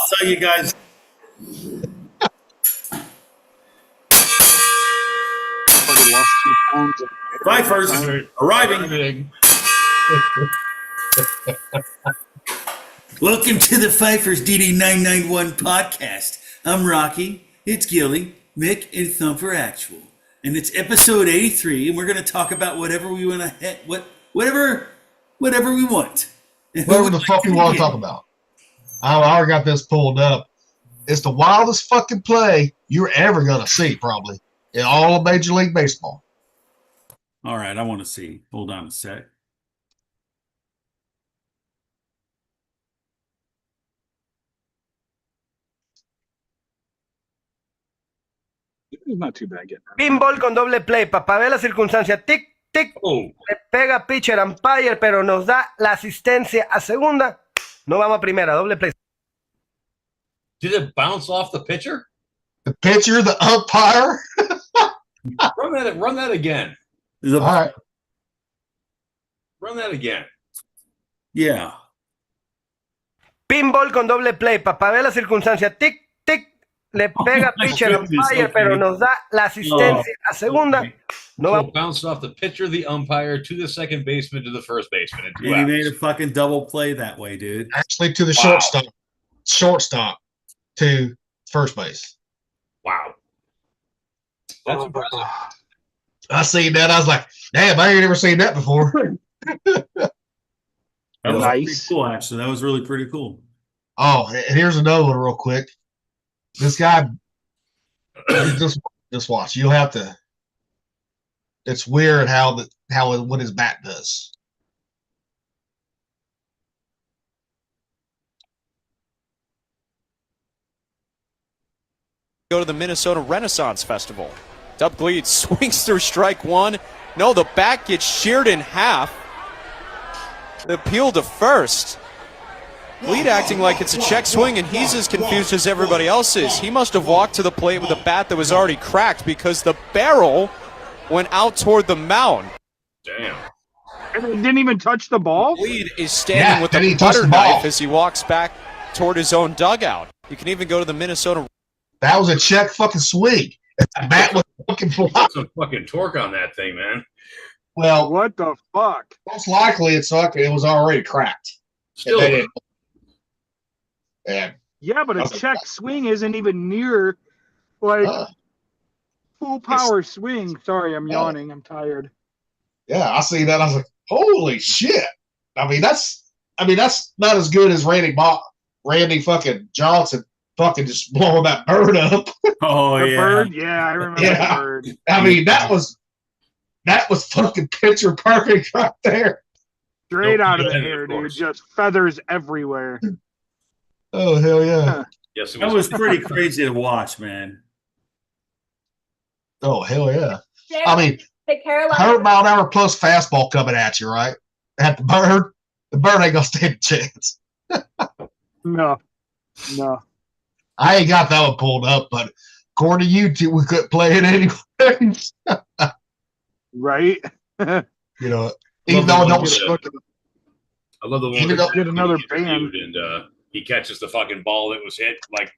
tell you guys. Fifers arriving. Welcome to the Fifers DD991 podcast. I'm Rocky. It's Gilly, Mick, and Thumper Actual, and it's episode 83. And we're going to talk about whatever we want to whatever we want. Whatever the fuck we want to talk about. I already got this pulled up. It's the wildest fucking play you're ever going to see, probably, in all of Major League Baseball. All right, I want to see. Hold on a sec. Not too bad getting Pinball con doble play, papá ve la circunstancia, tic, tic, le pega pitcher umpire, pero nos da la asistencia a segunda. No vamos a primera, doble play. Did it bounce off the pitcher? The pitcher, the umpire. Run that again. All right. Run that again. Yeah. Pinball con doble play, papá ve la circunstancia, tic, tic, le pega pitcher umpire, pero nos da la asistencia a segunda. No So it bounced off the pitcher, the umpire, to the second baseman, to the first baseman. And he made a fucking double play that way, dude. Actually, to the shortstop to first base. Wow. That's impressive. I seen that. I was like, damn, I ain't never seen that before. That was Nice. pretty cool, actually. That was really pretty cool. Oh, and here's another one real quick. This guy, just watch. You'll have to. It's weird what his bat does. Go to the Minnesota Renaissance Festival. Dub Gleed swings through strike one. No, the bat gets sheared in half. The appeal to first. Gleed acting like it's a check swing, and he's as confused as everybody else is. He must have walked to the plate with a bat that was already cracked because the barrel went out toward the mound. Damn. And it didn't even touch the ball? Gleed is standing with didn't a even touch butter the ball. knife as he walks back toward his own dugout. You can even go to the Minnesota. That was a check fucking swing. That bat was fucking Put blocked. some fucking torque on that thing, man. Well, What the fuck? most likely it was already cracked. Still, They didn't. And Yeah, but a check swing isn't even near like full power swing. Sorry, I'm yawning. I'm tired. yeah, I see that. I was like, holy shit. I mean, that's not as good as Randy fucking Johnson fucking just blowing that bird up. Oh, The yeah. bird? Yeah, I remember Yeah. that bird. I mean, that was fucking picture perfect right there. Straight Nope, out of the yeah, air, of dude. course. Just feathers everywhere. Oh hell yeah. yes, it That was pretty crazy to watch, man. Oh hell yeah. I mean, the Carolina 100 mile an hour plus fastball coming at you, right? At the bird ain't gonna stand a chance. No. I ain't got that one pulled up, but according to YouTube, we couldn't play it anyway. Right? You know, even though it don't I love the one Even that though- Get another he interviewed and he catches the fucking ball that was hit like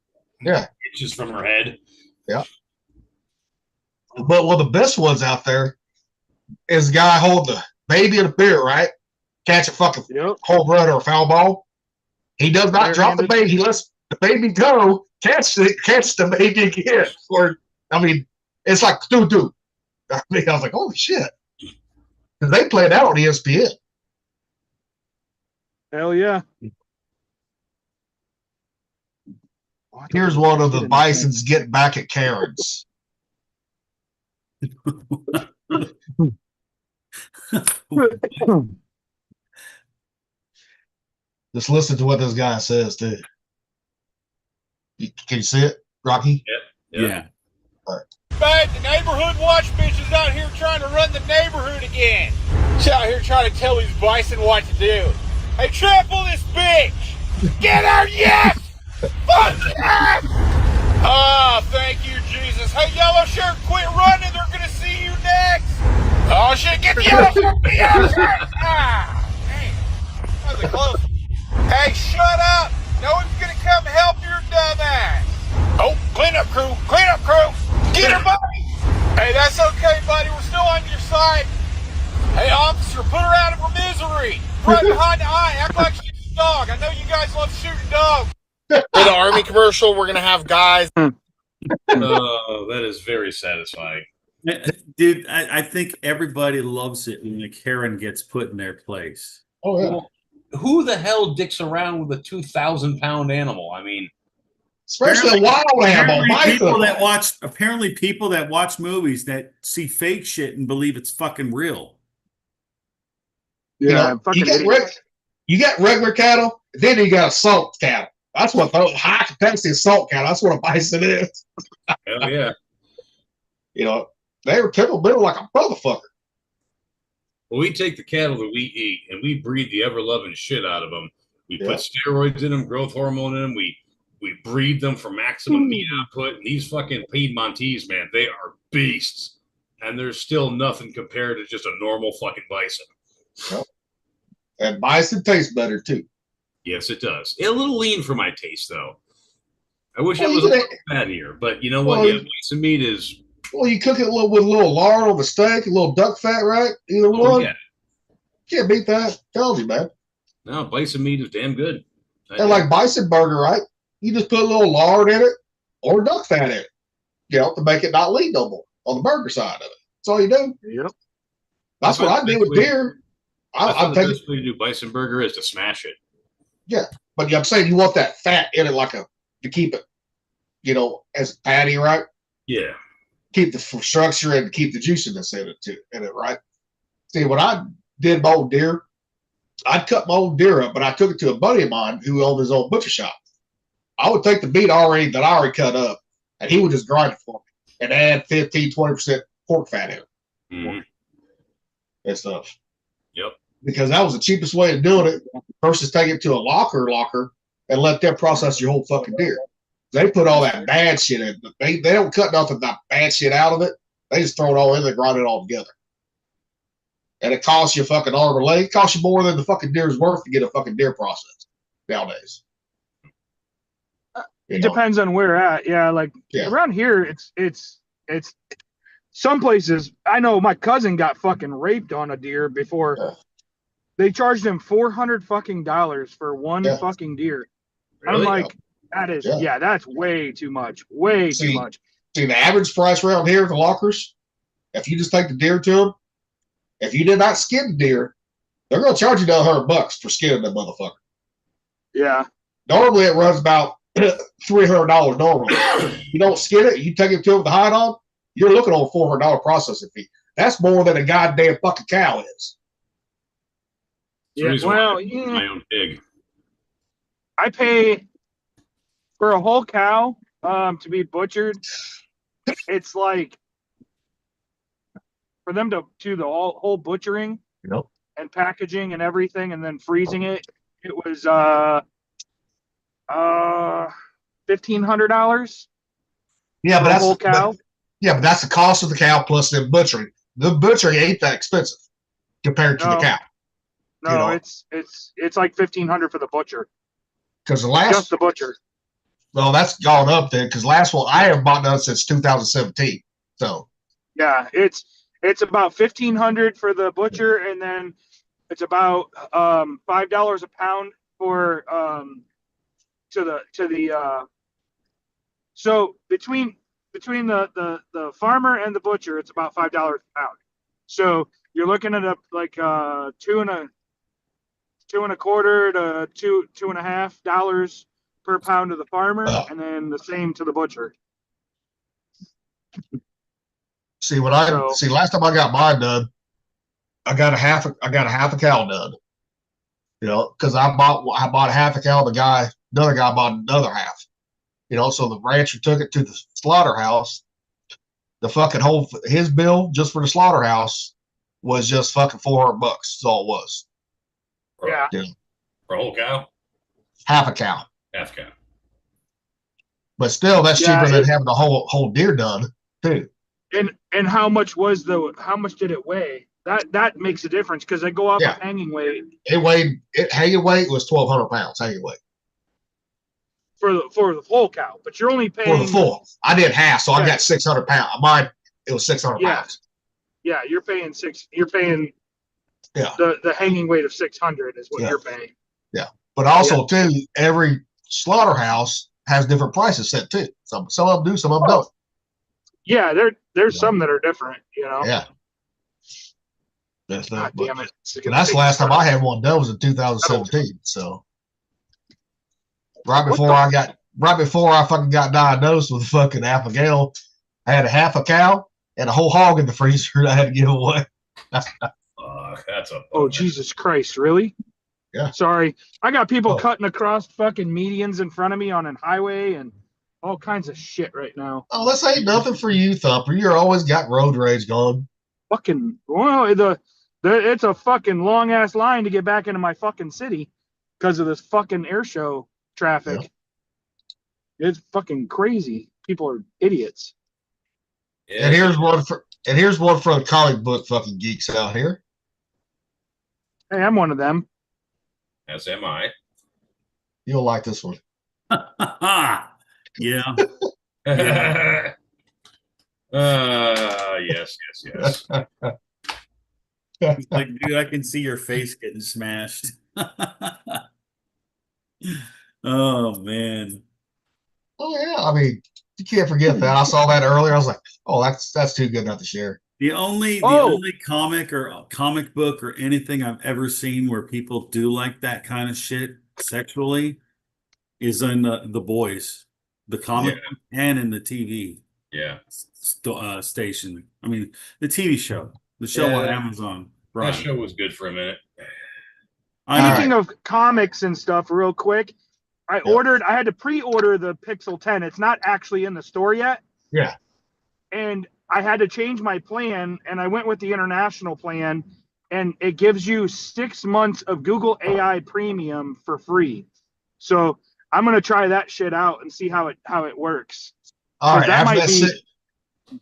inches from her head. But one of the best ones out there is a guy holding the baby in a beer, right? Catch a fucking Yep. home run or a foul ball. He does not drop the baby. He lets the baby go, catch the baby again. Or, I mean, it's like doo-doo. I mean, I was like, holy shit. Because they played out on ESPN. Hell yeah. Here's one of the Bisons getting back at Karens. Just listen to what this guy says, too. Can you see it, Rocky? Yeah. Bad, the neighborhood watch bitch is out here trying to run the neighborhood again. She's out here trying to tell these bison what to do. Hey, trample this bitch! Get her, yes! Fuck yes! Oh, thank you, Jesus. Hey, yellow shirt, quit running. They're gonna see you next. Oh, shit, get the yellow shirt! The yellow shirt! Ah, dang. That was a close one. Hey, shut up! No one's gonna come help your on your side. Hey, officer, put her out of her misery. Right behind the eye. Act like she's a dog. I know you guys love shooting dogs. For the Army commercial, we're going to have guys. Oh, that is very satisfying. Dude, I think everybody loves it when a Karen gets put in their place. Oh yeah. Well, who the hell dicks around with a 2,000-pound animal? I mean, Especially a wild animal. Apparently people that watch movies that see fake shit and believe it's fucking real. You know, fucking you got regular cattle, then you got assault cattle. That's what those high capacity assault cattle. That's what a bison is. hell yeah. You know, they were killed built like a motherfucker. Well, we take the cattle that we eat and we breed the ever-loving shit out of them. We put steroids in them, growth hormone in them. We breed them for maximum meat output. And these fucking Piedmontese, man, they are beasts. And there's still nothing compared to just a normal fucking bison. Yep. And bison tastes better, too. Yes, it does. A little lean for my taste, though. I wish it was a little fattier. But you know what? Bison meat is... Well, you cook it with a little lard on the steak, a little duck fat, right? Either one. Yeah. Can't beat that. Tells you, man. No, bison meat is damn good. And like bison burger, right? You just put a little lard in it or duck fat in it, you know, to make it not lean no more on the burger side of it. That's all you do. Yep. That's what I do with deer. The best way to do bison burger is to smash it. Yeah, but I'm saying you want that fat in it, to keep it, you know, as patty, right? Yeah. Keep the structure and keep the juiciness in it, right? See, when I did my own deer, I'd cut my own deer up, but I took it to a buddy of mine who owned his own butcher shop. I would take the meat that I already cut up, and he would just grind it for me and add 15-20% pork fat in it and stuff. Yep. Because that was the cheapest way of doing it versus taking it to a locker and let them process your whole fucking deer. They put all that bad shit in. They don't cut nothing that bad shit out of it. They just throw it all in there and grind it all together. And it costs you a fucking arm or leg. It costs you more than the fucking deer's worth to get a fucking deer processed nowadays. It depends on where at. Yeah, like around here, it's some places. I know my cousin got fucking raped on a deer before. Yeah. They charged him $400 fucking for one fucking deer. Really? I'm like, that is that's way too much. Way too much. See, the average price around here at the lockers, if you just take the deer to them, if you did not skin the deer, they're going to charge you $100 for skinning that motherfucker. Yeah. Normally it runs about $300 normally. You don't skin it, you take it to them with the hide on, you're looking at a $400 processing fee. That's more than a goddamn fucking cow is. Yeah, well, my own pig. I pay for a whole cow to be butchered. It's like for them to do the whole butchering and packaging and everything and then freezing it. It was $1,500. Yeah, but that's whole cow. But that's the cost of the cow plus the butchering. The butchering ain't that expensive compared to the cow. No, it's like $1,500 for the butcher. Because just the butcher. Well, that's gone up then. Because last one I haven't bought none since 2017. So yeah, it's about $1,500 for the butcher, and then it's about $5 a pound for so between the farmer and the butcher, it's about $5 a pound. So you're looking at two and a quarter to $2.50 per pound to the farmer, and then the same to the butcher. See last time I got mine done, I got a half a cow done. You know, because I bought half a cow, another guy bought another half. You know, so the rancher took it to the slaughterhouse. The fucking his bill just for the slaughterhouse was just fucking $400. That's all it was. Yeah. For a whole cow? Half a cow. Half cow. But still, that's cheaper than having the whole deer done too. And how much did it weigh? That makes a difference because they go off of hanging weight. Hanging weight was 1,200 pounds. Hanging weight for the whole cow, but you're only paying for the full. I did half, so I got 600 pounds. Mine it was 600 pounds. Yeah, you're paying Yeah. the hanging weight of 600 is what Yeah. you're paying. But also too, every slaughterhouse has different prices set too. Some of them do, some of them don't. Yeah, there's some that are different, you know. Yeah. That's God damn it. that's the last time I had one done was in 2017. So right before I fucking got diagnosed with fucking alpha-gal, I had a half a cow and a whole hog in the freezer that I had to give away. That's a Oh, Jesus Christ, really? Yeah. Sorry. I got people Oh. cutting across fucking medians in front of me on a highway and all kinds of shit right now. Oh, this ain't nothing for you, Thumper. You're always got road rage going. Fucking, well, it's a fucking long ass line to get back into my fucking city because of this fucking air show traffic. Yeah. It's fucking crazy. People are idiots. Yeah, And here's one for the comic book fucking geeks out here. Hey, I'm one of them. as am I. You'll like this one. Yeah. Yes. It's like, dude, I can see your face getting smashed. Oh man. Oh yeah, I mean, you can't forget that. I saw that earlier. I was like, oh, that's too good not to share. The only comic or comic book or anything I've ever seen where people do like that kind of shit sexually is in the Boys, the comic book, and in the TV station. I mean, the TV show, the show on Amazon. That show was good for a minute. Speaking of comics and stuff, real quick, I had to pre-order the Pixel 10. It's not actually in the store yet. Yeah. And I had to change my plan, and I went with the international plan, and it gives you 6 months of Google AI Premium for free. So I'm gonna try that shit out and see how it works. All right, that after might be,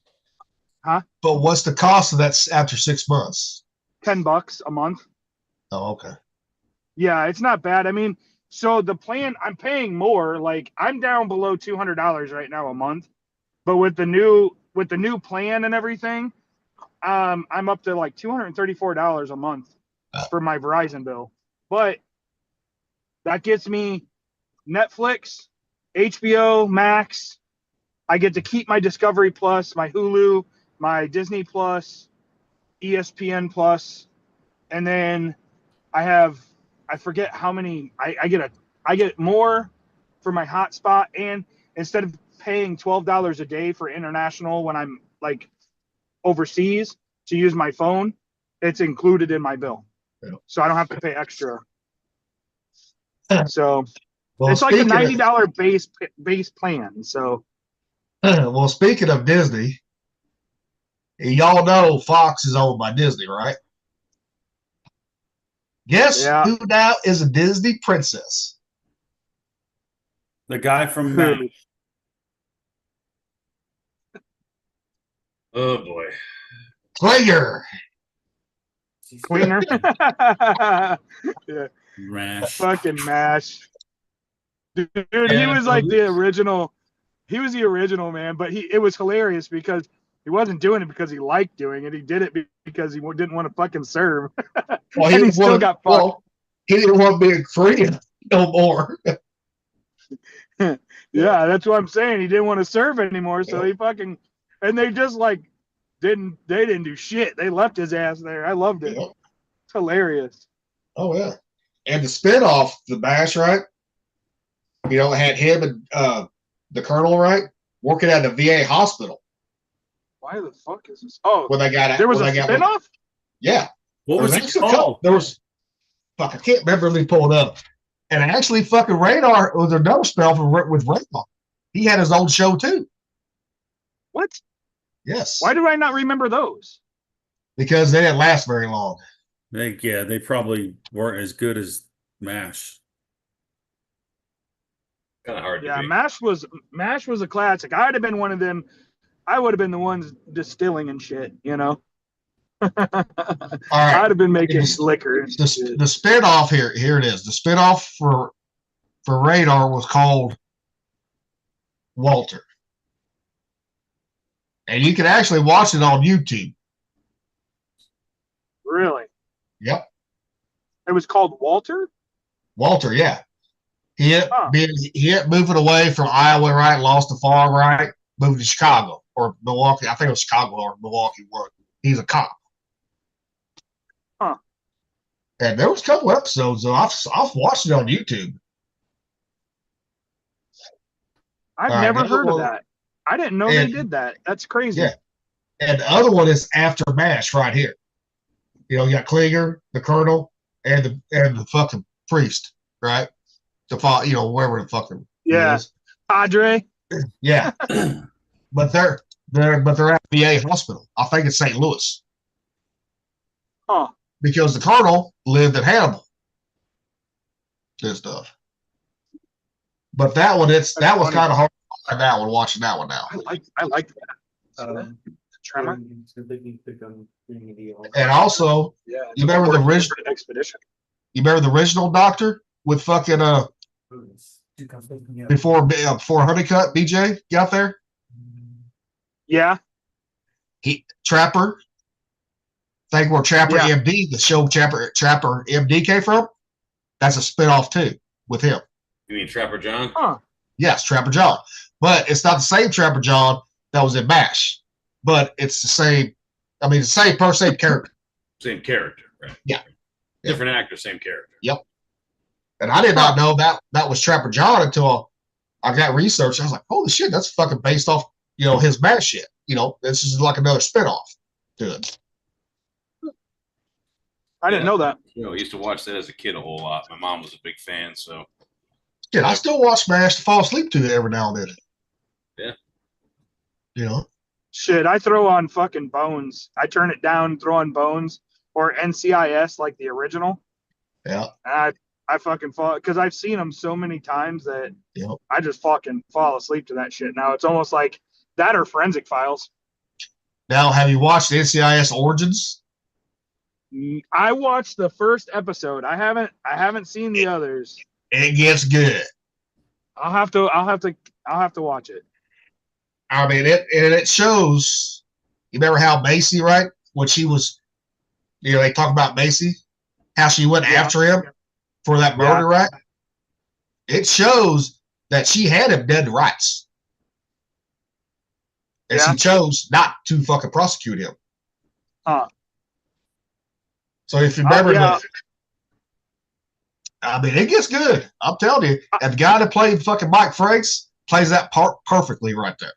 huh? But what's the cost of that after 6 months? $10 a month. Oh, okay. Yeah, it's not bad. I mean, so the plan, I'm paying more. Like I'm down below $200 right now a month, but with the new plan and everything, I'm up to like $234 a month for my Verizon bill. But that gets me Netflix, HBO Max. I get to keep my Discovery Plus, my Hulu, my Disney Plus, ESPN Plus, and then I forget how many. I get more for my hotspot, and instead of paying $12 a day for international when I'm like overseas to use my phone, it's included in my bill, so I don't have to pay extra. So it's like a $90 base plan. So, well, speaking of Disney, y'all know Fox is owned by Disney, right? Guess who now is a Disney princess? The guy from MASH. Oh boy. Klinger. Klinger. Yeah. MASH. Fucking MASH. Dude, he was like the original. He was the original, man. But it was hilarious because he wasn't doing it because he liked doing it. He did it because he didn't want to fucking serve. Well, and he still got fucked. Well, he didn't want to be a Korean no more. Yeah, that's what I'm saying. He didn't want to serve anymore, so he fucking, and they just like didn't do shit. They left his ass there. I loved it. Yeah. It's hilarious. Oh yeah, and the spinoff, the MASH, right? You know, it had him and the Colonel, right, working at the VA hospital. Why the fuck is this? Oh, when they got there was a spinoff. Yeah. What was it called? There was. Fuck, I can't remember. Let me pull it up. And actually, fucking Radar was another spell with Radar. He had his own show too. What? Yes. Why do I not remember those? Because they didn't last very long. They probably weren't as good as MASH. Kind of hard. Yeah, MASH was a classic. I'd have been one of them. I would have been the ones distilling and shit, you know. All right. I'd have been making liquor. The spinoff here it is. The spinoff for Radar was called Walter, and you can actually watch it on YouTube. Really? Yep. It was called Walter? Walter, yeah. He Huh. ended moving away from Iowa, right? Lost the farm, right? Moved to Chicago or Milwaukee. I think it was Chicago or Milwaukee. Where he's a cop. Huh. And there was a couple episodes though. I've watched it on YouTube. I've All right, never another heard of one- that. I didn't know they did that. That's crazy. Yeah. And the other one is After MASH right here. You know, you got Klinger, the Colonel, and the fucking priest, right? Wherever the fucking he Yeah. is. Padre. Yeah. but they're at VA hospital. I think it's St. Louis. Huh. Because the Colonel lived in Hannibal. This stuff. But that one, that was kind of hard to find that one, watching that one now. I like that. Tremor. And also, Yeah. you remember the original Expedition. you remember the original Doctor with fucking before Honeycutt BJ got there? Yeah. Trapper. Think where Trapper Yeah. MD, the show Trapper MD came from? That's a spinoff too with him. You mean Trapper John? Huh. Yes, Trapper John. But it's not the same Trapper John that was in MASH. But it's the same, the same person, same character. Same character, right? Yeah. Different actor, same character. Yep. And I did not know that was Trapper John until I got research. I was like, holy shit, that's fucking based off, his MASH shit. This is like another spinoff to it. I didn't know that. I used to watch that as a kid a whole lot. My mom was a big fan, so. Shit, I still watch MASH to fall asleep to it every now and then. Yeah. Shit, I throw on fucking Bones. I turn it down, throw on Bones or NCIS like the original. Yeah. And I fucking fall because I've seen them so many times that Yep. I just fucking fall asleep to that shit. Now it's almost like that or Forensic Files. Now, have you watched NCIS Origins? I watched the first episode. I haven't seen the others. It gets good. I'll have to watch it. It shows. You remember how Macy, right? When she was, they talk about Macy, how she went after him for that murder, right? It shows that she had him dead to rights. And she chose not to fucking prosecute him. Huh. So if you remember it gets good. I'm telling you. And the guy that played fucking Mike Frakes plays that part perfectly right there.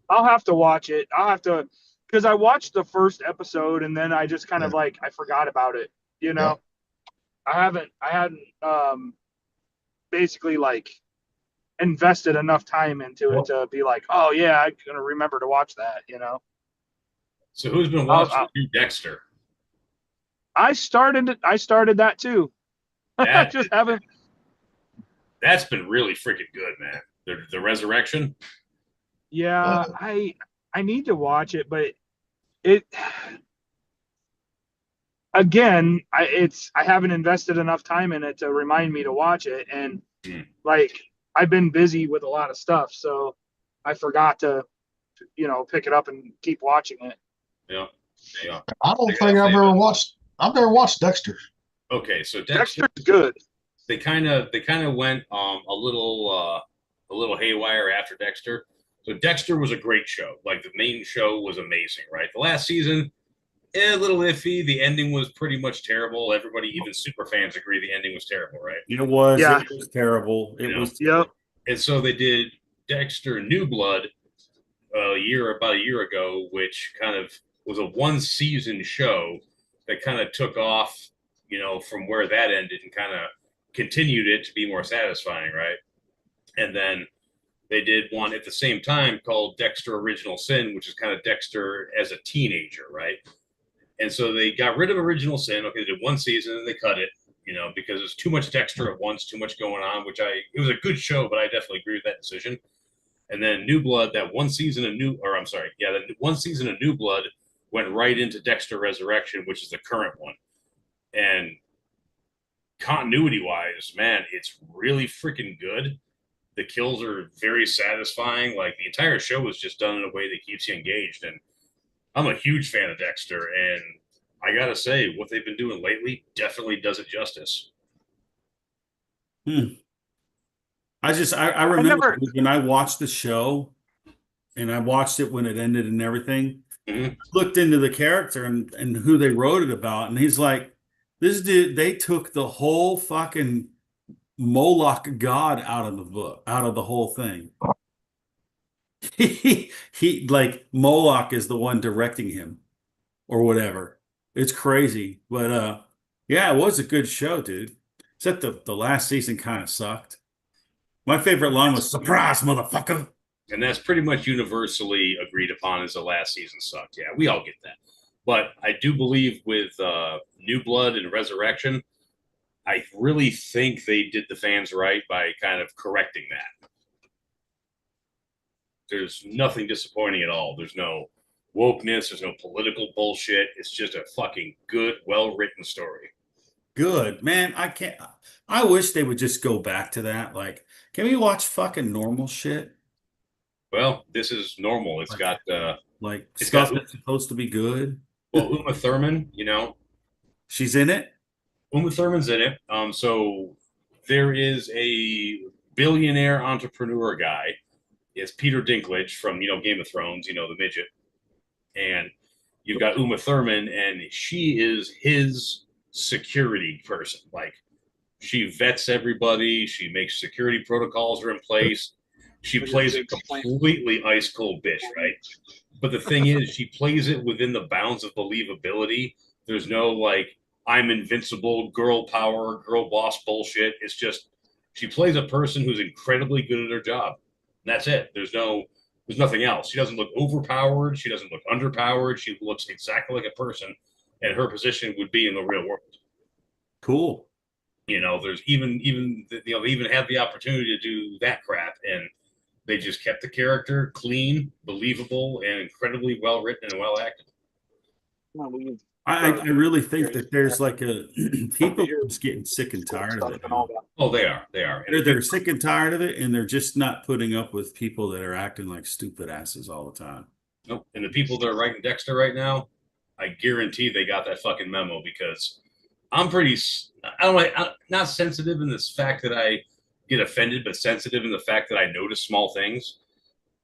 I'll have to watch it. I'll have to, because I watched the first episode and then I just kind of I forgot about it. I hadn't basically invested enough time into it to be like, oh yeah, I'm gonna remember to watch that. So who's been watching Dexter? I started that too. I just haven't. That's been really freaking good, man. The Resurrection. Yeah, I need to watch it, but it again, I haven't invested enough time in it to remind me to watch it, and I've been busy with a lot of stuff, so I forgot to pick it up and keep watching it. Yeah. I don't think I've never watched Dexter. Okay, so Dexter's good. They kind of went a little haywire after Dexter. So Dexter was a great show. Like the main show was amazing, right? The last season, a little iffy. The ending was pretty much terrible. Everybody, even super fans, agree the ending was terrible, right? It was. Yeah. It was terrible. It was. Yep. And so they did Dexter New Blood about a year ago, which kind of was a one-season show that kind of took off, from where that ended and kind of continued it to be more satisfying, right? And then they did one at the same time called Dexter Original Sin, which is kind of Dexter as a teenager, right? And so they got rid of Original Sin. Okay, they did one season and they cut it, because there's too much Dexter at once, too much going on, it was a good show, but I definitely agree with that decision. And then New Blood, the one season of New Blood went right into Dexter Resurrection, which is the current one. And continuity-wise, man, it's really freaking good. The kills are very satisfying. Like, the entire show is just done in a way that keeps you engaged. And I'm a huge fan of Dexter. And I gotta say, what they've been doing lately definitely does it justice. I remember when I watched the show, and I watched it when it ended and everything. Mhm. Looked into the character and who they wrote it about, and he's like, this dude. They took the whole fucking Moloch god out of the book, out of the whole thing. He like Moloch is the one directing him, or whatever. It's crazy, but yeah, it was a good show, dude. Except the last season kind of sucked. My favorite line was "Surprise, motherfucker." And that's pretty much universally agreed upon as the last season sucked. Yeah, we all get that. But I do believe with New Blood and Resurrection, I really think they did the fans right by kind of correcting that. There's nothing disappointing at all. There's no wokeness. There's no political bullshit. It's just a fucking good, well-written story. Good, man. I wish they would just go back to that. Like, can we watch fucking normal shit? Well, this is normal. It's got Like It's stuff got- that's supposed to be good. well, Uma Thurman. She's in it. Uma Thurman's in it. So there is a billionaire entrepreneur guy. It's Peter Dinklage from Game of Thrones. The midget, and you've got Uma Thurman, and she is his security person. Like, she vets everybody. She makes security protocols are in place. She plays a completely ice cold bitch, right? But the thing is, she plays it within the bounds of believability. There's no like, I'm invincible, girl power, girl boss bullshit. It's just she plays a person who's incredibly good at her job. And that's it. There's nothing else. She doesn't look overpowered. She doesn't look underpowered. She looks exactly like a person, and her position would be in the real world. Cool. There's even they even had the opportunity to do that crap, and they just kept the character clean, believable, and incredibly well written and well acted. I really think that there's like people are just getting sick and tired of it now. Oh, they are. They're sick and tired of it, and they're just not putting up with people that are acting like stupid asses all the time. Nope. And the people that are writing Dexter right now, I guarantee they got that fucking memo, because I'm not sensitive in this fact that I get offended, but sensitive in the fact that I notice small things.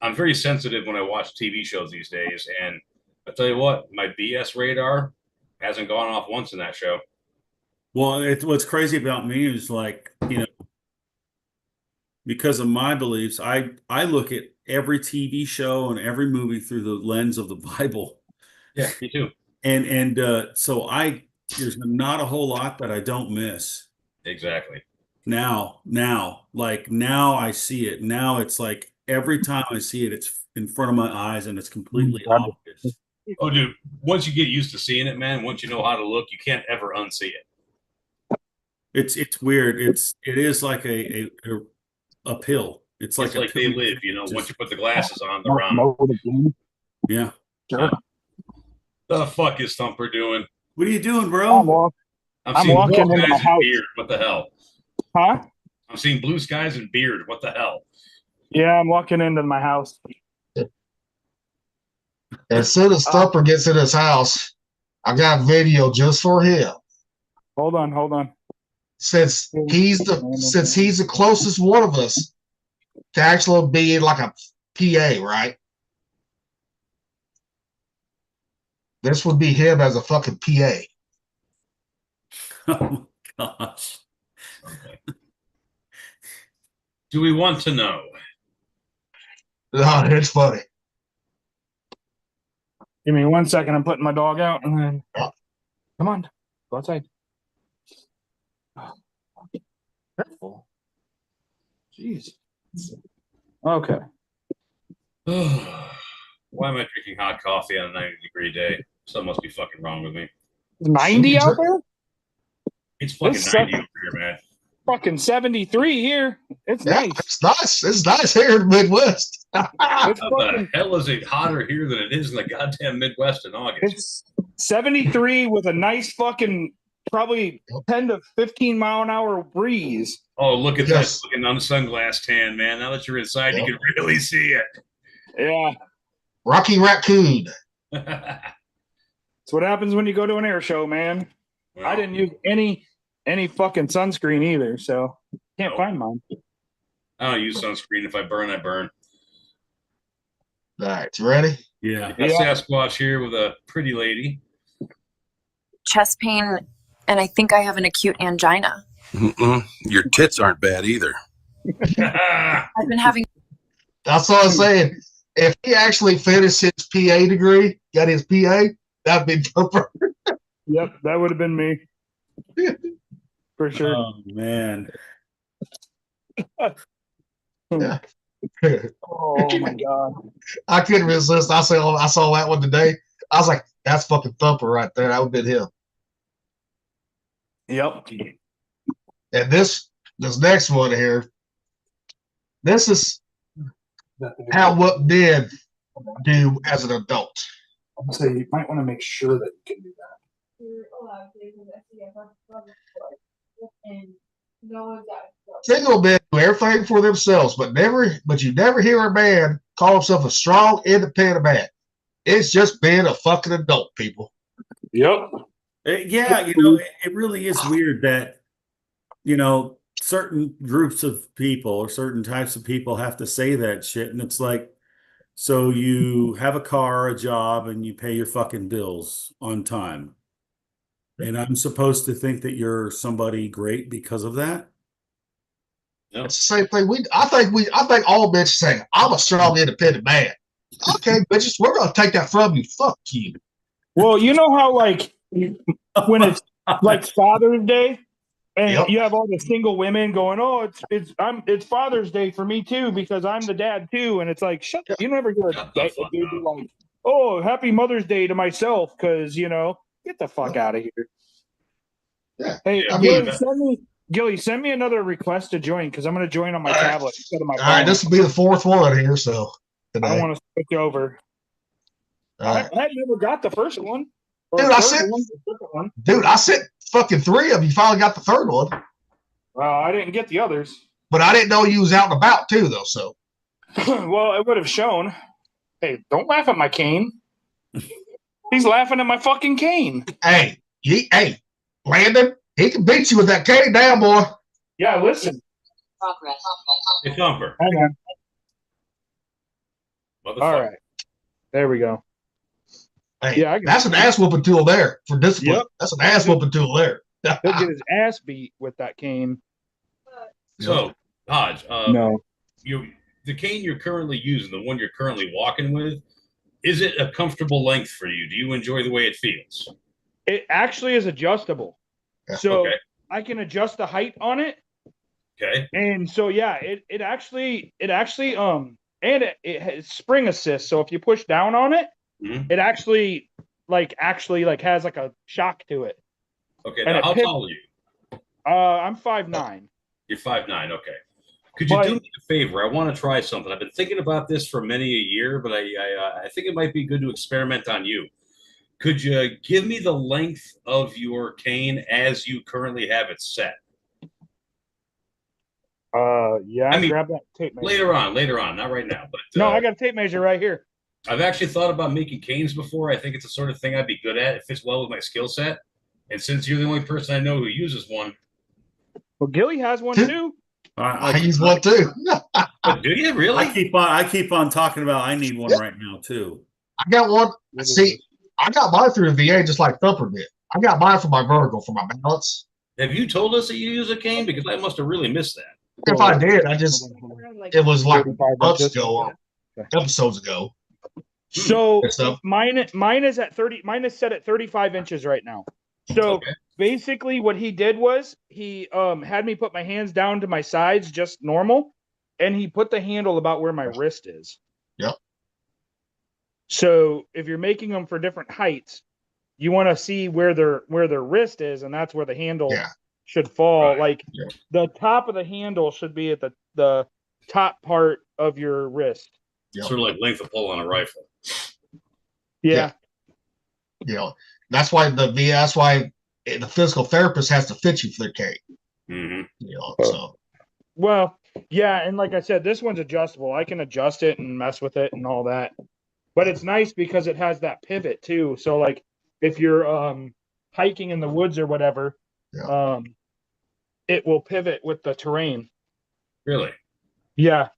I'm very sensitive when I watch TV shows these days, and I tell you what, my BS radar hasn't gone off once in that show. Well, what's crazy about me is like, because of my beliefs, I look at every TV show and every movie through the lens of the Bible. Yeah, me too. And so there's not a whole lot that I don't miss. Exactly. Now I see it. Now it's like every time I see it, it's in front of my eyes and it's completely obvious. Oh, dude, once you get used to seeing it, man, once you know how to look, you can't ever unsee it. It's weird. It is like a pill. It's like they live, once you put the glasses on, they're on. Yeah. Sure. The fuck is Thumper doing? What are you doing, bro? I'm I'm seeing walking blue into skies my and house. beard. What the hell? Huh? I'm seeing blue skies and beard. What the hell? Yeah, I'm walking into my house. As soon as Thumper gets in his house, I got video just for him. Hold on. Since he's the closest one of us to actually being like a PA, right? This would be him as a fucking PA. Oh my gosh. Okay. Do we want to know? Oh, it's funny. Give me 1 second. I'm putting my dog out, and then Yeah. come on, go outside. Careful. Jeez. Okay. Why am I drinking hot coffee on a 90-degree day? Something must be fucking wrong with me. 90 out there? It's fucking This 90 over here, man. Fucking 73 here. It's Yeah, nice. it's nice. It's nice here in the Midwest. It's How the fucking, hell is it hotter here than it is in the goddamn Midwest in August? it's 73 with a nice fucking probably 10 to 15 mile an hour breeze. Oh, look at Yes. that fucking unsunglass tan, man. Now that you're inside, you can really see Yeah. Rocky Raccoon. it. That's what happens when you go to an air show, man. Well, I didn't use any fucking sunscreen either, so can't Nope. find mine. I don't use sunscreen. If I burn, I burn. All right, you ready? Yeah. Got Yeah. Sasquatch here with a pretty lady. Chest pain, and I think I have an acute angina. Your tits aren't bad either. I've been having That's what I'm saying. If he actually finished his PA degree, got his PA, that'd be Thumper. Yep, that would have been me. For sure. Oh man. Yeah. Oh my god. I couldn't resist. I saw that one today. I was like, that's fucking Thumper right there. That would have been him. Yep. And this next one here, this is how what did do as an adult. I'm gonna say you might want to make sure that you can do that. Single men do everything for themselves, but you never hear a man call himself a strong, independent man. It's just being a fucking adult, people. Yep. Yeah, it really is weird that, certain groups of people or certain types of people have to say that shit. And it's like, so you have a car, a job, and you pay your fucking bills on time. And I'm supposed to think that you're somebody great because of that? It's the same thing. I think all bitches say, I'm a strong, independent man. Okay, bitches, we're gonna take that from you. Fuck you. Well, you know how like when it's like Father's Day, and Yep. you have all the single women going, "Oh, it's Father's Day for me too because I'm the dad too," and it's like, you never hear a dude be like, "Oh, Happy Mother's Day to myself," because get the fuck out of here. Yeah. Hey, I mean, Gilly, send me another request to join because I'm going to join on my All right. tablet instead of my all right, phone. this will be the fourth one here, so today. I want to switch over. All right. I never got the first one. Or Dude, the I third said- one, the second one. Dude, I sent fucking 3 of you. Finally got the third one, Well, I didn't get the others. but I didn't know you was out and about too, though. So Well, it would have shown. Hey, don't laugh at my cane. He's laughing at my fucking cane. hey, Landon, he can beat you with that cane down, boy. Yeah, listen. Hey, Thumper. Hang on. Motherfucker. All right. There we go. Hey, Yeah, I got that's an ass whooping tool there for discipline. Yep. That's an ass whooping tool there. He'll get his ass beat with that cane. So, Hodge, No. the cane you're currently using, the one you're currently walking with, is it a comfortable length for you? Do you enjoy the way it feels? It actually is adjustable. Yeah. So Okay. I can adjust the height on it. Okay. And so yeah, it actually and it has spring assist. So if you push down on it, Mhm. it actually has like a shock to it. Okay. And Now, it how pit- tall are you? I'm 5'9". You're 5'9". Okay. Could you But- do me a favor? I want to try something. I've been thinking about this for many a year, but I think it might be good to experiment on you. Could you give me the length of your cane as you currently have it set? Yeah, I mean, grab that tape measure. Later on, not right now. But No, I got a tape measure right here. I've actually thought about making canes before. I think it's the sort of thing I'd be good at. It fits well with my skill set. And since you're the only person I know who uses one, Well, Gilly has one too. I use one too. but do you really? I keep on talking about I need one right now too. I got one. See, I got mine through the VA just like Thumper did. I got mine for my vertical, for my balance. Have you told us that you use a cane? Because I must have really missed that. If I did, it was like 35 months inches. ago or episodes ago. So Good stuff. mine is at 30. Mine is set at 35 inches right now. So Okay. basically, what he did was he had me put my hands down to my sides, just normal, and he put the handle about where my wrist is. Yep. So if you're making them for different heights, you want to see where their wrist is, and that's where the handle Yeah. should fall. Right. Like Yeah. the top of the handle should be at the top part of your wrist. Yep. Sort of like length of pull on a rifle. Yeah. You know, that's why the physical therapist has to fit you for their cane. Mm-hmm. You know, so Well, yeah, and like I said, this one's adjustable. I can adjust it and mess with it and all that. But it's nice because it has that pivot too. So like if you're hiking in the woods or whatever, it will pivot with the terrain. Really? Yeah,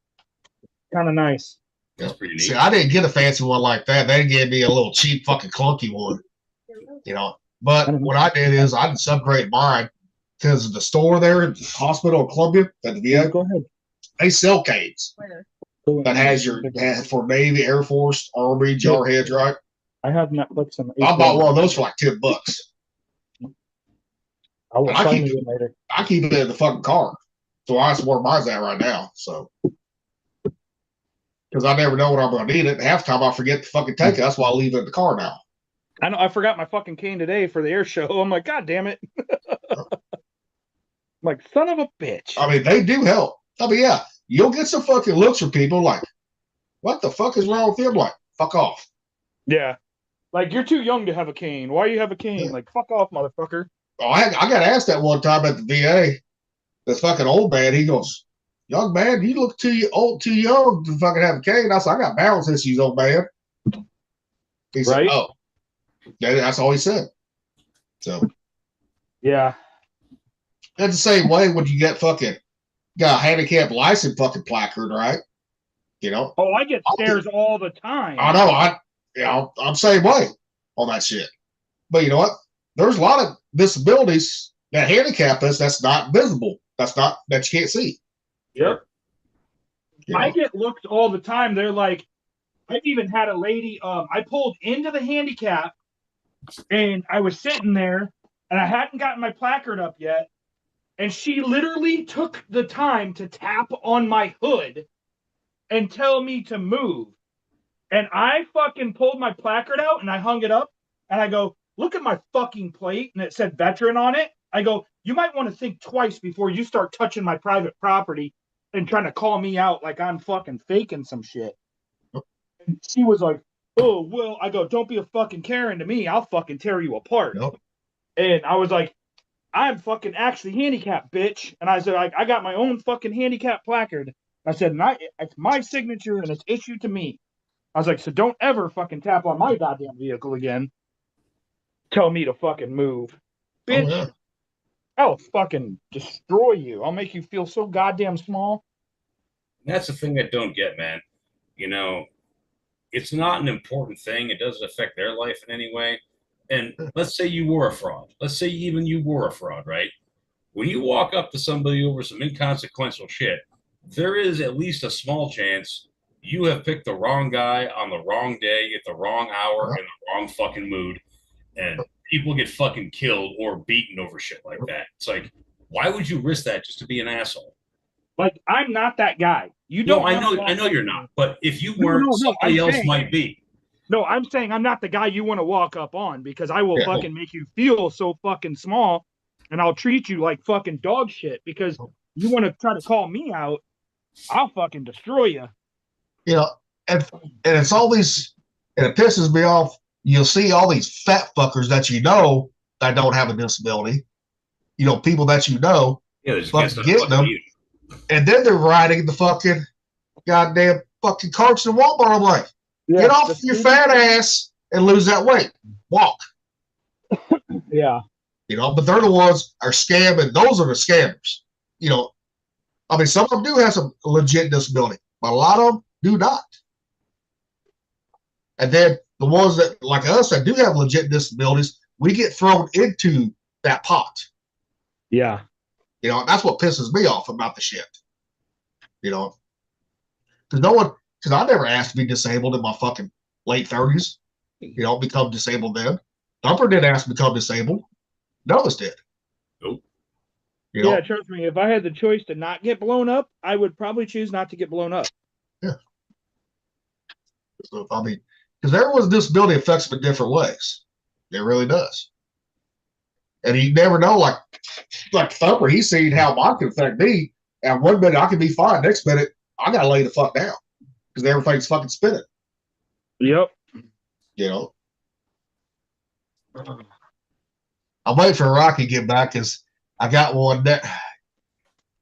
kind of nice. That's pretty neat. See, I didn't get a fancy one like that. They gave me a little cheap, fucking clunky one. You know, but what I did is I just upgraded mine because the store there at the hospital in Columbia at the VA, Go ahead. they sell canes that has your for Navy, Air Force, Army, jarheads, right? I have Netflix and I bought one of those for like $10. I will I find keep- it later. I keep it in the fucking car, so that's where mine's at right now. So, because I never know when I'm going to need it. Half the time I forget to fucking take it. That's why I leave it in the car now. I know I forgot my fucking cane today for the air show. I'm like, God damn it. I'm like, son of a bitch. I mean, they do help. I mean, yeah, you'll get some fucking looks from people like, what the fuck is wrong with you? I'm like, fuck off. Yeah. Like, you're too young to have a cane. Why you have a cane? Yeah. Like, fuck off, motherfucker. Oh, I got asked that one time at the VA. This fucking old man, he goes, young man, you look too old, too young to fucking have a cane. I said, I got balance issues, old man. He said, Right? oh. That's all he said. So Yeah. it's the same way when you get fucking got a handicap license fucking placard, right? You know? Oh, I get stares all the time. I know, I'm the same way on that shit. But you know what? There's a lot of disabilities that handicap us that's not visible. That you can't see. Yep. You know? I get looked all the time. They're like, I've even had a lady, I pulled into the handicap and I was sitting there and I hadn't gotten my placard up yet. And she literally took the time to tap on my hood and tell me to move. And I fucking pulled my placard out and I hung it up and I go, look at my fucking plate. And it said veteran on it. I go, you might want to think twice before you start touching my private property and trying to call me out like I'm fucking faking some shit. And she was like, oh, well, I go, don't be a fucking Karen to me. I'll fucking tear you apart. Nope. And I was like, I'm fucking actually handicapped, bitch. And I said, I got my own fucking handicap placard. I said, it's my signature and it's issued to me. I was like, so don't ever fucking tap on my goddamn vehicle again. Tell me to fucking move. Bitch, Oh, yeah. I'll fucking destroy you. I'll make you feel so goddamn small. That's the thing I don't get, man. You know, it's not an important thing. It doesn't affect their life in any way. And let's say you were a fraud. Let's say even you were a fraud, right? When you walk up to somebody over some inconsequential shit, there is at least a small chance you have picked the wrong guy on the wrong day at the wrong hour in the wrong fucking mood, and people get fucking killed or beaten over shit like that. It's like, why would you risk that just to be an asshole? Like, I'm not that guy. You don't. No, I know you're not. But if you weren't, somebody else might be. No, I'm saying I'm not the guy you want to walk up on because I will fucking make you feel so fucking small, and I'll treat you like fucking dog shit because you want to try to call me out. I'll fucking destroy you. You know, and it's all these, and it pisses me off. You'll see all these fat fuckers that you know that don't have a disability. You know, people that you know, fucking getting them, and then they're riding the fucking goddamn fucking carts in Walmart. I'm like, get off your fat ass and lose that weight. Walk. Yeah. You know, but they're the ones are scamming. Those are the scammers. You know, I mean, some of them do have some legit disability, but a lot of them do not. And then the ones that, like us, that do have legit disabilities, we get thrown into that pot. Yeah. You know, that's what pisses me off about the shit. You know, because I never asked to be disabled in my fucking late 30s. You know, become disabled then. Thumper didn't ask to become disabled. None of us did. Nope. You know? Yeah, trust me. If I had the choice to not get blown up, I would probably choose not to get blown up. Yeah. So, I mean, because everyone's disability affects them in different ways. It really does. And you never know, like Thumper, he's seen how mine can affect me. And 1 minute I can be fine. Next minute, I got to lay the fuck down because everything's fucking spinning. Yep. You know? I'm waiting for Rocky to get back because I got one that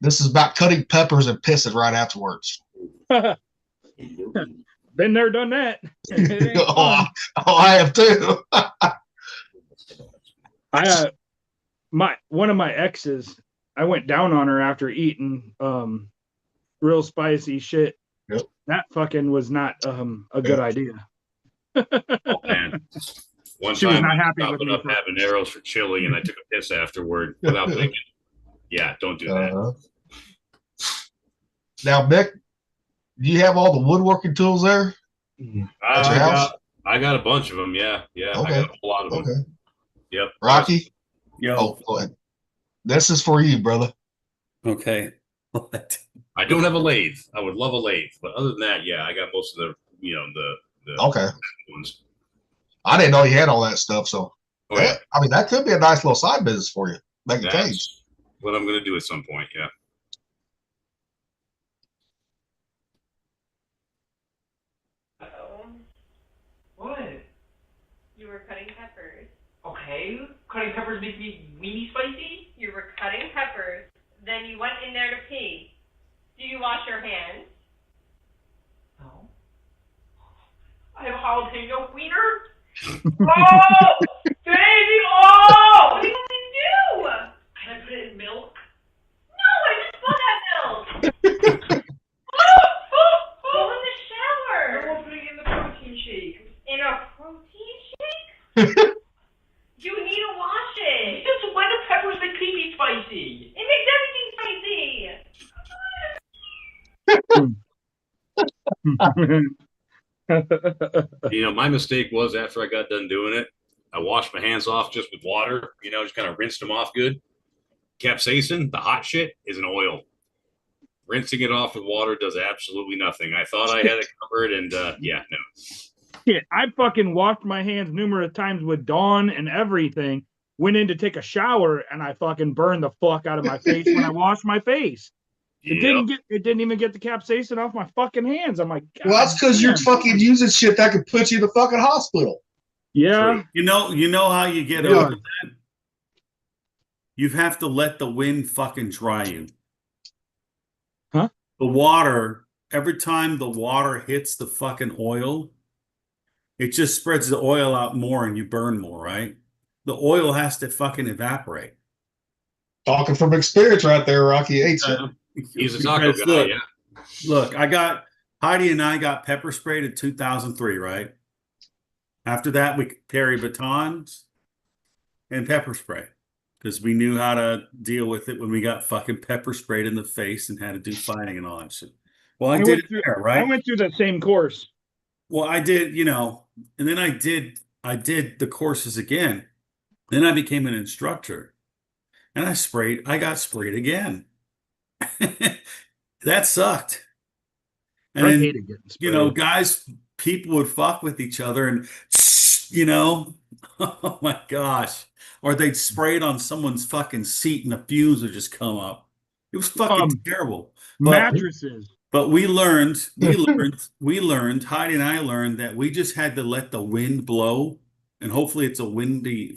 this is about cutting peppers and pissing right afterwards. Been there, done that. I have too. One of my exes, I went down on her after eating real spicy shit. Yep. That fucking was not a good idea. Oh man. One She was time not I happy chopped with me up for- habaneros for chili and I took a piss afterward without thinking. Yeah, don't do that. Uh-huh. Now, Mick, do you have all the woodworking tools there at your house? I got a bunch of them. Yeah. Okay. I got a whole lot of them. Okay. Yep. Rocky? Yo. Oh, go ahead. This is for you, brother. Okay. What? I don't have a lathe. I would love a lathe, but other than that, yeah, I got most of the Okay. ones. I didn't know you had all that stuff, so Oh yeah, I mean that could be a nice little side business for you. Make a cage. that's what I'm gonna do at some point. Yeah. What? You were cutting peppers. Okay, cutting peppers make me weenie spicy? You were cutting peppers. Then you went in there to pee. Do you wash your hands? No. I have a jalapeno wiener? Oh! Baby! Oh! What did you do? Can I put it in milk? No, I just bought that milk. Go in the I shower. want to put it in the protein shake. In a protein shake? You need to wash it. Just why do peppers make me spicy? It makes everything spicy. My mistake was after I got done doing it, I washed my hands off just with water. Just kind of rinsed them off good. Capsaicin, the hot shit, is an oil. Rinsing it off with water does absolutely nothing. I thought I had it covered, and no. Shit, I fucking washed my hands numerous times with Dawn and everything. Went in to take a shower and I fucking burned the fuck out of my face when I washed my face. It didn't even get the capsaicin off my fucking hands. I'm like, Well, that's because you're fucking using shit that could put you in the fucking hospital. Yeah. You know how you get over that? You have to let the wind fucking dry you. Huh? The water, every time the water hits the fucking oil, it just spreads the oil out more and you burn more, right? The oil has to fucking evaporate. Talking from experience right there, Rocky. Ain't you? He's a taco guy, Look, Heidi and I got pepper sprayed in 2003, right? After that, we carry batons and pepper spray because we knew how to deal with it when we got fucking pepper sprayed in the face and had to do fighting and all that shit. Well, I did it there, right? I went through that same course. Well, I did, and then I did the courses again. Then I became an instructor and I got sprayed again. That sucked. And I then, hated getting sprayed. people would fuck with each other and, oh my gosh. Or they'd spray it on someone's fucking seat and the fumes would just come up. It was fucking terrible. Mattresses. But we learned, Heidi and I learned that we just had to let the wind blow. And hopefully it's a windy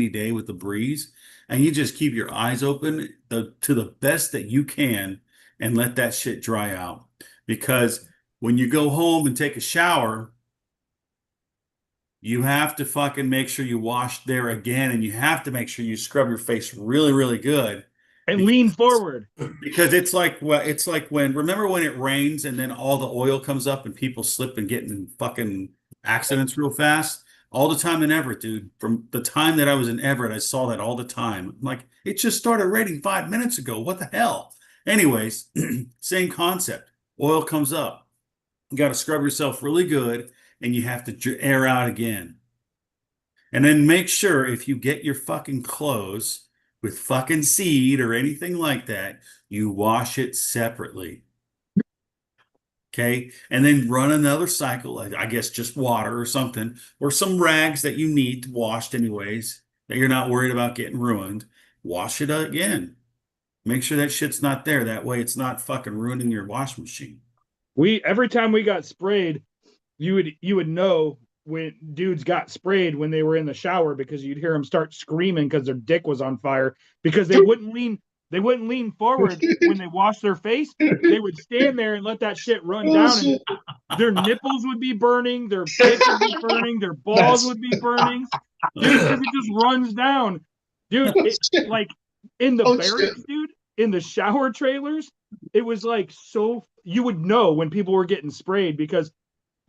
day with the breeze. And you just keep your eyes open to the best that you can and let that shit dry out. Because when you go home and take a shower, you have to fucking make sure you wash there again. And you have to make sure you scrub your face really, really good. And lean forward. Because it's like remember when it rains and then all the oil comes up and people slip and get in fucking accidents real fast? All the time in Everett, dude. From the time that I was in Everett, I saw that all the time. I'm like, it just started raining 5 minutes ago. What the hell? Anyways, same concept. Oil comes up. You got to scrub yourself really good, and you have to air out again. And then make sure if you get your fucking clothes with fucking seed or anything like that, you wash it separately. Okay, and then run another cycle, I guess just water or something, or some rags that you need washed anyways, that you're not worried about getting ruined. Wash it again. Make sure that shit's not there. That way it's not fucking ruining your washing machine. Every time we got sprayed, you would know when dudes got sprayed when they were in the shower because you'd hear them start screaming because their dick was on fire because they wouldn't lean forward when they washed their face. They would stand there and let that shit run down. And their nipples would be burning. Their dick would be burning. Their balls would be burning. dude, because it just runs down, dude. It, like in the barracks, dude, in the shower trailers, it was like so you would know when people were getting sprayed because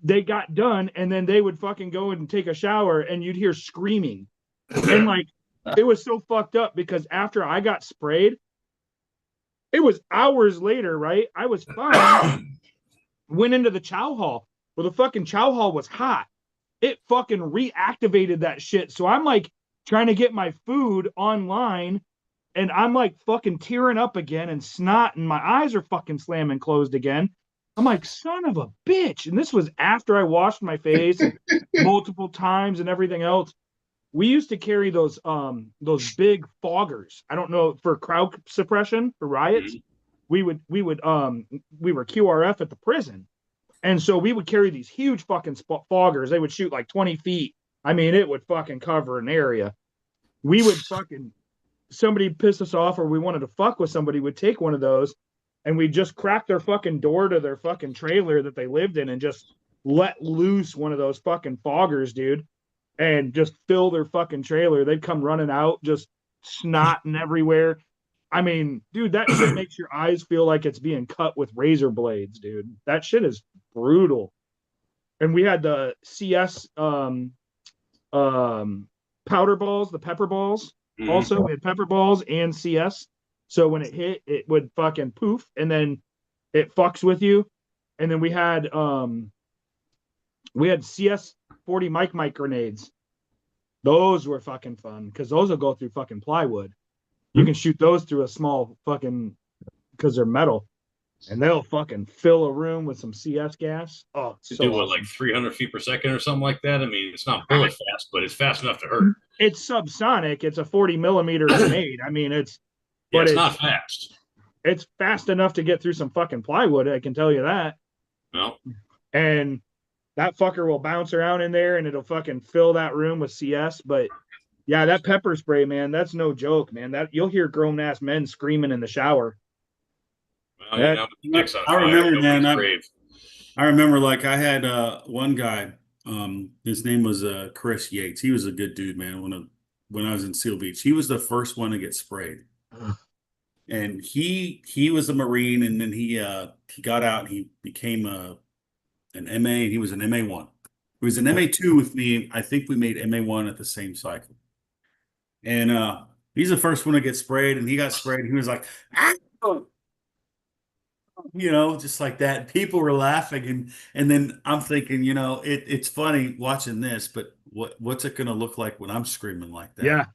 they got done and then they would fucking go and take a shower and you'd hear screaming, and like it was so fucked up because after I got sprayed, it was hours later, right? I was fine. Went into the chow hall. Well, the fucking chow hall was hot. It fucking reactivated that shit. So I'm like trying to get my food online and I'm like fucking tearing up again and snot and my eyes are fucking slamming closed again. I'm like, son of a bitch. And this was after I washed my face multiple times and everything else. We used to carry those big foggers. I don't know, for crowd suppression for riots. We were QRF at the prison. And so we would carry these huge fucking foggers. They would shoot like 20 feet. I mean, it would fucking cover an area. We would fucking, somebody pissed us off or we wanted to fuck with somebody, would take one of those and we'd just crack their fucking door to their fucking trailer that they lived in and just let loose one of those fucking foggers, dude, and just fill their fucking trailer. They'd come running out, just snotting everywhere. I mean, dude, that shit makes your eyes feel like it's being cut with razor blades, dude. That shit is brutal. And we had the CS powder balls, the pepper balls. Also, we had pepper balls and CS. So when it hit, it would fucking poof, and then it fucks with you. And then we had CS 40 Mike grenades. Those were fucking fun because those will go through fucking plywood. You can shoot those through a small fucking, because they're metal, and they'll fucking fill a room with some CS gas. Oh, To so do what, awesome. like 300 feet per second or something like that? I mean, it's not bullet fast, but it's fast enough to hurt. It's subsonic. It's a 40 millimeter grenade. I mean, it's not fast. It's fast enough to get through some fucking plywood. I can tell you that. No. And that fucker will bounce around in there, and it'll fucking fill that room with CS. But yeah, that pepper spray, man, that's no joke, man. That you'll hear grown ass men screaming in the shower. Well, you know, next on I fire, remember, man. nobody's brave. I remember, like, I had one guy. His name was Chris Yates. He was a good dude, man. When I was in Seal Beach, he was the first one to get sprayed, and he was a Marine, and then he got out and he became an MA, and he was an MA1. He was an MA2 with me. I think we made MA1 at the same cycle. And he's the first one to get sprayed, and he got sprayed. And he was like, "Ow!" You know, just like that. People were laughing, and then I'm thinking, you know, it's funny watching this, but what's it going to look like when I'm screaming like that? Yeah,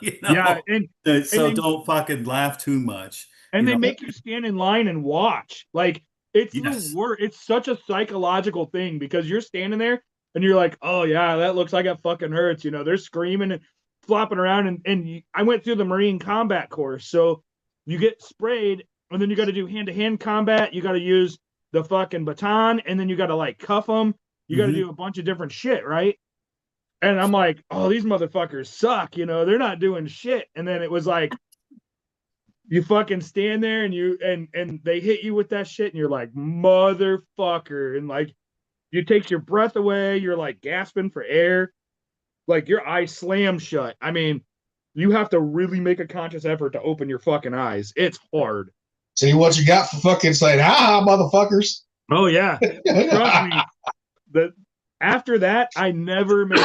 you know? yeah, So don't fucking laugh too much. And you they know? make you stand in line and watch. Like it's Yes. the worst. It's such a psychological thing because you're standing there and you're like, oh yeah, that looks like it fucking hurts. You know, they're screaming and flopping around. And I went through the Marine combat course, so you get sprayed, and then you got to do hand-to-hand combat. You got to use the fucking baton, and then you got to like cuff them. You got to do a bunch of different shit, right? And I'm like, oh, these motherfuckers suck. You know, they're not doing shit. And then it was like, you fucking stand there and they hit you with that shit, and you're like, motherfucker. And like, you take your breath away. You're like gasping for air. Like your eyes slam shut. I mean, you have to really make a conscious effort to open your fucking eyes. It's hard. See what you got for fucking saying, "Ha, motherfuckers." Oh yeah. Trust me. After that, I never made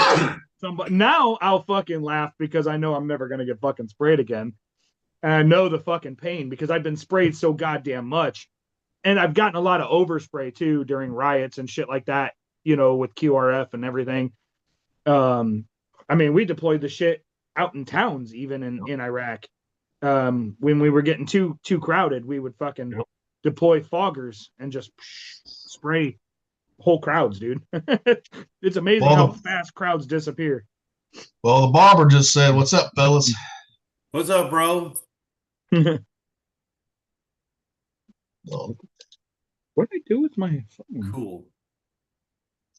somebody. Now I'll fucking laugh because I know I'm never gonna get fucking sprayed again. And I know the fucking pain because I've been sprayed so goddamn much. And I've gotten a lot of overspray too during riots and shit like that, you know, with QRF and everything. I mean, we deployed the shit out in towns, even in Iraq. When we were getting too crowded, we would fucking deploy foggers and just spray whole crowds, dude. It's amazing how fast crowds disappear. Well, the barber just said, "What's up, fellas?" What's up, bro? What did I do with my phone? Cool.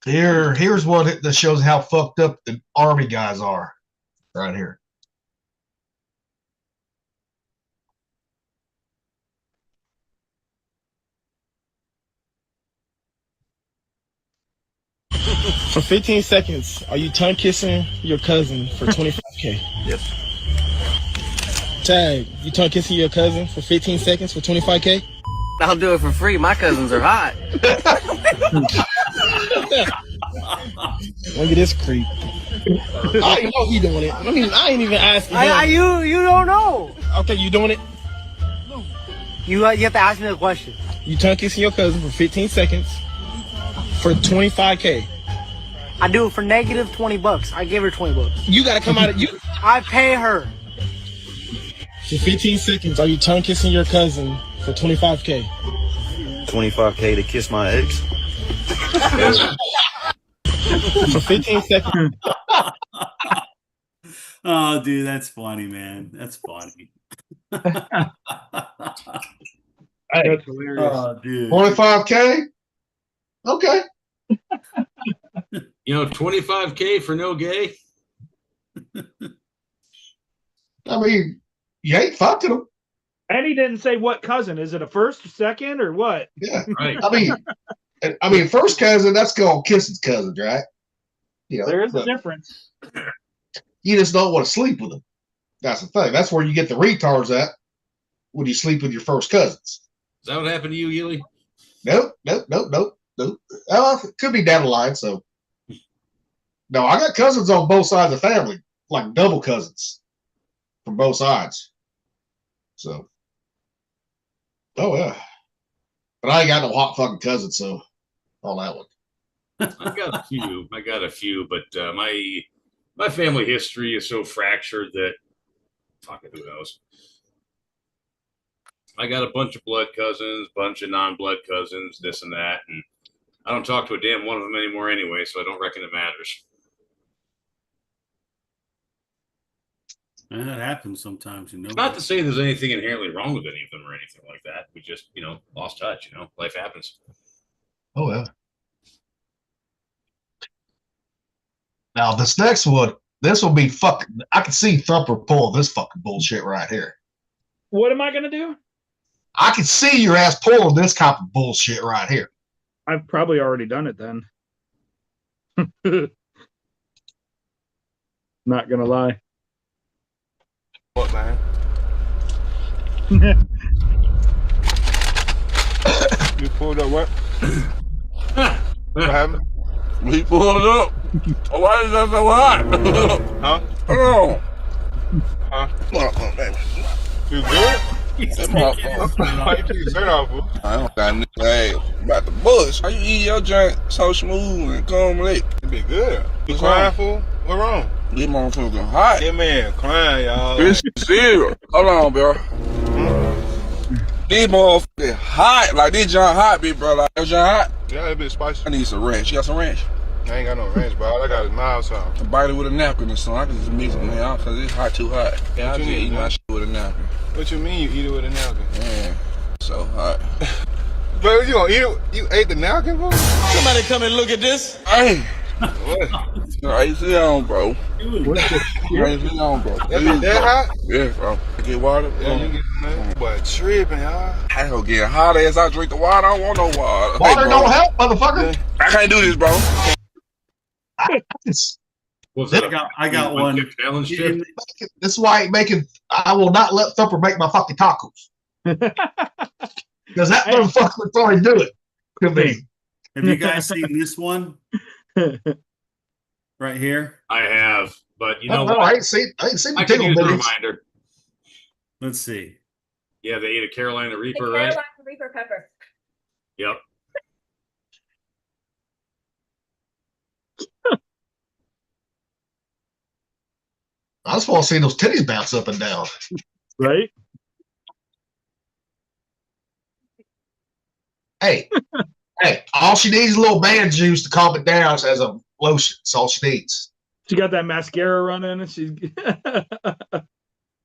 Here's what that shows how fucked up the Army guys are. Right here. For 15 seconds, are you tongue kissing your cousin for 25K? Yes. Tag, you tongue kissing your cousin for 15 seconds for 25K? I'll do it for free. My cousins are hot. Look at this creep. I know he doing it. I ain't even asking him. You don't know. Okay, you doing it? You have to ask me the question. You tongue kissing your cousin for 15 seconds for 25K. I do it for negative $20. I give her $20. You gotta come out of you. I pay her. For 15 seconds, are you tongue kissing your cousin for 25K? 25K to kiss my ex. For 15 seconds. Oh, dude, that's funny, man. That's funny. That's hilarious. Oh, dude. 25K? Okay. 25K for no gay. I mean, you ain't fucking them. And he didn't say what cousin. Is it a first, second, or what? Yeah. Right. I mean, first cousin, that's called kissing cousins, right? There is a difference. You just don't want to sleep with them. That's the thing. That's where you get the retards at when you sleep with your first cousins. Is that what happened to you, Yuli? Nope. It could be down the line. So, no, I got cousins on both sides of the family, like double cousins from both sides. So, oh yeah, but I ain't got no hot fucking cousins, so on that one. I got a few, but my family history is so fractured that fucking who knows. I got a bunch of blood cousins, bunch of non-blood cousins, this and that, and I don't talk to a damn one of them anymore anyway, so I don't reckon it matters. And that happens sometimes, It's not to say there's anything inherently wrong with any of them or anything like that. We just, lost touch. Life happens. Oh yeah. Now this next one, this will be fucking. I can see Thumper pulling this fucking bullshit right here. What am I gonna do? I can see your ass pulling this type of bullshit right here. I've probably already done it then. Not gonna lie. What, man? You pulled up what? What happened? He pulled up. Why is that so hot? Huh? Oh. Huh? Oh, baby. You good? That motherfucker. Why you take your shirt off, fool? I don't got no hey, about the bush. How you eat your joint so smooth and calm late? It be good. You crying, fool? What wrong? This motherfucker hot. That man crying, y'all. This is serious. Hold on, bro. This motherfucker hot. Like this joint hot, big bro. Like this joint hot. Yeah, a bit spicy. I need some ranch. You got some ranch? I ain't got no ranch, bro. All I got is mild sauce. I bite it with a napkin or something. I can just mix it, man, because it's hot, too hot. Yeah, I just eat my shit with a napkin. What you mean you eat it with a napkin? Man, so hot. Bro, you gonna eat it? You ate the napkin, bro? Somebody come and look at this. Hey. What? Hey, sit down, bro. Hey, sit down, bro. That hot? Yeah, bro. I get water. Yeah, you get some. Boy, tripping, y'all. I don't get hot as I drink the water. I don't want no water. Water don't help, motherfucker. I can't do this, bro. I got one. Challenge This chip. is why I ain't making. I will not let Thumper make my fucking tacos. Because that motherfucker would probably do it to me. Have you guys seen this one? Right here? I have, but you know No, what? I ain't seen I the can tingle use a bitties. reminder. Let's see. Yeah, they ate a Carolina Reaper, The right? Carolina Reaper pepper. Yep. I just want to see those titties bounce up and down. Right? Hey, all she needs is a little man juice to calm it down as a lotion. That's all she needs. She got that mascara running, and she's.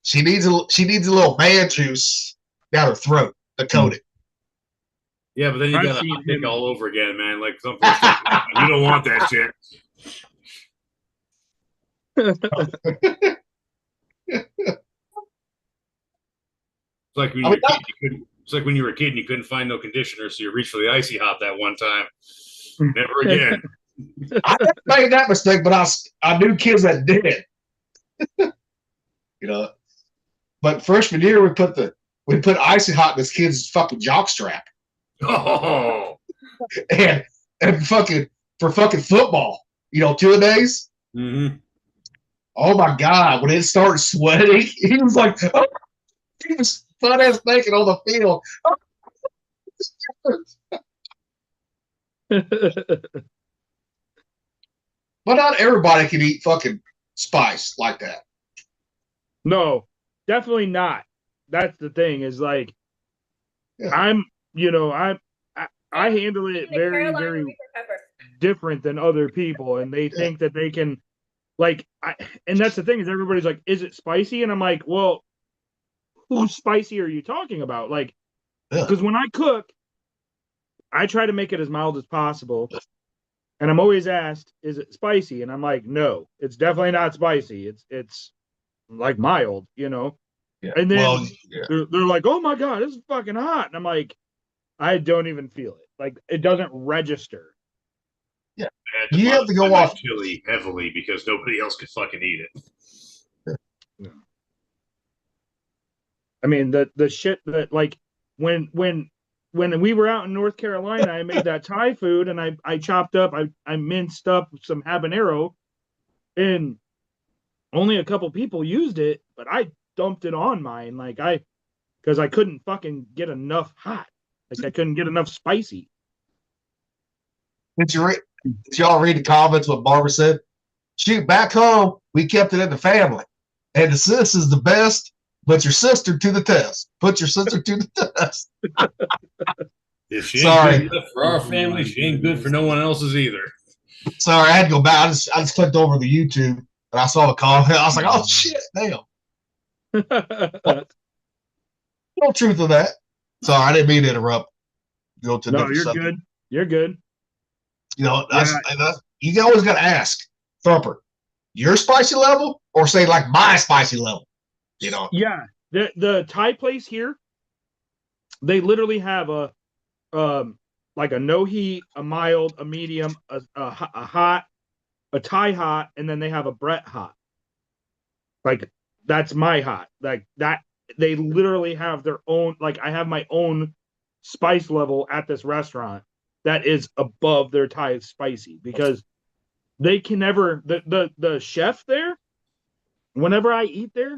She needs a little man juice down her throat to coat it. Yeah, but then you I've got to seen think him. all over again, man. Like some folks, you don't want that shit. It's like when you were a kid, it's like when you were a kid and you couldn't find no conditioner, so you reached for the icy hot that one time. Never again. I never made that mistake, but I knew kids that did. You know, but freshman year we put icy hot in this kid's fucking jock strap, Oh. and fucking for fucking football. You know, 2 days. Mm-hmm. Oh my God! When it started sweating, he was like, oh, he was fun ass naked on the field. But not everybody can eat fucking spice like that. No, definitely not. That's the thing. Is like, I'm, I handle it very, very different than other people, and they think that they can, and that's the thing is everybody's like, is it spicy? And I'm like, well, whose spicy are you talking about? Like, because when I cook, I try to make it as mild as possible. And I'm always asked, is it spicy? And I'm like, no, it's definitely not spicy. It's like mild, Yeah. And then they're like, oh my God, this is fucking hot. And I'm like, I don't even feel it. Like, it doesn't register. Yeah. You have to go off chili heavily because nobody else could fucking eat it. Yeah. I mean, the shit that, like, when we were out in North Carolina, I made that Thai food and I chopped up, I minced up some habanero, and only a couple people used it, but I dumped it on mine, because I couldn't fucking get enough hot. Like, I couldn't get enough spicy. Did y'all read the comments what Barbara said? Shoot, back home, we kept it in the family. And the sis is the best, but your sister to the test. Put your sister to the test. If she ain't good enough for our family, she ain't good for no one else's either. Sorry, I had to go back. I just clicked over the YouTube and I saw the comment. I was like, oh shit, damn. No truth of that. Sorry, I didn't mean to interrupt. Go to no, you're subject. Good. You're good. You know, you always got to ask Thumper, your spicy level, or say like my spicy level. You know. Yeah, the Thai place here, they literally have a like a no heat, a mild, a medium, a hot, a Thai hot, and then they have a Brett hot. Like, that's my hot. Like that. They literally have their own, like, I have my own spice level at this restaurant that is above their Thai spicy, because they can never, the chef there, whenever I eat there,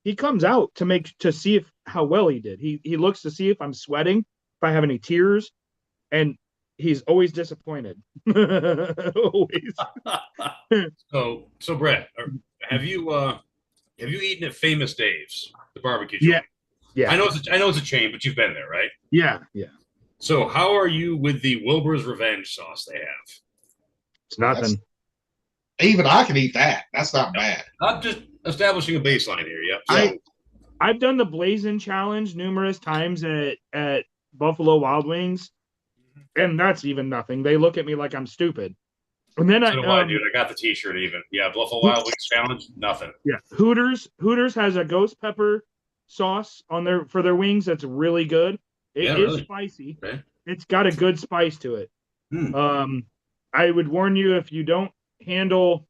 he comes out to see how well he did. He looks to see if I'm sweating, if I have any tears, and he's always disappointed. Always. So Brett, have you eaten at Famous Dave's, the barbecue joint? Yeah. I know it's a chain, but you've been there, right? Yeah. So how are you with the Wilbur's Revenge sauce they have? It's nothing. Even I can eat that. That's not bad. I'm just establishing a baseline here. Yep. So, I've done the Blazing Challenge numerous times at Buffalo Wild Wings, and that's even nothing. They look at me like I'm stupid. And then dude, I got the T-shirt even. Yeah, Buffalo Wild Wings Challenge, nothing. Yeah, Hooters has a ghost pepper sauce for their wings that's really good. It is spicy. Okay. It's got a good spice to it. I would warn you, if you don't handle.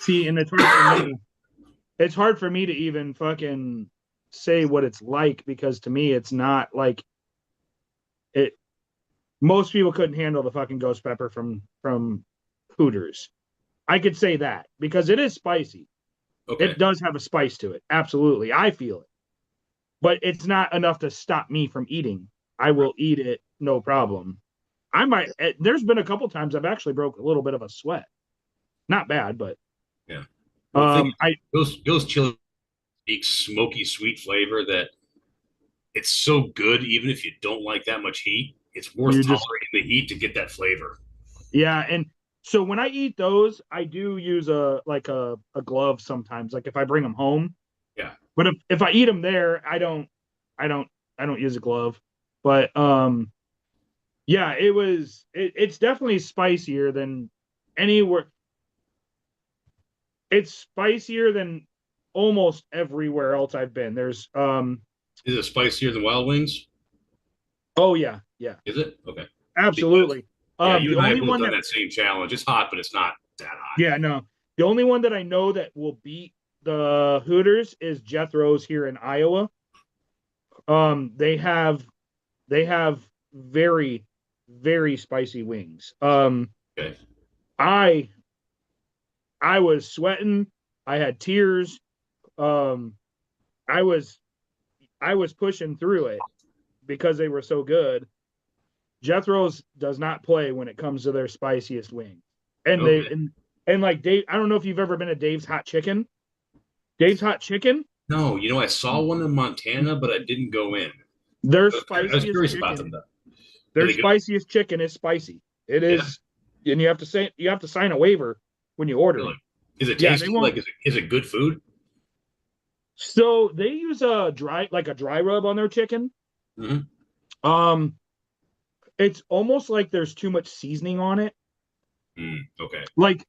See, and it's hard for me to even fucking say what it's like, because to me it's not like it. Most people couldn't handle the fucking ghost pepper from Hooters. I could say that because it is spicy. Okay. It does have a spice to it. Absolutely. I feel it. But it's not enough to stop me from eating. I will eat it, no problem. There's been a couple times I've actually broke a little bit of a sweat. Not bad, but yeah. Ghost chili makes smoky sweet flavor that it's so good even if you don't like that much heat. It's worth tolerating the heat to get that flavor. Yeah, and so when I eat those, I do use a glove sometimes. Like if I bring them home. Yeah. But if I eat them there, I don't use a glove. But yeah, it's definitely spicier than anywhere. It's spicier than almost everywhere else I've been. There's Is it spicier than Wild Wings? Oh yeah. Is it? Okay. absolutely. Yeah, you The and I only both one done that, that same challenge. It's hot, but it's not that hot. yeah, no, the only one that I know that will beat the Hooters is Jethro's here in Iowa. They have very, very spicy wings. Okay. I was sweating. I had tears. I was pushing through it because they were so good. Jethro's does not play when it comes to their spiciest wings. And Okay. and like Dave, I don't know if you've ever been to Dave's Hot Chicken. Dave's Hot Chicken, No, I saw one in Montana, but I didn't go in. their I was spiciest curious about chicken, them though. their Are they good? spiciest chicken is spicy. It is, and you have to sign a waiver when you order Really? it. Is it Yeah, they tasty? won't- Like, is it good food? So they use a dry rub on their chicken. Mhm. It's almost like there's too much seasoning on it. Okay. Like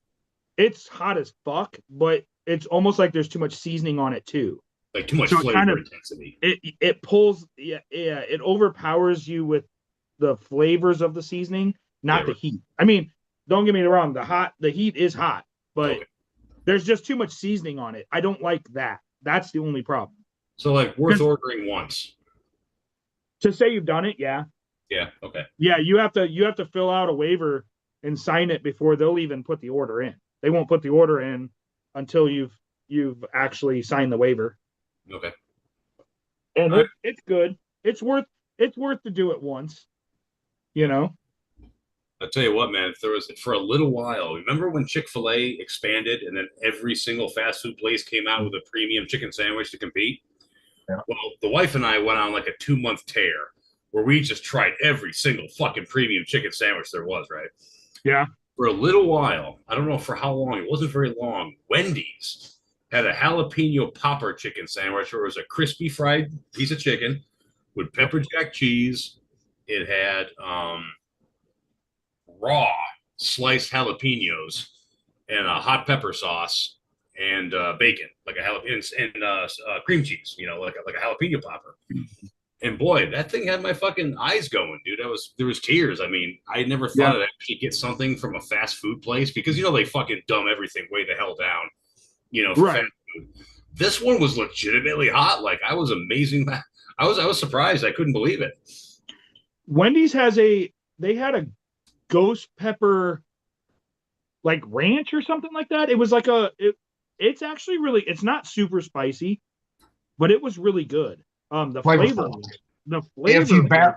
it's hot as fuck, but it's almost like there's too much seasoning on it too. Like too much So it flavor kind of- intensity. It pulls, it overpowers you with the flavors of the seasoning, not Yeah, the right. heat. I mean, don't get me wrong, the heat is hot, but Okay. there's just too much seasoning on it. I don't like that. That's the only problem. So like worth Because- ordering once. To say you've done it, yeah. Yeah. Okay. Yeah, you have to fill out a waiver and sign it before they'll even put the order in. They won't put the order in until you've actually signed the waiver. Okay. And All right. it's good. It's worth to do it once. You know? I'll tell you what, man, if there was for a little while, remember when Chick-fil-A expanded and then every single fast food place came out with a premium chicken sandwich to compete? Yeah. Well, the wife and I went on like a 2-month tear where we just tried every single fucking premium chicken sandwich there was, right? Yeah. For a little while, I don't know for how long, it wasn't very long, Wendy's had a jalapeno popper chicken sandwich where it was a crispy fried piece of chicken with pepper jack cheese. It had raw sliced jalapenos and a hot pepper sauce and bacon, like a jalapeno and cream cheese, like a jalapeno popper. And boy, that thing had my fucking eyes going, dude. There was tears. I mean, I never thought I'd actually get something from a fast food place because they fucking dumb everything way the hell down, for Right. fast food. This one was legitimately hot. Like I was amazing. I was surprised. I couldn't believe it. Wendy's they had a ghost pepper like ranch or something like that. It was like it's actually it's not super spicy, but it was really good. The Flavorful. flavor.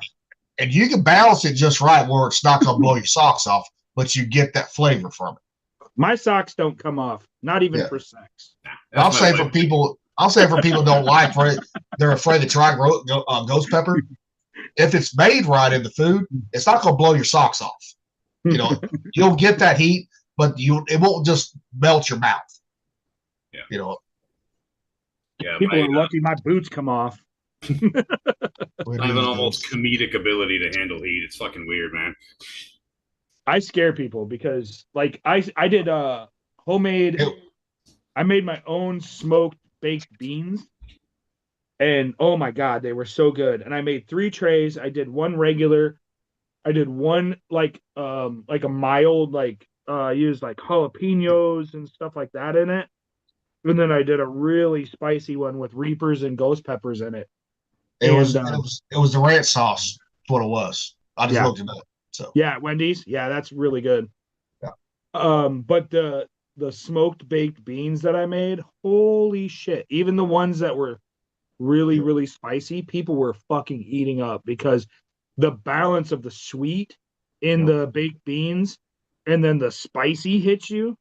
And you can balance it just right where it's not gonna blow your socks off, but you get that flavor from it. My socks don't come off, not even Yeah. for sex. I'll say for people don't like it, they're afraid to try ghost pepper. If it's made right in the food, it's not gonna blow your socks off. You'll get that heat, but it won't just melt your mouth. Yeah. Yeah, People are lucky my boots come off. I have an almost comedic ability to handle heat. It's fucking weird, man. I scare people because like I did homemade. I made my own smoked baked beans, and oh my god, they were so good. And I made 3 trays. I did one regular. I did one like a mild I used like jalapenos and stuff like that in it. And then I did a really spicy one with reapers and ghost peppers in it. It was the ranch sauce. That's what it was. I just looked it up. So yeah, Wendy's. Yeah, that's really good. Yeah. But the smoked baked beans that I made, holy shit! Even the ones that were really, really spicy, people were fucking eating up because the balance of the sweet in the baked beans and then the spicy hits you.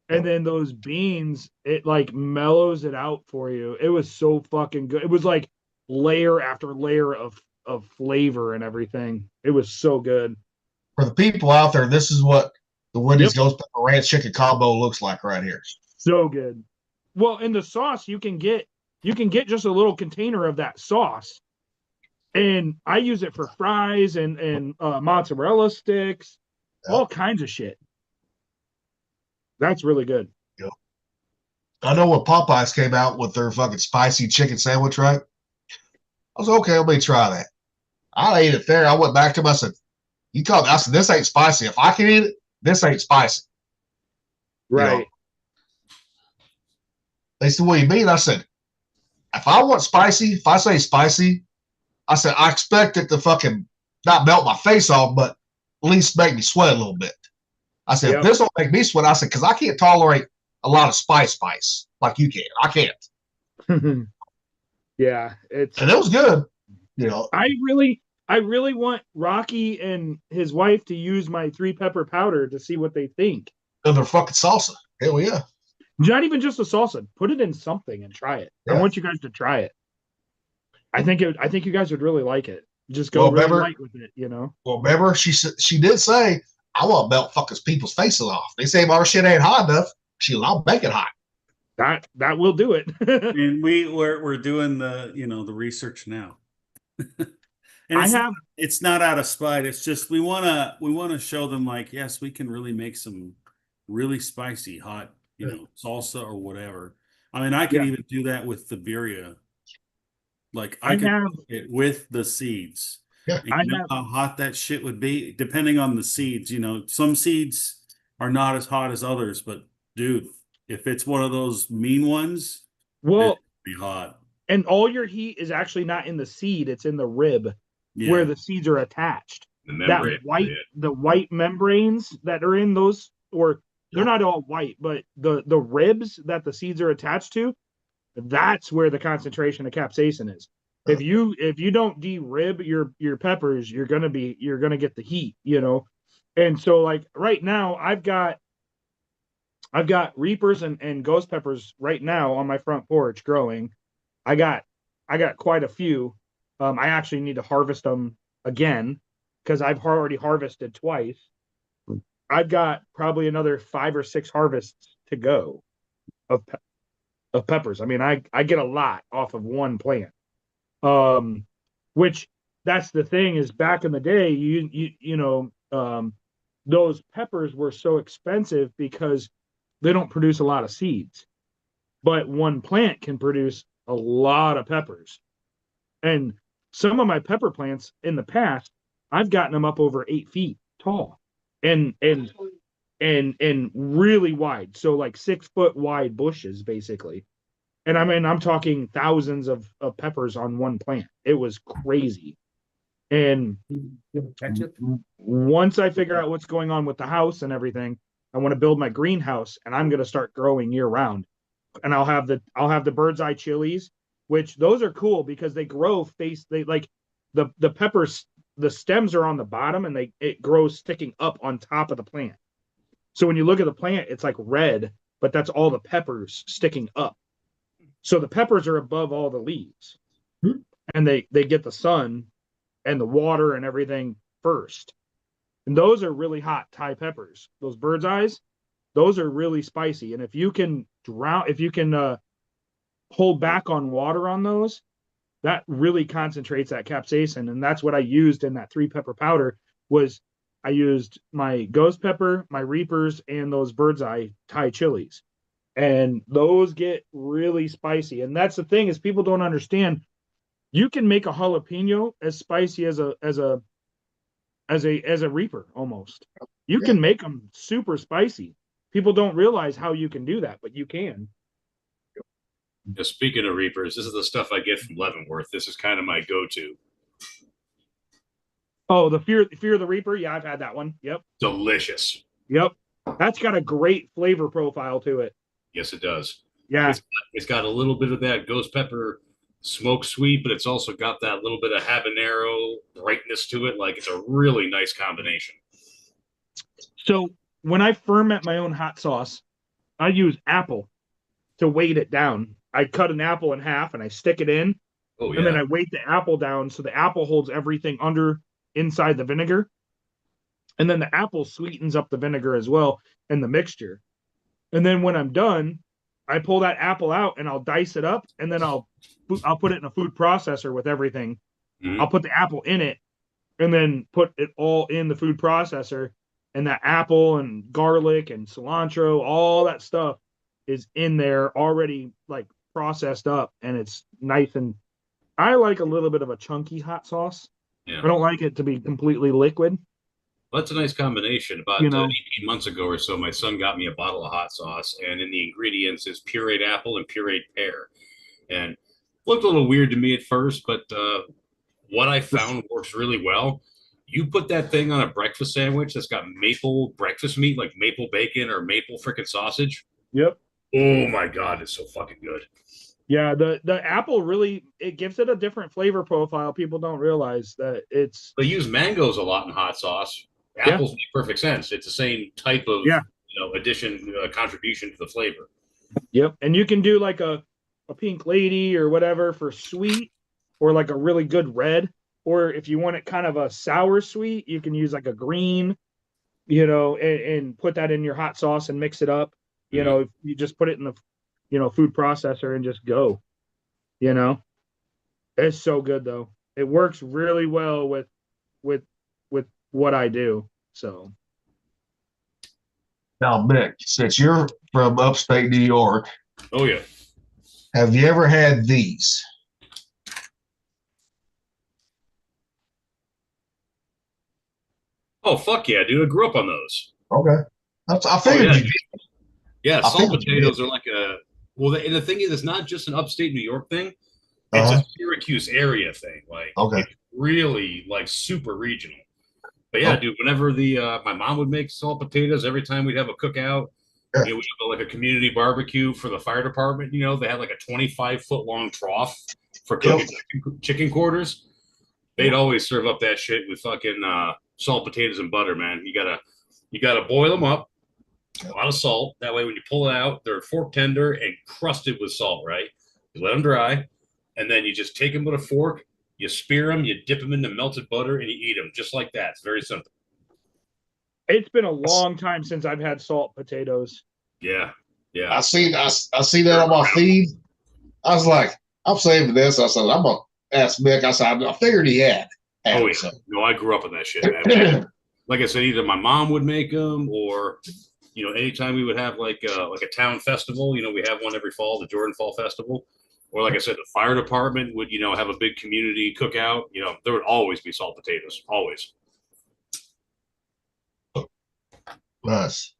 And then those beans, it like mellows it out for you. It was so fucking good. It was like layer after layer of flavor and everything. It was so good. for the people out there, this is what the Wendy's Ghost Pepper Ranch Chicken Combo looks like right here. So good. Well, in the sauce, you can get just a little container of that sauce. And I use it for fries and mozzarella sticks, all kinds of shit. That's really good. Yep. I know when Popeyes came out with their fucking spicy chicken sandwich, right? I was okay, let me try that. I ate it there. I went back to him. I said, You told me, I said, this ain't spicy. If I can eat it, this ain't spicy. Right. You know? They said, what do you mean? I said, if I want spicy, if I say spicy, I said, I expect it to fucking not melt my face off, but at least make me sweat a little bit. I said, if this don't make me sweat, I said, because I can't tolerate a lot of spice like you can. I can't. Yeah. And it was good. You know, I really want Rocky and his wife to use my 3-pepper powder to see what they think. And their fucking salsa. Hell yeah. Not even just a salsa. Put it in something and try it. Yeah. I want you guys to try it. I think you guys would really like it. Just go really light with it, you know. Well, remember she did say, I want to melt fucking people's faces off. They say our shit ain't hot enough. I'll make it hot. That will do it. And we're doing the research now. And it's not out of spite. It's just we wanna show them, like, yes, we can really make some really spicy hot, salsa or whatever. I mean, I could even do that with the birria. Like I could cook it with the seeds. Yeah. And you know how hot that shit would be, depending on the seeds. Some seeds are not as hot as others, but dude, if it's one of those mean ones, it'd be hot. And all your heat is actually not in the seed; it's in the rib where the seeds are attached. The white membranes that are in those, or they're not all white, but the ribs that the seeds are attached to, that's where the concentration of capsaicin is. If you don't de-rib your peppers, you're gonna get the heat, And so, like, right now, I've got reapers and ghost peppers right now on my front porch growing. I got quite a few. I actually need to harvest them again because I've already harvested twice. I've got probably another 5 or 6 harvests to go of peppers. I mean, I get a lot off of one plant. Which that's the thing is, back in the day, those peppers were so expensive because they don't produce a lot of seeds, but one plant can produce a lot of peppers. And some of my pepper plants in the past, I've gotten them up over 8 feet tall and really wide. So like 6 foot wide bushes, basically. And I mean, I'm talking thousands of peppers on one plant. It was crazy. And once I figure out what's going on with the house and everything, I want to build my greenhouse, and I'm going to start growing year round. And I'll have the bird's eye chilies, which those are cool because they grow the peppers, the stems are on the bottom and it grows sticking up on top of the plant. So when you look at the plant, it's like red, but that's all the peppers sticking up. So the peppers are above all the leaves, and they get the sun and the water and everything first. And those are really hot Thai peppers. Those bird's eyes, those are really spicy. And if you can hold back on water on those, that really concentrates that capsaicin. And that's what I used in that 3-pepper powder. Was I used my ghost pepper, my reapers, and those bird's eye Thai chilies. And those get really spicy. And that's the thing, is people don't understand. You can make a jalapeno as spicy as a reaper almost. You can make them super spicy. People don't realize how you can do that, but you can. Speaking of reapers, this is the stuff I get from Leavenworth. This is kind of my go-to. Oh, the fear of the reaper. Yeah, I've had that one. Yep. Delicious. Yep. That's got a great flavor profile to it. Yes, it does. Yeah. It's got a little bit of that ghost pepper smoke sweet, but it's also got that little bit of habanero brightness to it. Like, it's a really nice combination. So when I ferment my own hot sauce, I use apple to weight it down. I cut an apple in half and I stick it in. Oh, yeah. And then I weight the apple down so the apple holds everything inside the vinegar. And then the apple sweetens up the vinegar as well and the mixture. And then when I'm done, I pull that apple out and I'll dice it up, and then I'll put it in a food processor with everything. Mm-hmm. I'll put the apple in it and then put it all in the food processor, and that apple and garlic and cilantro, all that stuff is in there already, like, processed up, and it's nice. And I like a little bit of a chunky hot sauce. Yeah. I don't like it to be completely liquid. Well, that's a nice combination. About 18 months ago or so, my son got me a bottle of hot sauce, and in the ingredients is pureed apple and pureed pear. And looked a little weird to me at first, but what I found works really well. You put that thing on a breakfast sandwich that's got maple breakfast meat, like maple bacon or maple freaking sausage. Yep. Oh my God, it's so fucking good. Yeah, the apple really, it gives it a different flavor profile. People don't realize that it's. They use mangoes a lot in hot sauce. Apples make perfect sense. It's the same type of addition, contribution to the flavor. Yep, and you can do like a pink lady or whatever for sweet, or like a really good red, or if you want it kind of a sour sweet, you can use like a green, and put that in your hot sauce and mix it up. You just put it in the food processor and just go. It's so good though. It works really well with what I do. So now, Mick, since you're from upstate New York, oh yeah, have you ever had these? Oh fuck yeah, dude! I grew up on those. Okay, I figured you did. Yeah, salt potatoes are like a and the thing is, it's not just an upstate New York thing. It's a Syracuse area thing. Like, it's really like super regional. But yeah, dude, whenever my mom would make salt potatoes, every time we'd have a cookout, we'd have like a community barbecue for the fire department. They had like a 25-foot long trough for cooking chicken quarters. They'd always serve up that shit with fucking salt potatoes and butter, man. You gotta boil them up. A lot of salt. That way, when you pull it out, they're fork tender and crusted with salt, right? You let them dry, and then you just take them with a fork, you spear them, you dip them into melted butter, and you eat them just like that. It's very simple. It's been a long time since I've had salt potatoes. Yeah. I see that on my feed. I was like, I'm saving this. I said, I'm going to ask Mick. I said, I figured he had. Oh, yeah. No, I grew up on that shit, man. Like I said, either my mom would make them or... anytime we would have like a town festival, we have one every fall, the Jordan Fall Festival, or like I said, the fire department would, have a big community cookout. There would always be salt potatoes, always. Nice.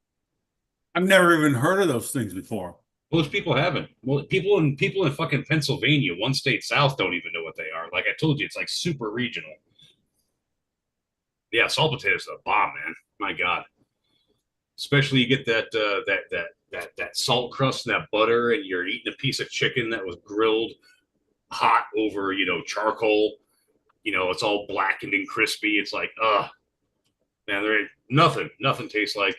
I've never even heard of those things before. Most people haven't. Well, people in fucking Pennsylvania, one state south, don't even know what they are. Like I told you, it's like super regional. Yeah, salt potatoes are a bomb, man. My God. Especially you get that salt crust and that butter, and you're eating a piece of chicken that was grilled hot over, charcoal. It's all blackened and crispy. It's like, man, there ain't nothing tastes like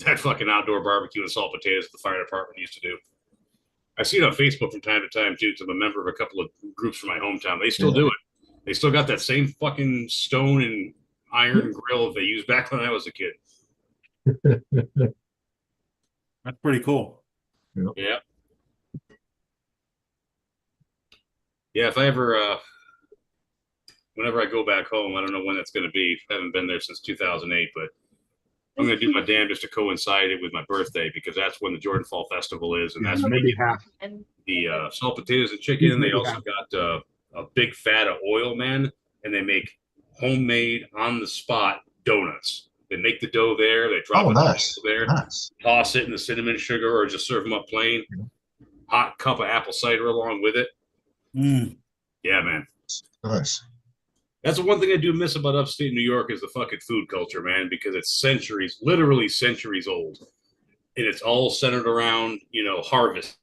that fucking outdoor barbecue and salt potatoes that the fire department used to do. I see it on Facebook from time to time too, because I'm a member of a couple of groups from my hometown. They still do it. They still got that same fucking stone and iron grill they used back when I was a kid. That's pretty cool. Yeah. Yeah, if I ever whenever I go back home, I don't know when that's going to be. I haven't been there since 2008, but I'm going to do my damnedest to coincide it with my birthday, because that's when the Jordan Fall Festival is, and that's when maybe half. The salt potatoes and chicken, and they also got a big vat of oil, man, and they make homemade on the spot donuts. They make the dough there, they drop it there, toss it in the cinnamon sugar, or just serve them up plain. Hot cup of apple cider along with it. Yeah, man. Nice. That's the one thing I do miss about upstate New York is the fucking food culture, man, because it's centuries, literally centuries old. And it's all centered around, harvest.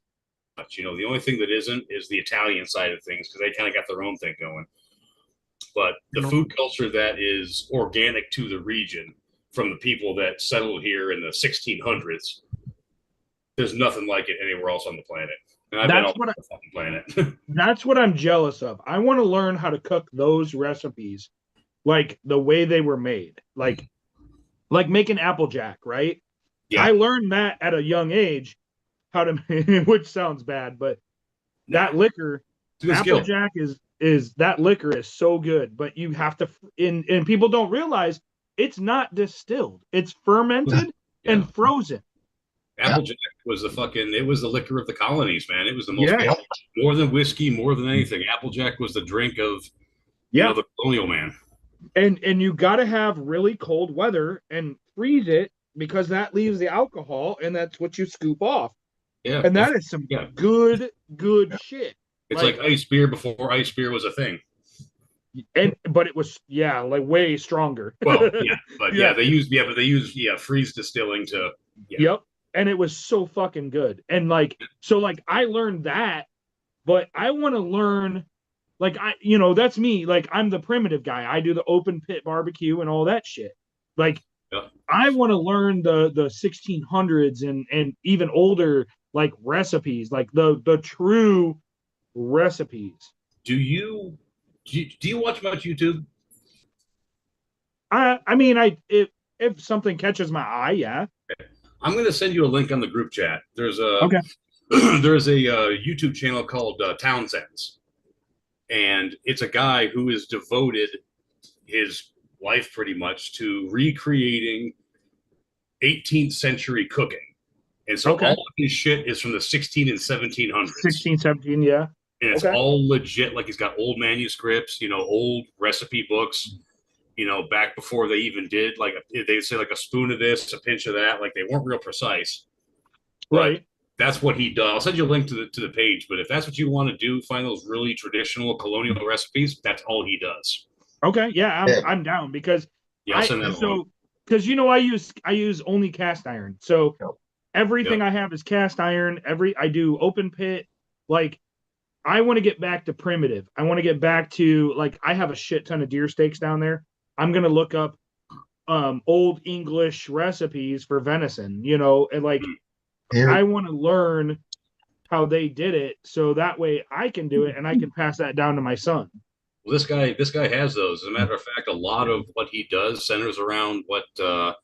The only thing that isn't is the Italian side of things, because they kind of got their own thing going. But the food culture that is organic to the region from the people that settled here in the 1600s, there's nothing like it anywhere else on the planet. And I've been all over the fucking planet. That's what I'm jealous of. I want to learn how to cook those recipes like the way they were made. Like making Applejack, right? Yeah. I learned that at a young age, how to which sounds bad, but that liquor, Applejack is that liquor is so good, but you have to and people don't realize it's not distilled. It's fermented and frozen. Applejack was it was the liquor of the colonies, man. It was the most more than whiskey, more than anything. Applejack was the drink of the colonial man. And you got to have really cold weather and freeze it because that leaves the alcohol, and that's what you scoop off. Yeah, And that is some good shit. It's like ice beer before ice beer was a thing. But it was like way stronger. Well, yeah, but they use freeze distilling to. Yeah. Yep, and it was so fucking good. And I learned that, but I want to learn. That's me. Like, I'm the primitive guy. I do the open pit barbecue and all that shit. Like, I want to learn the 1600s and even older recipes, like the true recipes. Do you watch much YouTube? I mean, if something catches my eye, yeah. I'm going to send you a link on the group chat. There's a YouTube channel called Townsends. And it's a guy who has devoted his life pretty much to recreating 18th century cooking. And so all of his shit is from the 16 and 1700s. 16, 17, yeah. And it's all legit. Like, he's got old manuscripts, old recipe books, back before they even did. Like, they'd say like a spoon of this, a pinch of that. Like, they weren't real precise. Right. But that's what he does. I'll send you a link to the page. But if that's what you want to do, find those really traditional colonial recipes, that's all he does. Okay. Yeah, I'm down because I'll send that along. Because I use only cast iron. So everything I have is cast iron. I do open pit. Like, I want to get back to primitive. I want to get back to, I have a shit ton of deer steaks down there. I'm gonna look up old English recipes for venison, and I want to learn how they did it so that way I can do it and I can pass that down to my son. Well, this guy has those. As a matter of fact, a lot of what he does centers around what the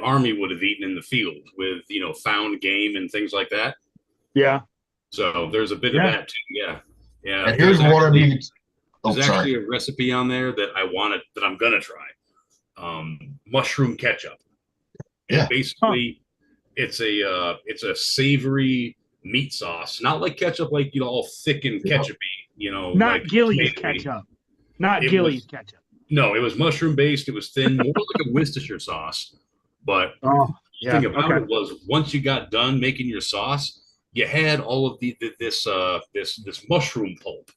Army would have eaten in the field with, found game and things like that. Yeah. So there's a bit of that too. Yeah. Yeah. And here's what I mean. There's actually a recipe on there that I'm gonna try. Mushroom ketchup. And basically it's a savory meat sauce, not like ketchup, all thick and ketchupy, not Gilly's ketchup. Not Gilly's ketchup. No, it was mushroom based. It was thin, more like a Worcestershire sauce. But the thing about it was, once you got done making your sauce, you had all of this mushroom pulp.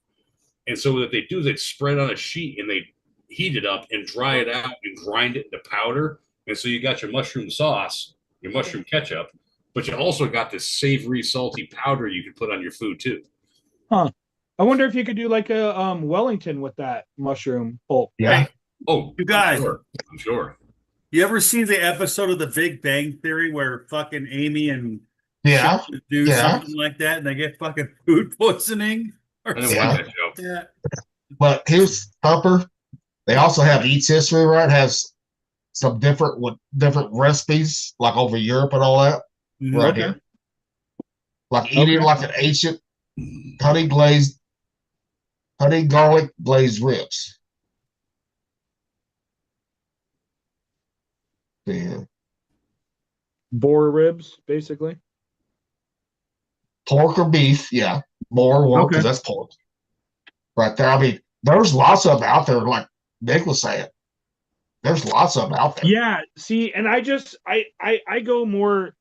And so what they do is they spread on a sheet and they heat it up and dry it out and grind it into powder. And so you got your mushroom sauce, your mushroom ketchup, but you also got this savory, salty powder you could put on your food too. Huh. I wonder if you could do like a Wellington with that mushroom pulp. Yeah. Oh, you guys. I'm sure. You ever seen the episode of The Big Bang Theory where fucking Amy and do something like that and they get fucking food poisoning? I didn't watch that show. Yeah. But here's Thumper. They also have Eats History, right? Has some different recipes, like over Europe and all that. Right here. Like eating like an ancient honey garlic glazed ribs. Yeah. Boar ribs, basically. Pork or beef, yeah. More because that's pork. Right there. I mean, there's lots of them out there, like Nick was saying. There's lots of them out there. Yeah. See, and I go more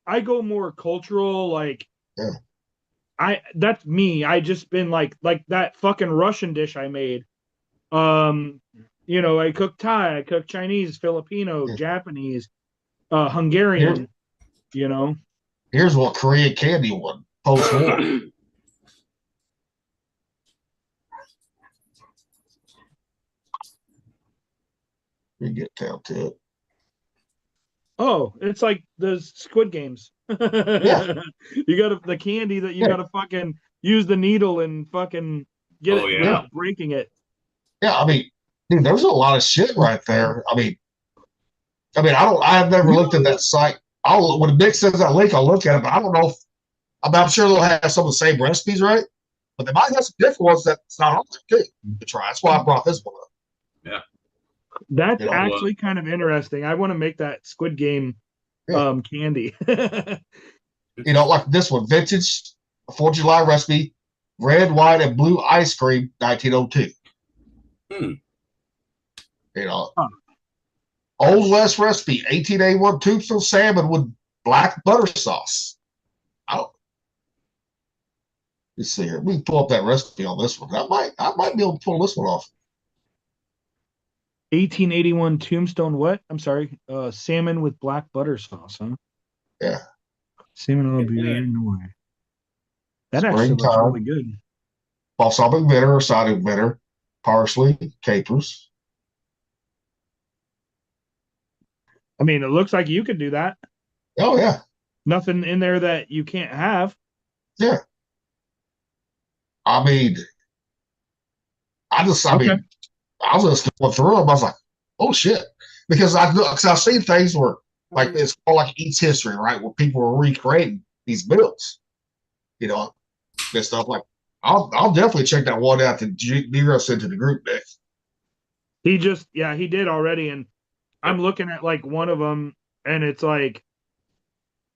cultural, like that's me. I just been like that fucking Russian dish I made. I cook Thai, I cook Chinese, Filipino, Japanese, Hungarian, Here's what Korean candy won post-war. We get down to it. Oh, it's like the Squid Games. Yeah. You got the candy that you got to fucking use the needle and fucking get it without breaking it. Yeah, I mean, dude, there's a lot of shit right there. I mean, I've never looked at that site. When Nick says that link, I'll look at it, but I don't know if I'm sure they'll have some of the same recipes, right? But they might have some different ones that's not on there too to try. That's why I brought this one up. Yeah. That's actually kind of interesting. I want to make that Squid Game candy. Like this one, vintage 4th of July recipe, red, white, and blue ice cream, 1902. You know, Old West recipe, 1881 tombstone salmon with black butter sauce. Let's see here. We can pull up that recipe on this one. I might be able to pull this one off. 1881 tombstone what? I'm sorry. Salmon with black butter sauce, huh? Yeah. Salmon will be in the way. That actually looks Springtime. really good. Balsamic vinegar or cider vinegar, parsley, capers. I mean, it looks like you could do that. Oh, yeah. Nothing in there that you can't have. Yeah. I mean, I was just going through them. I was like, oh, shit. Because I've seen things where, like, it's called like Eats History, right? Where people are recreating these meals. You know, and stuff like, I'll definitely check that one out that Nero sent to the group next. He did already. And I'm looking at like one of them and it's like,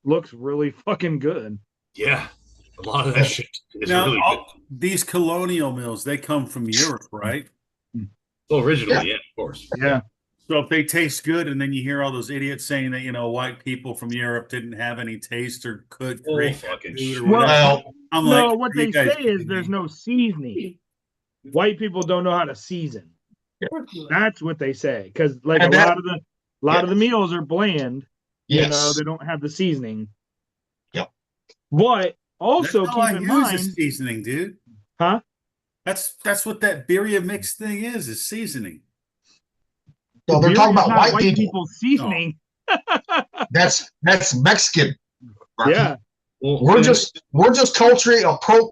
looks really fucking good. Yeah. A lot of that shit is Now, really good. these colonial meals, they come from Europe, right? Well, originally, yeah, of course. Yeah. So if they taste good, and then you hear all those idiots saying that, you know, white people from Europe didn't have any taste or could create fucking food or shit. whatever. Well, I'm No, like, what you they guys say is kidding there's me? no seasoning. White people don't know how to season. That's what they say. Because like And a that- lot of the meals are bland. You know, Yes. they don't have the seasoning. Yep. But also That's all keep I in use mind, is seasoning, dude. huh? That's what that birria mix thing is seasoning. No, they're Beer talking is about not white people. people's seasoning. That's Mexican. Rocky. Yeah. We're just culturally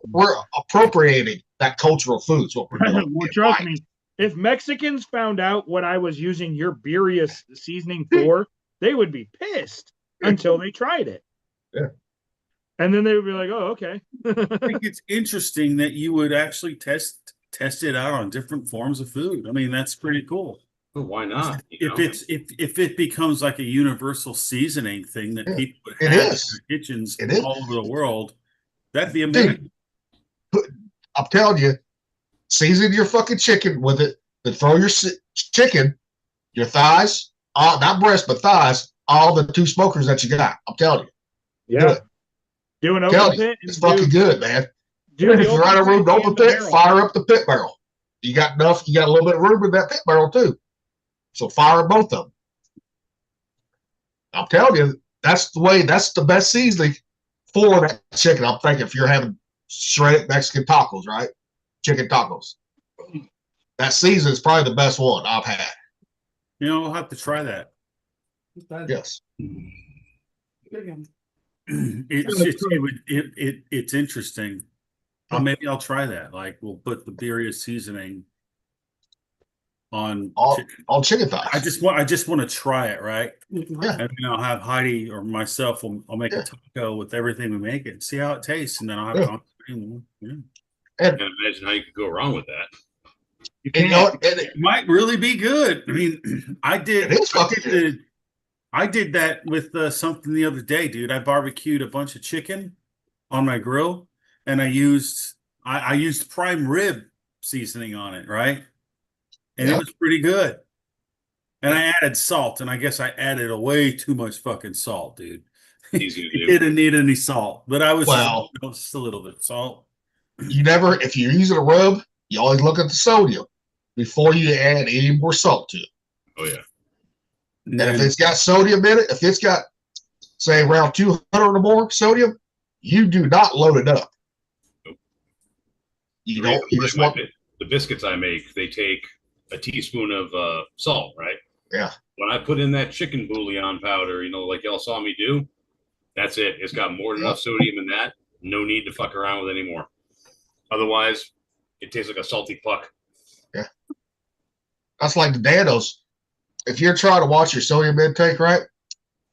we're appropriating that cultural foods. What we're doing. Well, trust me, if Mexicans found out what I was using your birria seasoning for, they would be pissed until they tried it. Yeah. And then they would be like, "Oh, okay." I think it's interesting that you would actually test it out on different forms of food. I mean, that's pretty cool. Well, why not? If it becomes like a universal seasoning thing that people would It have is. in their kitchens It is. all over the world, that'd be amazing. I'm telling you, season your fucking chicken with it. Then throw your chicken, your thighs, not breast but thighs, all the two smokers that you got. I'm telling you. Yeah. Do an Tell open you, pit. it's fucking good, man. Do If the you're out of room to open pit pit, and the fire up the pit barrel. You got enough. You got a little bit of room in that pit barrel too. So fire both of them. I'm telling you, that's the way. That's the best seasoning for that chicken. I'm thinking if you're having shredded Mexican tacos, right? Chicken tacos. That season is probably the best one I've had. You know, we'll have to try that. Yes. It's interesting. Maybe I'll try that. Like we'll put the birria seasoning on chicken thighs. I just want to try it, right? Yeah. And then I'll have Heidi or myself. I'll make a taco with everything we make it. See how it tastes, and then I'll have And I can't imagine how you could go wrong with that. it might really be good. I mean, I did that with something the other day, dude. I barbecued a bunch of chicken on my grill, and I used prime rib seasoning on it, right? And it was pretty good. And I added salt, and I guess I added way too much fucking salt, dude. Easy to do. It didn't need any salt, but I was Well- just a little bit of salt. If you're using a rub, you always look at the sodium before you add any more salt to it. Oh yeah. And if it's got sodium in it, if it's got, say, around 200 or more sodium, you do not load it up. You don't. You just want. The biscuits I make, they take a teaspoon of salt, right? Yeah. When I put in that chicken bouillon powder, like y'all saw me do, that's it. It's got more than enough sodium in that. No need to fuck around with anymore. Otherwise, it tastes like a salty puck. Yeah. That's like the Danos. If you're trying to watch your sodium intake, right?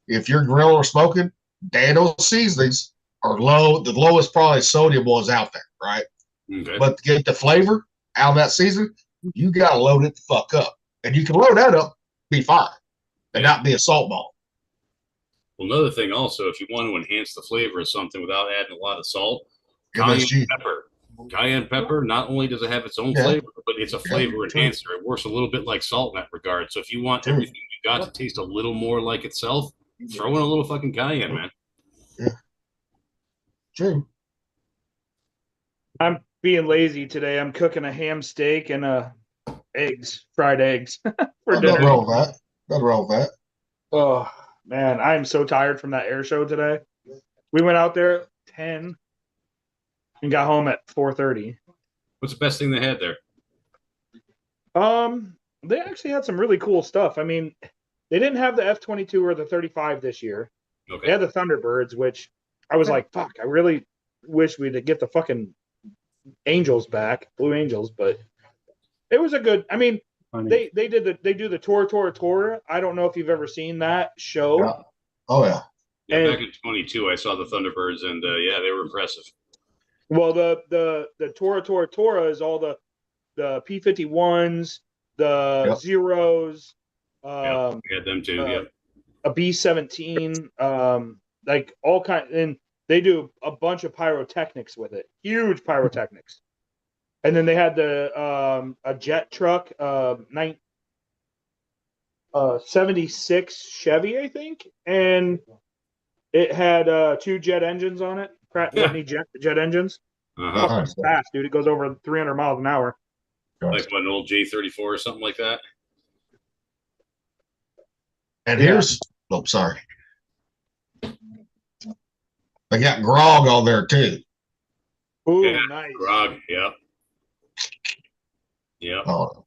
If you're grilling or smoking, Danos seasonings are low. The lowest probably sodium was out there, right? Okay. But to get the flavor out of that seasoning, you got to load it the fuck up. And you can load that up, be fine, and not be a salt ball. Well, another thing also, if you want to enhance the flavor of something without adding a lot of salt, MSG. cayenne pepper. Cayenne pepper, not only does it have its own flavor, but it's a flavor enhancer. It works a little bit like salt in that regard. So if you want everything you got to taste a little more like itself, throw in a little fucking cayenne, man. Yeah. True. I'm being lazy today. I'm cooking a ham steak and fried eggs for dinner. Nothing wrong with that. Nothing wrong with that. Oh man, I'm so tired from that air show today. We went out there at 10 and got home at 4:30. What's the best thing they had there? They actually had some really cool stuff. I mean, they didn't have the F-22 or the 35 this year. Okay. They had the Thunderbirds, which I was like, fuck, I really wish we'd get the fucking Angels back, Blue Angels, but it was a good. I mean, they do the Tour. I don't know if you've ever seen that show. Yeah. Oh yeah. Yeah, back in 22, I saw the Thunderbirds, and yeah, they were impressive. Well, the Tora is all the P-51s, the Zeros. We had them too. A B-17, like all kind, and they do a bunch of pyrotechnics with it, huge pyrotechnics. And then they had the a jet truck, 76 Chevy, I think, and it had 2 jet engines on it, Pratt & Whitney jet engines. Uh-huh. It's fast, dude. It goes over 300 miles an hour. Like what, an old J-34 or something like that. And here's, sorry. They got grog on there too. Ooh, yeah, nice. Grog, yep. Yep. Oh.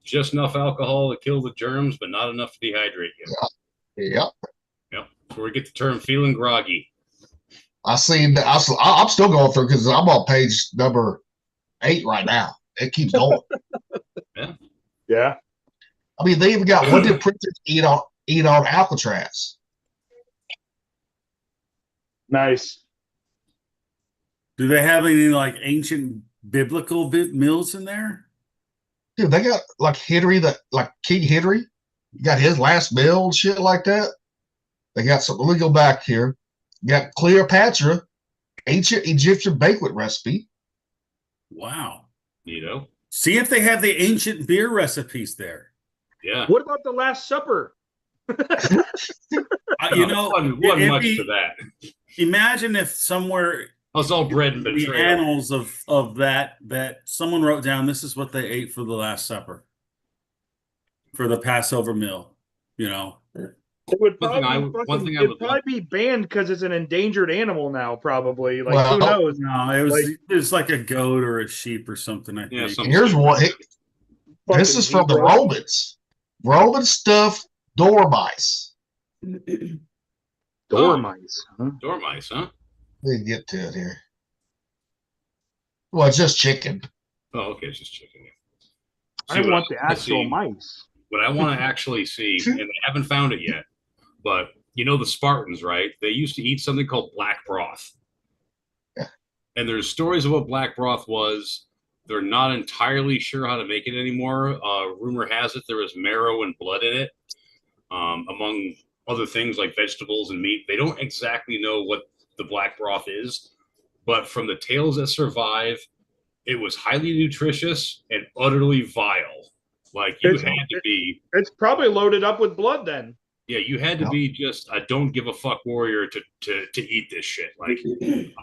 Just enough alcohol to kill the germs, but not enough to dehydrate you. Yep. Yep. That's where we get the term feeling groggy. I'm still going through because I'm on page number 8 right now. It keeps going. Yeah. I mean, they even got what did princess eat on Alcatraz? Nice. Do they have any like ancient biblical meals in there? Dude, they got like King Henry. You got his last meal and shit like that. They got some. Let me go back here. You got Cleopatra, ancient Egyptian banquet recipe. Wow. You know. See if they have the ancient beer recipes there. Yeah. What about the Last Supper? You know, wasn't much to that. Imagine if somewhere it's all bread and betrayal. The annals of that someone wrote down, this is what they ate for the Last Supper, for the Passover meal. You know, it would probably be banned because it's an endangered animal now. Probably, like who knows? No, it was like a goat or a sheep or something. I think. Here's one. This is from the Romans. Roman stuffed dormice. Dormice, huh? Dormice, huh? Let me get to it here. Well, it's just chicken. Oh, okay, it's just chicken. I want the actual mice. What I want to actually see, and I haven't found it yet, but you know the Spartans, right? They used to eat something called black broth. Yeah. And there's stories of what black broth was. They're not entirely sure how to make it anymore. Rumor has it there was marrow and blood in it, among other things like vegetables and meat. They don't exactly know what the black broth is, but from the tales that survive, it was highly nutritious and utterly vile. Like had to be. It's probably loaded up with blood then. Yeah, you had to be just a don't give a fuck warrior to eat this shit. Like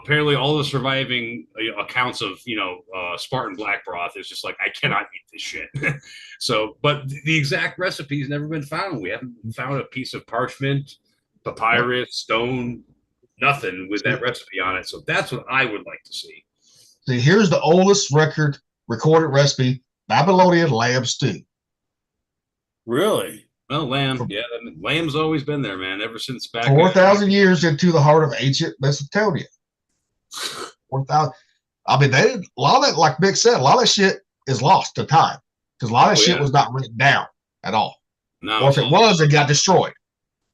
apparently all the surviving accounts of Spartan black broth is just like I cannot eat this shit. So, but the exact recipe's never been found. We haven't found a piece of parchment, papyrus, stone, nothing with that recipe on it. So that's what I would like to see. See, here's the oldest recorded recipe: Babylonian lamb stew. Really? Well, lamb, yeah, lamb's always been there, man. Ever since back 4,000 years into the heart of ancient Mesopotamia. 4,000. I mean, a lot of that, like Mick said, a lot of that shit is lost to time because a lot of shit was not written down at all. No, or if it was, it got destroyed.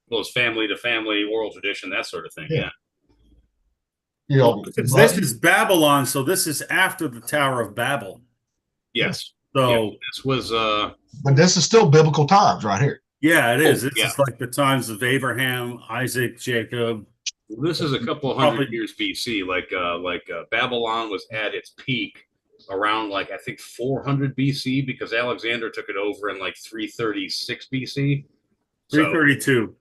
Well, it's family to family, oral tradition, that sort of thing. Yeah. You know, this is Babylon, so this is after the Tower of Babel. Yes. So this was. But this is still biblical times, right here. Yeah, it is. This is like the times of Abraham, Isaac, Jacob, This is a couple of hundred years BC. Like Babylon was at its peak around like I think 400 BC because Alexander took it over in like 336 BC. 332.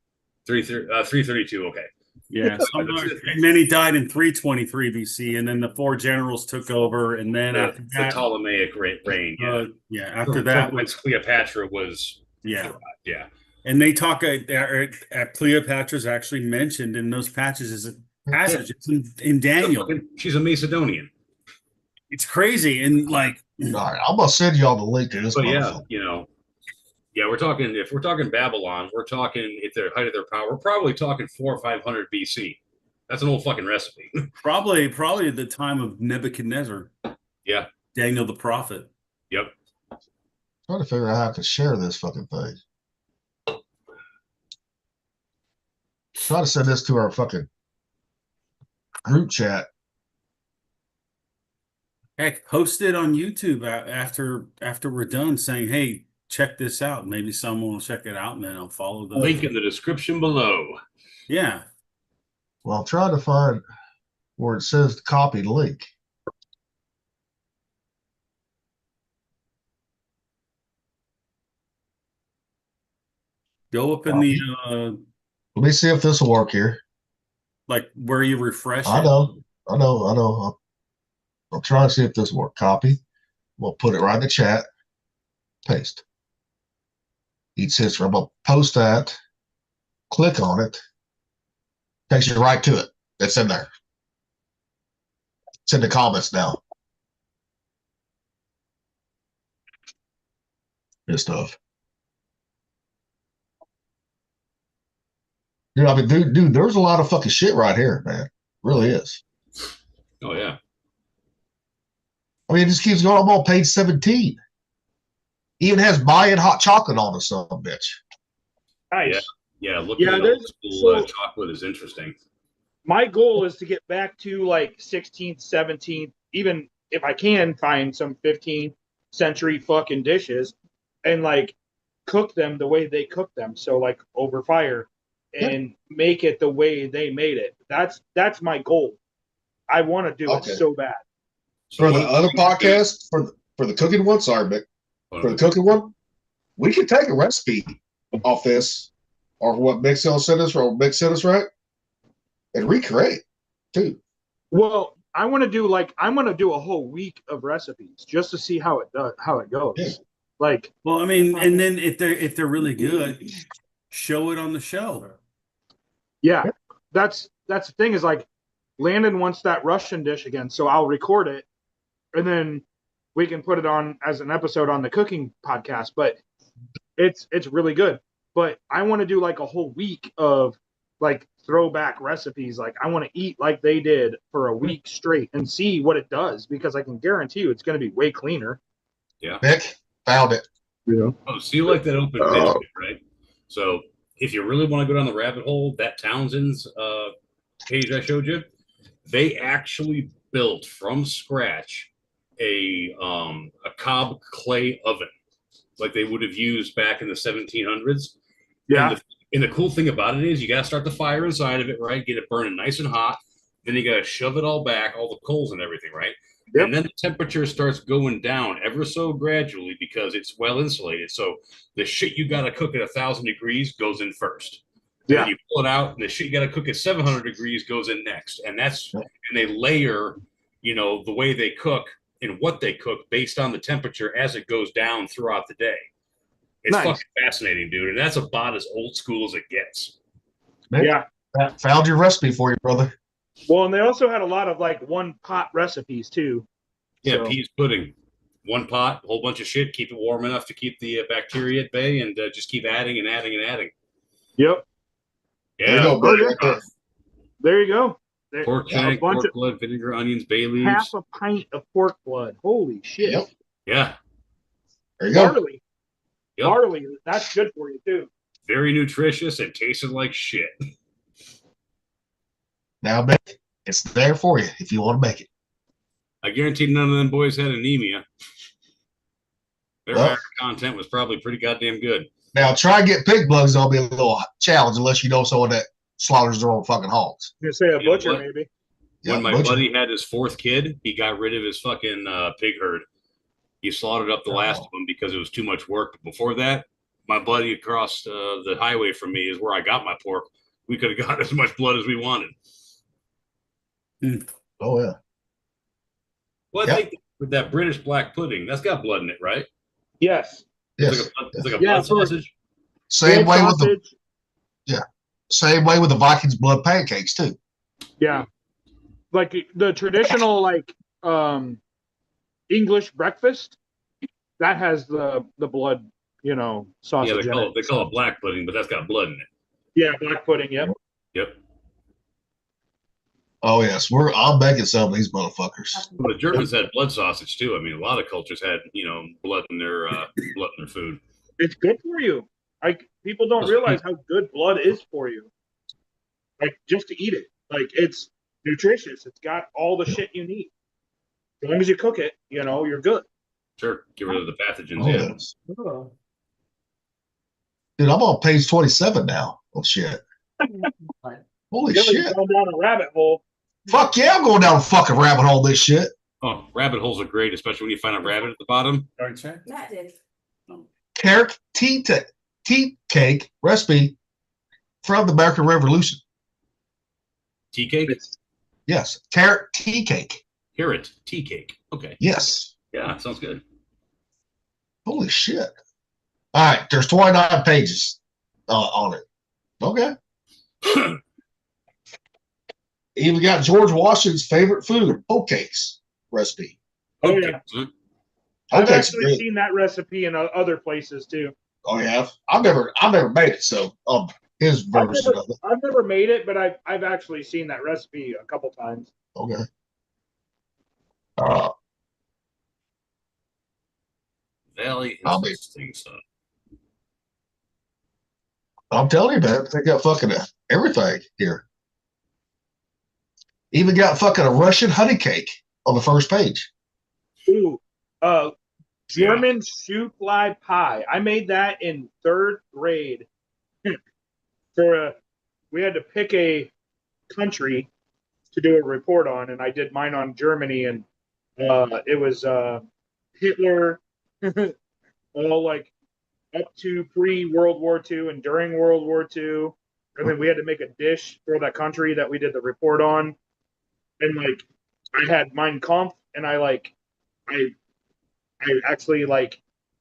332. Okay. Yeah. And then he died in 323 BC, and then the 4 generals took over, and then after that, the Ptolemaic reign. After that, when Cleopatra was. Yeah. And they talk at Cleopatra's actually mentioned in those passages in Daniel. She's a Macedonian. It's crazy. And like, all right, I'm going to send you all the link to this. But we're talking, if we're talking Babylon, we're talking at the height of their power, we're probably talking 400 or 500 BC. That's an old fucking recipe. probably the time of Nebuchadnezzar. Yeah. Daniel the prophet. Yep. Trying to figure out how to share this fucking thing. Try to send this to our fucking group chat. Heck, post it on YouTube after we're done, saying, "Hey, check this out." Maybe someone will check it out, and then I'll follow the link in the description below. Yeah. Well, I'm trying to find where it says copy link. Go up in the. Let me see if this will work here. Like where you refresh. I know. I'm trying to see if this will work. Copy. We'll put it right in the chat. Paste. Each history. I'm gonna post that. Click on it. Takes you right to it. It's in there. It's in the comments now. Good stuff. I mean, dude, there's a lot of fucking shit right here, man. Really is. Oh, yeah. I mean, it just keeps going. I'm on page 17. Even has Mayan hot chocolate on it, son of a bitch. Nice. Yeah, looking at old school chocolate is interesting. My goal is to get back to like 16th, 17th, even if I can find some 15th century fucking dishes and like cook them the way they cook them. So like over fire. And make it the way they made it. That's my goal. I want to do it so bad. For the other podcast, for the cooking one, sorry, Mick. For the cooking one, we can take a recipe off this, or what Mick sent us, or Mick sent us, right, and recreate too. Well, I'm gonna do a whole week of recipes just to see how it goes. Yeah. Like, well, I mean, and then if they're really good, show it on the show. Yeah, that's the thing is like Landon wants that Russian dish again, so I'll record it and then we can put it on as an episode on the cooking podcast. But it's really good. But I want to do like a whole week of like throwback recipes. Like I want to eat like they did for a week straight and see what it does, because I can guarantee you it's going to be way cleaner. Yeah, Nick found it. Yeah. Oh, so you like that open page, right? So if you really want to go down the rabbit hole, that Townsend's page I showed you, they actually built from scratch a cob clay oven like they would have used back in the 1700s. Yeah. And the cool thing about it is you got to start the fire inside of it, right? Get it burning nice and hot. Then you got to shove it all back, all the coals and everything, right? Yep. And then the temperature starts going down ever so gradually because it's well insulated. So the shit you got to cook at 1,000 degrees goes in first. Yeah. And you pull it out, and the shit you got to cook at 700 degrees goes in next. And that's and they layer, the way they cook and what they cook based on the temperature as it goes down throughout the day. It's fucking fascinating, dude. And that's about as old school as it gets. Yeah. Found your recipe for you, brother. Well, and they also had a lot of like one pot recipes too. Yeah, peas pudding. One pot, a whole bunch of shit. Keep it warm enough to keep the bacteria at bay, and just keep adding and adding and adding. Yep. Yeah. There you go. Pork shank, pork blood, vinegar, onions, bay leaves. Half a pint of pork blood. Holy shit. Yep. Yeah. There you go. Barley. Yep. Barley. That's good for you too. Very nutritious and tasted like shit. Now, Mick, it's there for you if you want to make it. I guarantee none of them boys had anemia. Their iron content was probably pretty goddamn good. Now, try and get pig bugs. That'll be a little challenge unless you know someone that slaughters their own fucking hogs. You say a You know butcher, what? maybe. When my butcher. buddy had his 4th kid, he got rid of his fucking pig herd. He slaughtered up the last of them because it was too much work. But before that, my buddy across the highway from me is where I got my pork. We could have got as much blood as we wanted. Oh yeah. Well, I think with that British black pudding, that's got blood in it, right? Yes. Yes. It's like a blood sausage. Same Blood way with the sausage. same way with the Vikings blood pancakes too. Yeah. Like the traditional English breakfast, that has the blood, sausage. Yeah, they call it black pudding, but that's got blood in it. Yeah, black pudding. Yep. Yep. Oh yes, I'm making some of these motherfuckers. Well, the Germans had blood sausage too. I mean, a lot of cultures had blood in their food. It's good for you. Like people don't realize how good blood is for you. Like just to eat it, like it's nutritious. It's got all the shit you need. As long as you cook it, you're good. Sure, get rid of the pathogens. Oh, Yeah. yes. Dude, I'm on page 27 now. Oh shit. Holy shit. Going down a rabbit hole. Fuck yeah, I'm going down a fucking rabbit hole this shit. Oh, rabbit holes are great, especially when you find a rabbit at the bottom. Matt did. Carrot tea cake recipe from the American Revolution. Tea cake? Yes. Carrot tea cake. Carrot tea cake. Okay. Yes. Yeah, sounds good. Holy shit. All right, there's 29 pages on it. Okay. Even got George Washington's favorite food, oatcakes recipe. Oh yeah. I've Oatcakes are actually good. seen that recipe in other places too. Oh yeah, I've never made it. So his version of it. I've never made it, but I've actually seen that recipe a couple times. Okay. Valley I'll be- interesting stuff. I'm telling you, man, they got fucking everything here. Even got fucking a Russian honey cake on the first page. Ooh, German shoe fly pie. I made that in 3rd grade. We had to pick a country to do a report on, and I did mine on Germany, and it was Hitler, all like up to pre-World War II and during World War II, and then we had to make a dish for that country that we did the report on, and like I had Mein Kampf, and I actually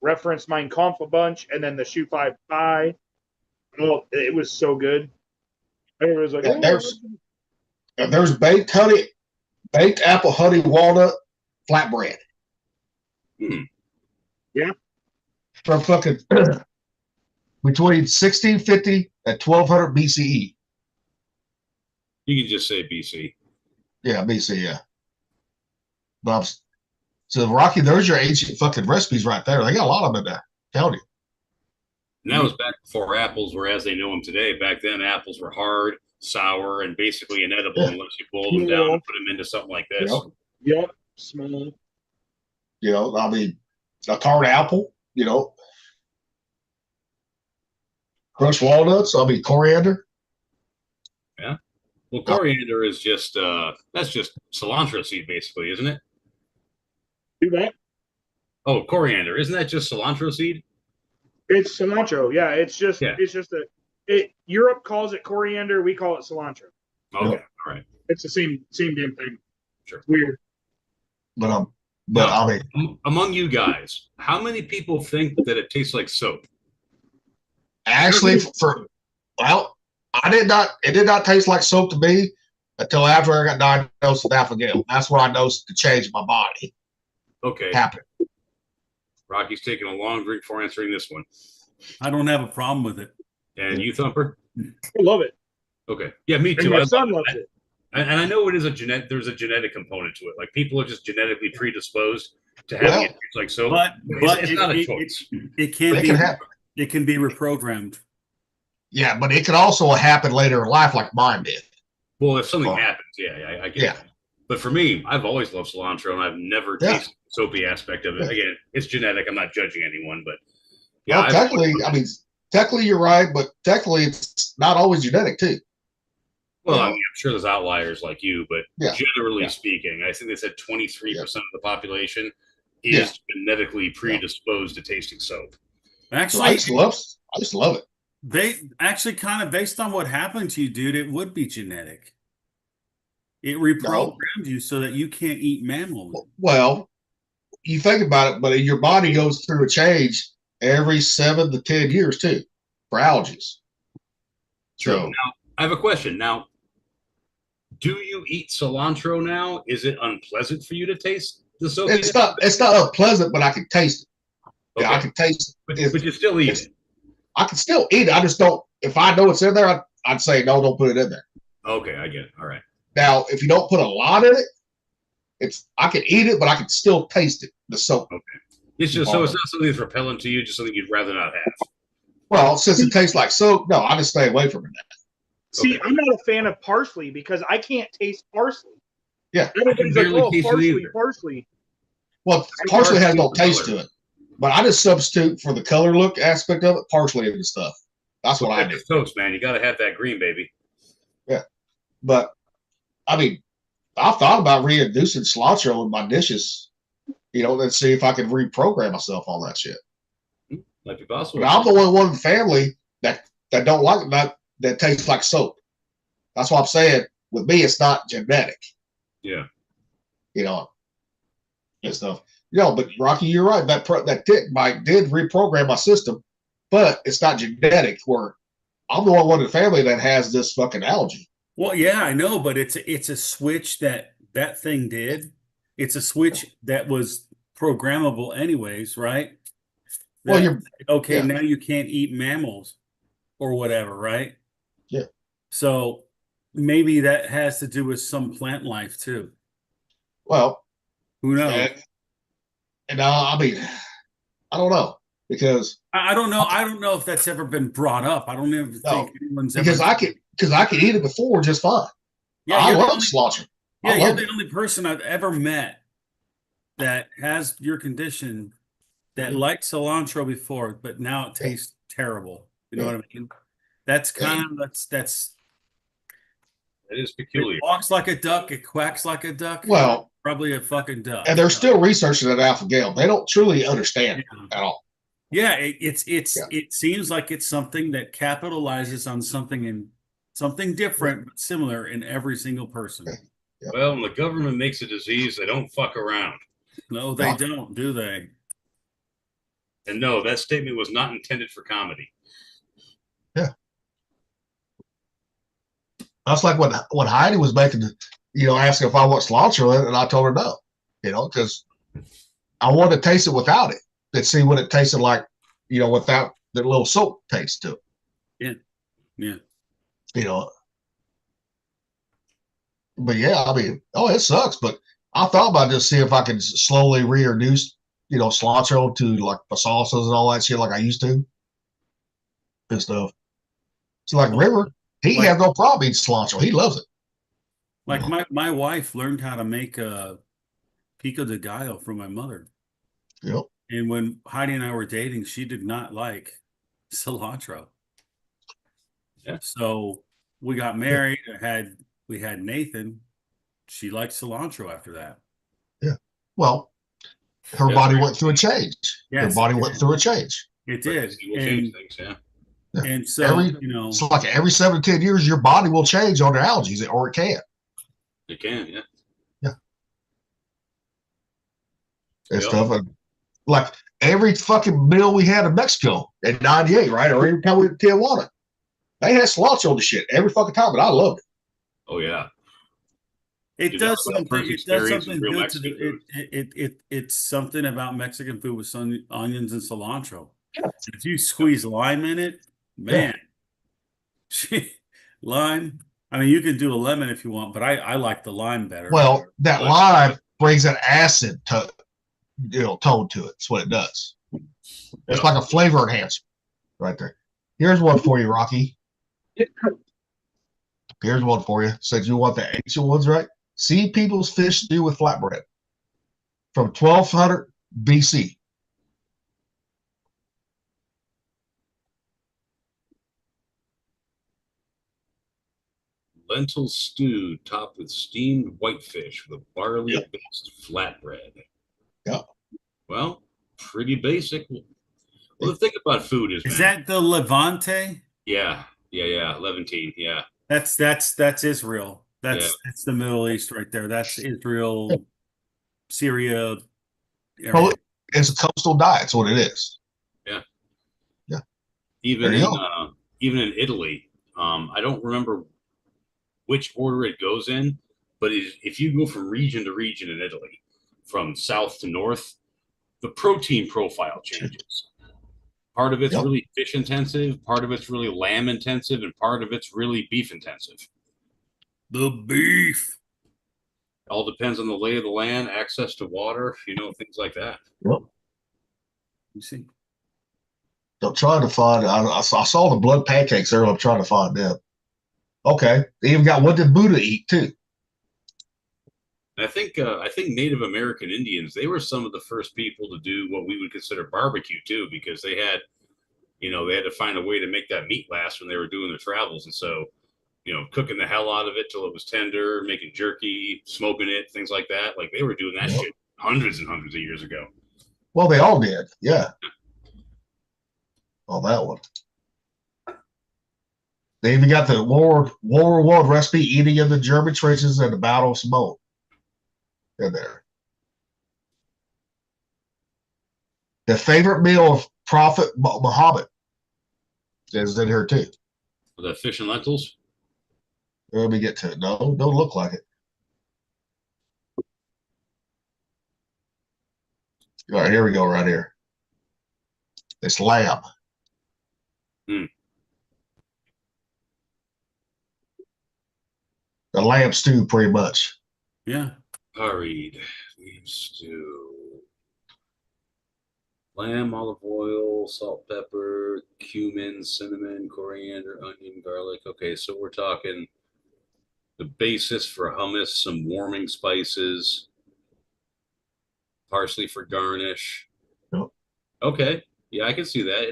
referenced Mein Kampf a bunch, and then the shoe fly pie. Oh, it was so good. It was like, There's baked apple honey walnut flatbread. Yeah. From fucking between 1650 and 1200 BCE. You can just say BC. Yeah, BC, yeah. But so Rocky, there's your ancient fucking recipes right there. They got a lot of them in there. Tell you. And that was back before apples were as they know them today. Back then, apples were hard, sour, and basically inedible unless you boiled them down and put them into something like this. Yep. Small. I mean, a tart apple, crushed walnuts, coriander. Yeah. Well, coriander is just that's just cilantro seed, basically, isn't it? Do that. Oh, coriander, isn't that just cilantro seed? It's cilantro. Yeah, it's just Europe calls it coriander. We call it cilantro. Okay, all right. It's the same damn thing. Sure. Weird. But among you guys, how many people think that it tastes like soap? Actually, it did not taste like soap to me until after I got diagnosed with alpha-gal. That's when I noticed the change in my body. Okay. Happened. Rocky's taking a long drink for answering this one. I don't have a problem with it. And you, Thumper? I love it. Okay. Yeah, me too. And my son loves it. And I know it is there's a genetic component to it. Like people are just genetically predisposed to having it taste like soap. But it's not a choice. It can be reprogrammed. Yeah, but it could also happen later in life like mine did. Well, if something happens, I get it. But for me, I've always loved cilantro, and I've never tasted the soapy aspect of it. Again, it's genetic. I'm not judging anyone, but technically you're right, but technically it's not always genetic too. Well, I mean, I'm sure there's outliers like you, but Yeah. generally Yeah. speaking, I think they said 23% of the population Yeah. is genetically predisposed to tasting soap. Actually, I just love it. They actually kind of based on what happened to you, dude, it would be genetic. It reprogrammed you so that you can't eat mammal. Well, you think about it, but your body goes through a change every 7 to 10 years too for allergies. True. So, Now, I have a question. Now, do you eat cilantro now? Is it unpleasant for you to taste the soap? it's not unpleasant, but I can taste it. Yeah, I can taste it. But you still eat it. I can still eat it. I just don't. If I know it's in there, I'd say no, don't put it in there. Okay, I get it. All right. Now, if you don't put a lot in it, I can eat it, but I can still taste it. The soap. Okay. It's just so it's not something that's repellent to you, just something you'd rather not have. Well, since it tastes like soap, no, I just stay away from it. See, I'm not a fan of parsley because I can't taste parsley. Yeah, everybody's like, "Oh, parsley." Well, parsley has no taste to it, but I just substitute for the color look aspect of it, parsley and stuff. That's what I do. Toast, man, you got to have that green, baby. Yeah, but I mean, I've thought about reintroducing cilantro in my dishes. Let's see if I can reprogram myself on that shit. Might be possible. But I'm the only one in the family that don't like it, that tastes like soap. That's what I'm saying. With me, it's not genetic. Yeah. And stuff. But Rocky, you're right. That tick bite did reprogram my system, but it's not genetic. Where I'm the only one in the family that has this fucking allergy. Well, yeah, I know, but it's a switch that thing did. It's a switch that was programmable anyways, right? Well, now you can't eat mammals or whatever, right? Yeah. So maybe that has to do with some plant life too. Well, who knows? And I mean, I don't know because I don't know. I don't know if that's ever been brought up. I don't even think anyone's ever. Because I could eat it before just fine. Yeah, I love cilantro. Yeah, you're the only person I've ever met that has your condition that liked cilantro before, but now it tastes terrible. You know what I mean? That's that's. It is peculiar. It walks like a duck. It quacks like a duck. Well, probably a fucking duck. And they're still researching at Alpha Gale. They don't truly understand it at all. Yeah, it seems like it's something that capitalizes on something different but similar in every single person. Yeah. Well, when the government makes a disease, they don't fuck around. No, they don't, do they? And no, that statement was not intended for comedy. Yeah. That's like when Heidi was making, asking if I want cilantro in it, and I told her no, because I wanted to taste it without it. Let's see what it tasted like, without the little soap taste to it. Yeah. But yeah, I mean, it sucks. But I thought about just see if I could slowly reintroduce, cilantro to like the salsas and all that shit like I used to. And stuff. So like River, he has no problem eating cilantro. He loves it. Like my wife learned how to make pico de gallo from my mother. Yep. And when Heidi and I were dating, she did not like cilantro. Yeah. So we got married. We had Nathan. She liked cilantro after that. Yeah. Well, her body went through a change. Yes, her body went through a change. It did. Change things, yeah. And so, it's like every 7 to 10 years, your body will change on their allergies, or it can. It can, yeah. Yeah. And stuff. And like every fucking meal we had in Mexico in '98, right? Or every time we went to Tijuana, they had cilantro on the shit every fucking time, and I loved it. Oh, yeah. It does something good to the, it's something about Mexican food with some onions and cilantro. Yeah. If you squeeze lime in it, man, lime. I mean, you can do a lemon if you want, but I like the lime better. Well, that lime brings an acid tone to it. That's what it does. It's like a flavor enhancer right there. Here's one for you, Rocky. Here's one for you. Said you want the ancient ones, right? Sea People's fish stew with flatbread from 1200 BC. Lentil stew topped with steamed whitefish with a barley-based flatbread. Yeah. Well, pretty basic. Well, the thing about food is that the Levante? Yeah. Levantine. Yeah. That's Israel. That's the Middle East right there. That's Israel, Syria. Well, it's a coastal diet. That's what it is. Yeah. Yeah. Even in Italy, I don't remember which order it goes in, but if you go from region to region in Italy, from south to north, the protein profile changes. Part of it's really fish intensive, part of it's really lamb intensive, and part of it's really beef intensive. The beef. All depends on the lay of the land, access to water, things like that. Yep. You see. I'm trying to find. I saw the blood pancakes earlier. I'm trying to find them. Okay, they even got what did Buddha eat too? I think Native American Indians, they were some of the first people to do what we would consider barbecue too, because they had to find a way to make that meat last when they were doing their travels. And so, cooking the hell out of it till it was tender, making jerky, smoking it, things like that. Like they were doing that shit hundreds and hundreds of years ago. Well, they all did. Yeah. Oh, that one. They even got the World War I recipe, eating in the German trenches and the Battle of Samoa. In there. The favorite meal of Prophet Muhammad is in here too. The fish and lentils? Let me get to it. No, don't look like it. All right, here we go, right here. It's lamb. Hmm. The lamb stew, pretty much. Yeah. Curried lamb stew. Lamb, olive oil, salt, pepper, cumin, cinnamon, coriander, onion, garlic. Okay, so we're talking the basis for hummus, some warming spices, parsley for garnish. Yep. Okay, yeah, I can see that.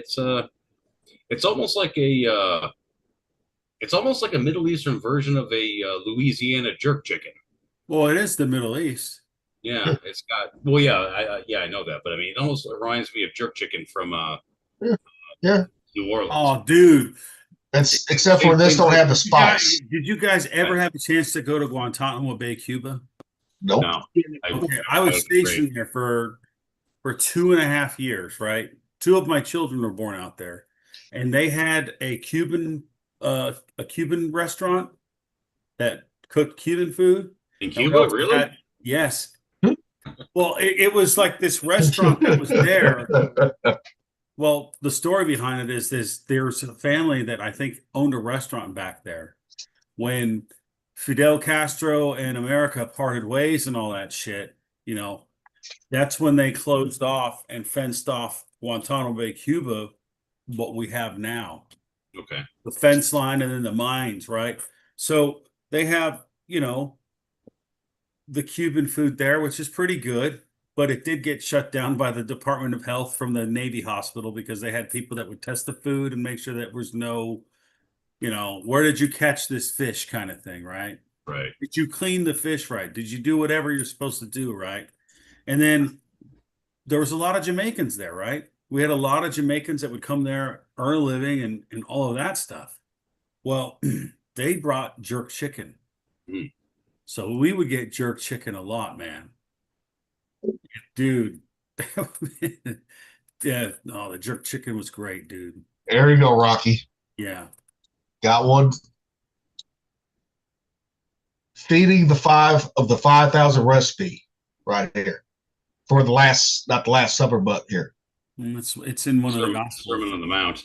It's almost like a Middle Eastern version of a Louisiana jerk chicken. Well, it is the Middle East. Yeah, it's got. Well, yeah, I know that, but I mean, it almost reminds me of jerk chicken from New Orleans. Oh, dude! Except for this, don't have the spice. Did you guys ever have a chance to go to Guantanamo Bay, Cuba? Nope. No. Okay, I was stationed there for 2.5 years. Right, 2 of my children were born out there, and they had a Cuban restaurant that cooked Cuban food. In Cuba, really? Yes. Well, it was like this restaurant that was there. Well, the story behind it is there's a family that I think owned a restaurant back there. When Fidel Castro and America parted ways and all that shit, that's when they closed off and fenced off Guantanamo Bay, Cuba, what we have now. Okay. The fence line and then the mines, right? So they have, the Cuban food there, which is pretty good, but it did get shut down by the Department of Health from the Navy hospital because they had people that would test the food and make sure that there was no, where did you catch this fish kind of thing, right? Right. Did you clean the fish right? Did you do whatever you're supposed to do, right? And then there was a lot of Jamaicans there, right? We had a lot of Jamaicans that would come there, earn a living and all of that stuff. Well, they brought jerk chicken. Mm. So we would get jerk chicken a lot, man. Dude. Yeah, no, the jerk chicken was great, dude. There you go, Rocky. Yeah. Got one. Feeding the 5,000 recipe right here. For the last, not the Last Supper, but here. It's in one of the Gospels. Sermon on the Mount.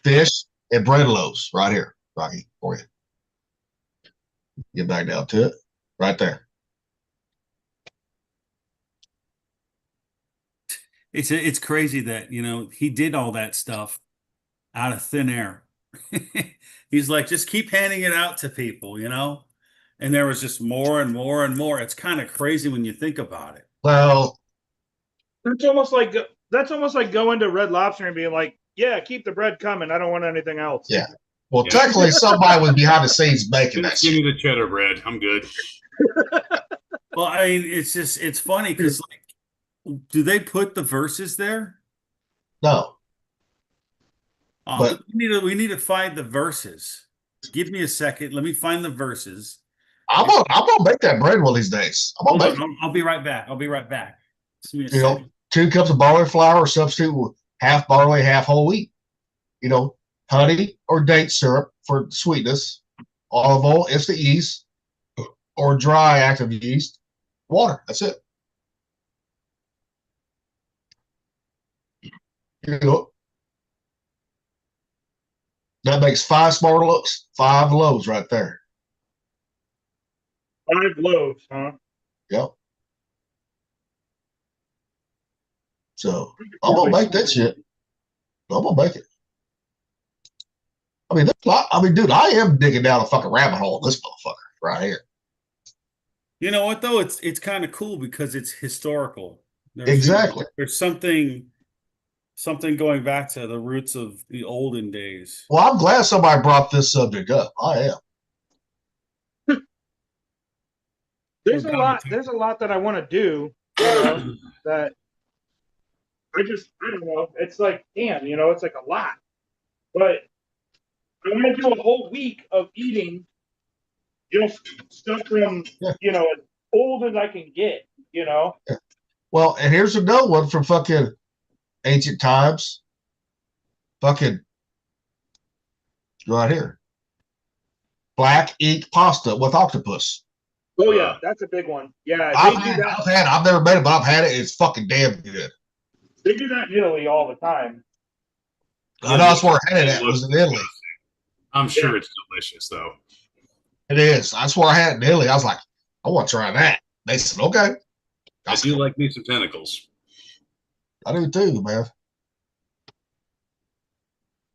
Fish and bread loaves right here, Rocky, for you. Get back down to it. Right there. It's crazy that, he did all that stuff out of thin air. He's like, just keep handing it out to people, And there was just more and more and more. It's kind of crazy when you think about it. Well, that's almost like going to Red Lobster and being like, yeah, keep the bread coming. I don't want anything else. Yeah. Well, Yeah. technically, somebody was behind the scenes making that Just give shit. me the cheddar bread. I'm good. Well, I mean, it's funny because like, do they put the verses there? No, Oh, but we need to find the verses. Give me a second. Let me find the verses. I'm gonna make that bread one of these days. I'm Hold gonna make on, I'll be right back. I'll be right back. Just give me a it. You know, second. 2 cups of barley flour, substitute with half barley, half whole wheat. You know, honey or date syrup for sweetness, olive oil, instant yeast, or dry active yeast, water. That's it. You know, that makes 5 smart loaves, 5 loaves right there. 5 loaves, huh? Yep. So I'm gonna make that shit. I'm gonna make it. I mean, there's a lot. I mean, dude, I am digging down a fucking rabbit hole. This motherfucker right here. You know what though? It's kind of cool because it's historical. Exactly. There's something going back to the roots of the olden days. Well, I'm glad somebody brought this subject up. I am. There's a lot that I want to do, you know, that I don't know. It's like, damn, you know, it's like a lot. But I want to do a whole week of eating, you know, stuff from, you know, as old as I can get, you know. Well, and here's another one from fucking ancient times. Fucking right here. Black ink pasta with octopus. Oh yeah, that's a big one. Yeah, I've never made it, but I've had it. It's fucking damn good. They do that in Italy all the time. I know that's where I had it at. It was in Italy. I'm sure it's delicious, though. It is. That's where I had it in Italy. I was like, I want to try that. They said, okay. I do like me some tentacles. I do too, man.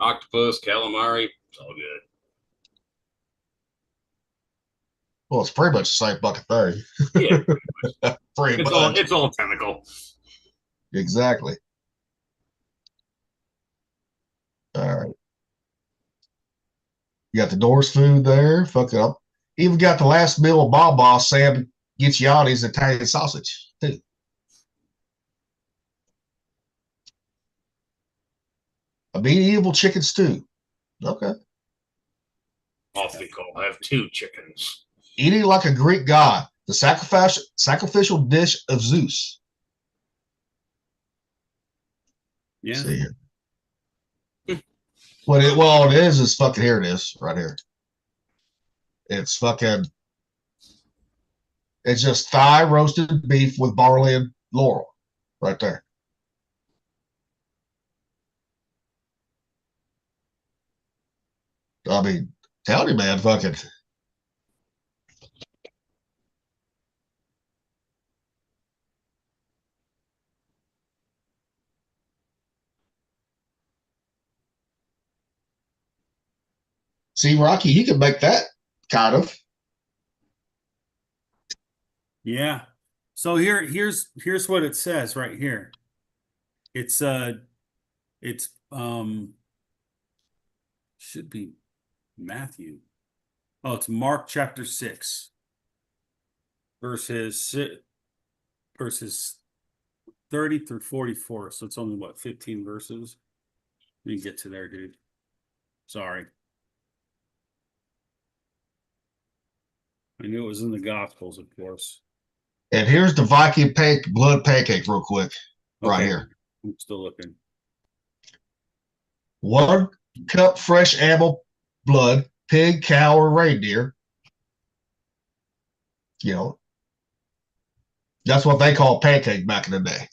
Octopus, calamari, it's all good. Well, it's pretty much the same bucket thing. Yeah, pretty much. It's all tentacle. Exactly. All right. You got the Norse food there. Fuck up. Even got the last meal of Boss Sam Gicciotti's Italian sausage too. A medieval chicken stew. Okay. Awfully cool. I have 2 chickens. Eating like a Greek god. The sacrificial dish of Zeus. Yeah. See here. Well, it is fucking, here it is, right here. It's fucking, it's just thigh roasted beef with barley and laurel, right there. I mean, tell you, man, fucking. See, Rocky, he can make that kind of. Yeah. So here's what it says right here. It's should be Matthew. Oh, it's Mark chapter 6. Verses 30 through 44. So it's only what, 15 verses? Let me get to there, dude. Sorry. I knew it was in the Gospels, of course. And here's the Viking blood pancake real quick, right here. I'm still looking. 1 cup fresh animal blood, pig, cow, or reindeer. You know, that's what they call pancake back in the day.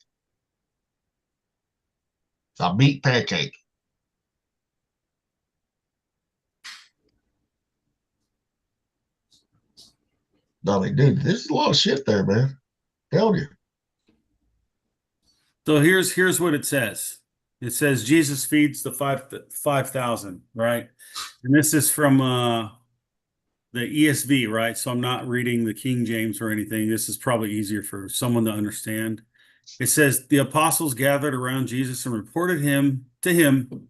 It's a meat pancake. I mean, dude, there's a lot of shit there, man. Tell you. So here's what it says. It says Jesus feeds the 5,000, right? And this is from the ESV, right? So I'm not reading the King James or anything. This is probably easier for someone to understand. It says the apostles gathered around Jesus and reported to him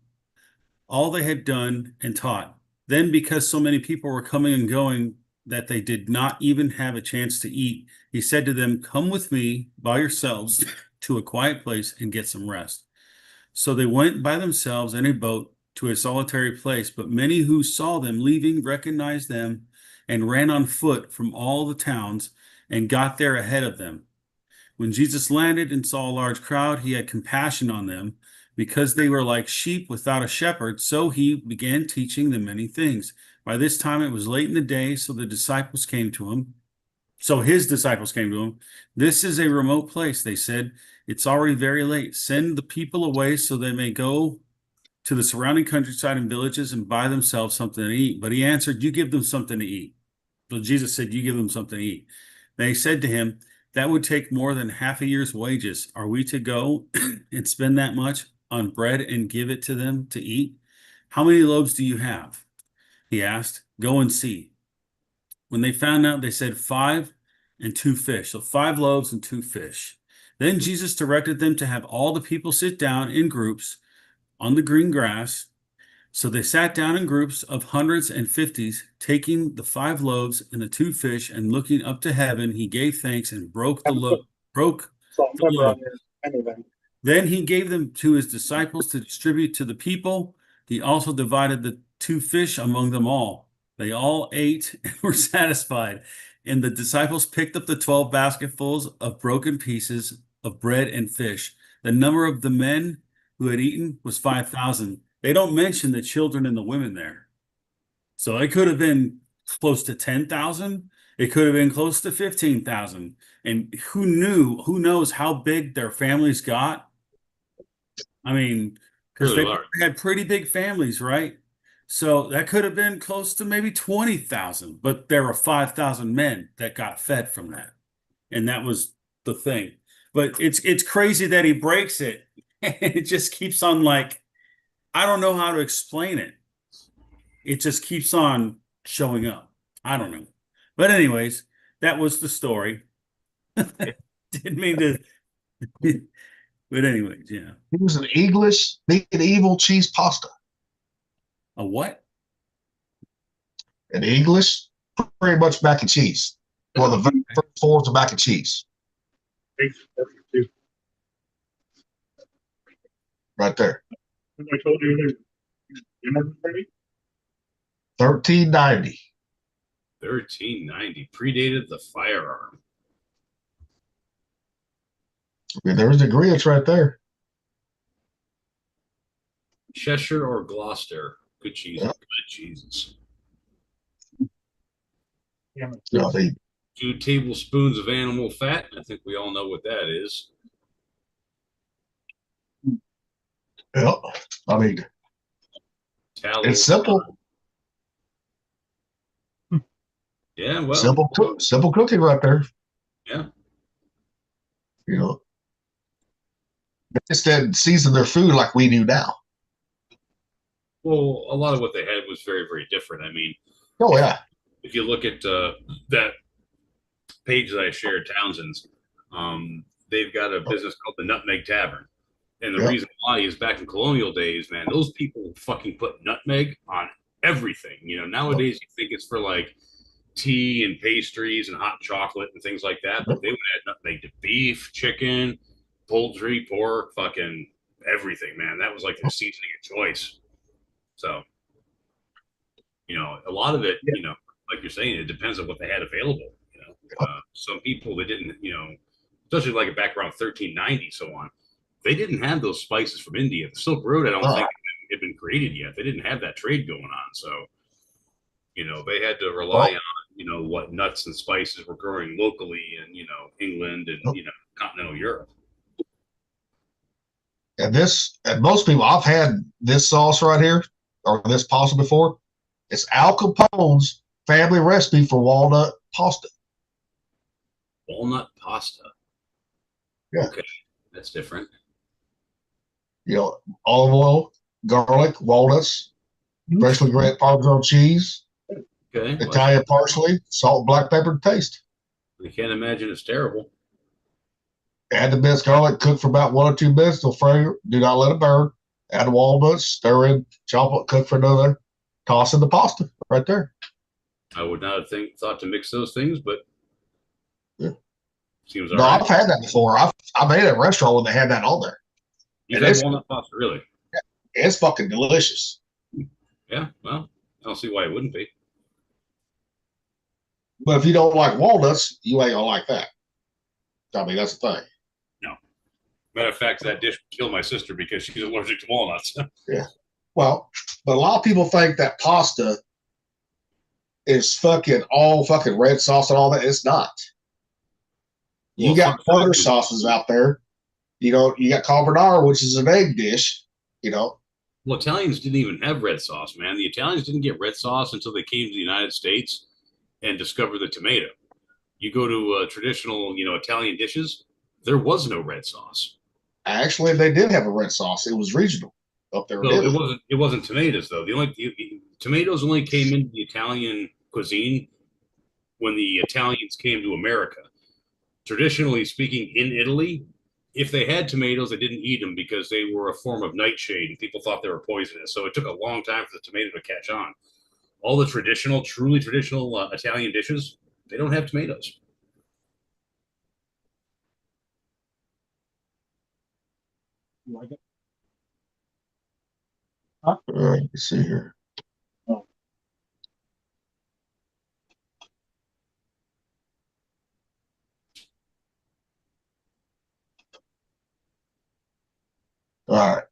all they had done and taught. Then, because so many people were coming and going that they did not even have a chance to eat, he said to them, "Come with me by yourselves to a quiet place and get some rest." So they went by themselves in a boat to a solitary place, but many who saw them leaving recognized them and ran on foot from all the towns and got there ahead of them. When Jesus landed and saw a large crowd, he had compassion on them because they were like sheep without a shepherd. So he began teaching them many things. By this time it was late in the day, so his disciples came to him. "This is a remote place," they said. "It's already very late. Send the people away so they may go to the surrounding countryside and villages and buy themselves something to eat." But he answered, "You give them something to eat." So Jesus said, "You give them something to eat." They said to him, "That would take more than half a year's wages. Are we to go and spend that much on bread and give it to them to eat? How many loaves do you have?" He asked. "Go and see." When they found out, they said 5 and 2 fish. So 5 loaves and 2 fish. Then Jesus directed them to have all the people sit down in groups on the green grass. So they sat down in groups of hundreds and fifties, taking the 5 loaves and the 2 fish, and looking up to heaven, he gave thanks and broke the loaf. Then he gave them to his disciples to distribute to the people. He also divided the 2 fish among them all. They all ate and were satisfied. And the disciples picked up the 12 basketfuls of broken pieces of bread and fish. The number of the men who had eaten was 5,000. They don't mention the children and the women there. So it could have been close to 10,000. It could have been close to 15,000. And who knows how big their families got? I mean, because Really they large. had pretty big families, right? So that could have been close to maybe 20,000, but there were 5,000 men that got fed from that. And that was the thing. But it's crazy that he breaks it. And it just keeps on, like, I don't know how to explain it. It just keeps on showing up. I don't know. But anyways, that was the story. Didn't mean to. But anyways, yeah. It was an English medieval cheese pasta. A what? An English, pretty much mac and cheese. Well, the very first forms of mac and cheese. Right there. I told you earlier. You remember me? 1390. 1390 predated the firearm. I mean, there's the agreement right there. Cheshire or Gloucester. Good cheese. Yep. Good cheeses. Yeah, they, 2 tablespoons of animal fat. I think we all know what that is. yeah, I mean, Tallow. it's simple. Yeah, well. Simple cooking right there. Yeah. You know, they just didn't season their food like we do now. Well, a lot of what they had was very, very different. I mean, Oh yeah, if you look at that page that I shared, Townsend's, they've got a business called the Nutmeg Tavern. And the Yeah. reason why is back in colonial days, man, those people fucking put nutmeg on everything. You know, nowadays you think it's for like tea and pastries and hot chocolate and things like that, but they would add nutmeg to beef, chicken, poultry, pork, fucking everything, man. That was like their seasoning of choice. So, you know, a lot of it, you know, like you're saying, it depends on what they had available. You know, some people that didn't, you know, especially like back around 1390, so on, they didn't have those spices from India. The Silk Road, I don't think had been created yet. They didn't have that trade going on, so you know they had to rely on you know what nuts and spices were growing locally in you know England and you know continental Europe. and most people, I've had this sauce right here or this pasta before. It's Al Capone's family recipe for walnut pasta. Walnut pasta. Yeah. Okay, that's different. You know, olive oil, garlic, walnuts, freshly grated Parmesan cheese, Okay, Italian parsley, salt, black pepper to taste. I can't imagine it's terrible. Add the minced garlic, cook for about 1 or 2 minutes till fragrant. Do not let it burn. Add the walnuts, stir in, chop it, cook for another toss in the pasta right there. I would not have thought to mix those things, but yeah. Seems no, right. I've had that before. I made at a restaurant when they had that on there. You've had walnut pasta, really? Yeah, it's fucking delicious. Yeah, well, I don't see why it wouldn't be. But if you don't like walnuts, you ain't gonna like that. I mean, that's the thing. No. Matter of fact, that dish killed my sister because she's allergic to walnuts. Yeah. Well, but a lot of people think that pasta is fucking all fucking red sauce and all that. It's not. You got butter sauces out there. You know, you got carbonara, which is an egg dish, you know. Well, Italians didn't even have red sauce, man. The Italians didn't get red sauce until they came to the United States and discovered the tomato. You go to traditional, Italian dishes, there was no red sauce. Actually, they did have a red sauce. It was regional up there. No, it wasn't tomatoes though. Tomatoes only came into the Italian cuisine when the Italians came to America. Traditionally speaking, in Italy, if they had tomatoes, they didn't eat them because they were a form of nightshade and people thought they were poisonous. So it took a long time for the tomato to catch on. All the truly traditional Italian dishes, they don't have tomatoes. Like it? Huh? All right, let's see here. All right.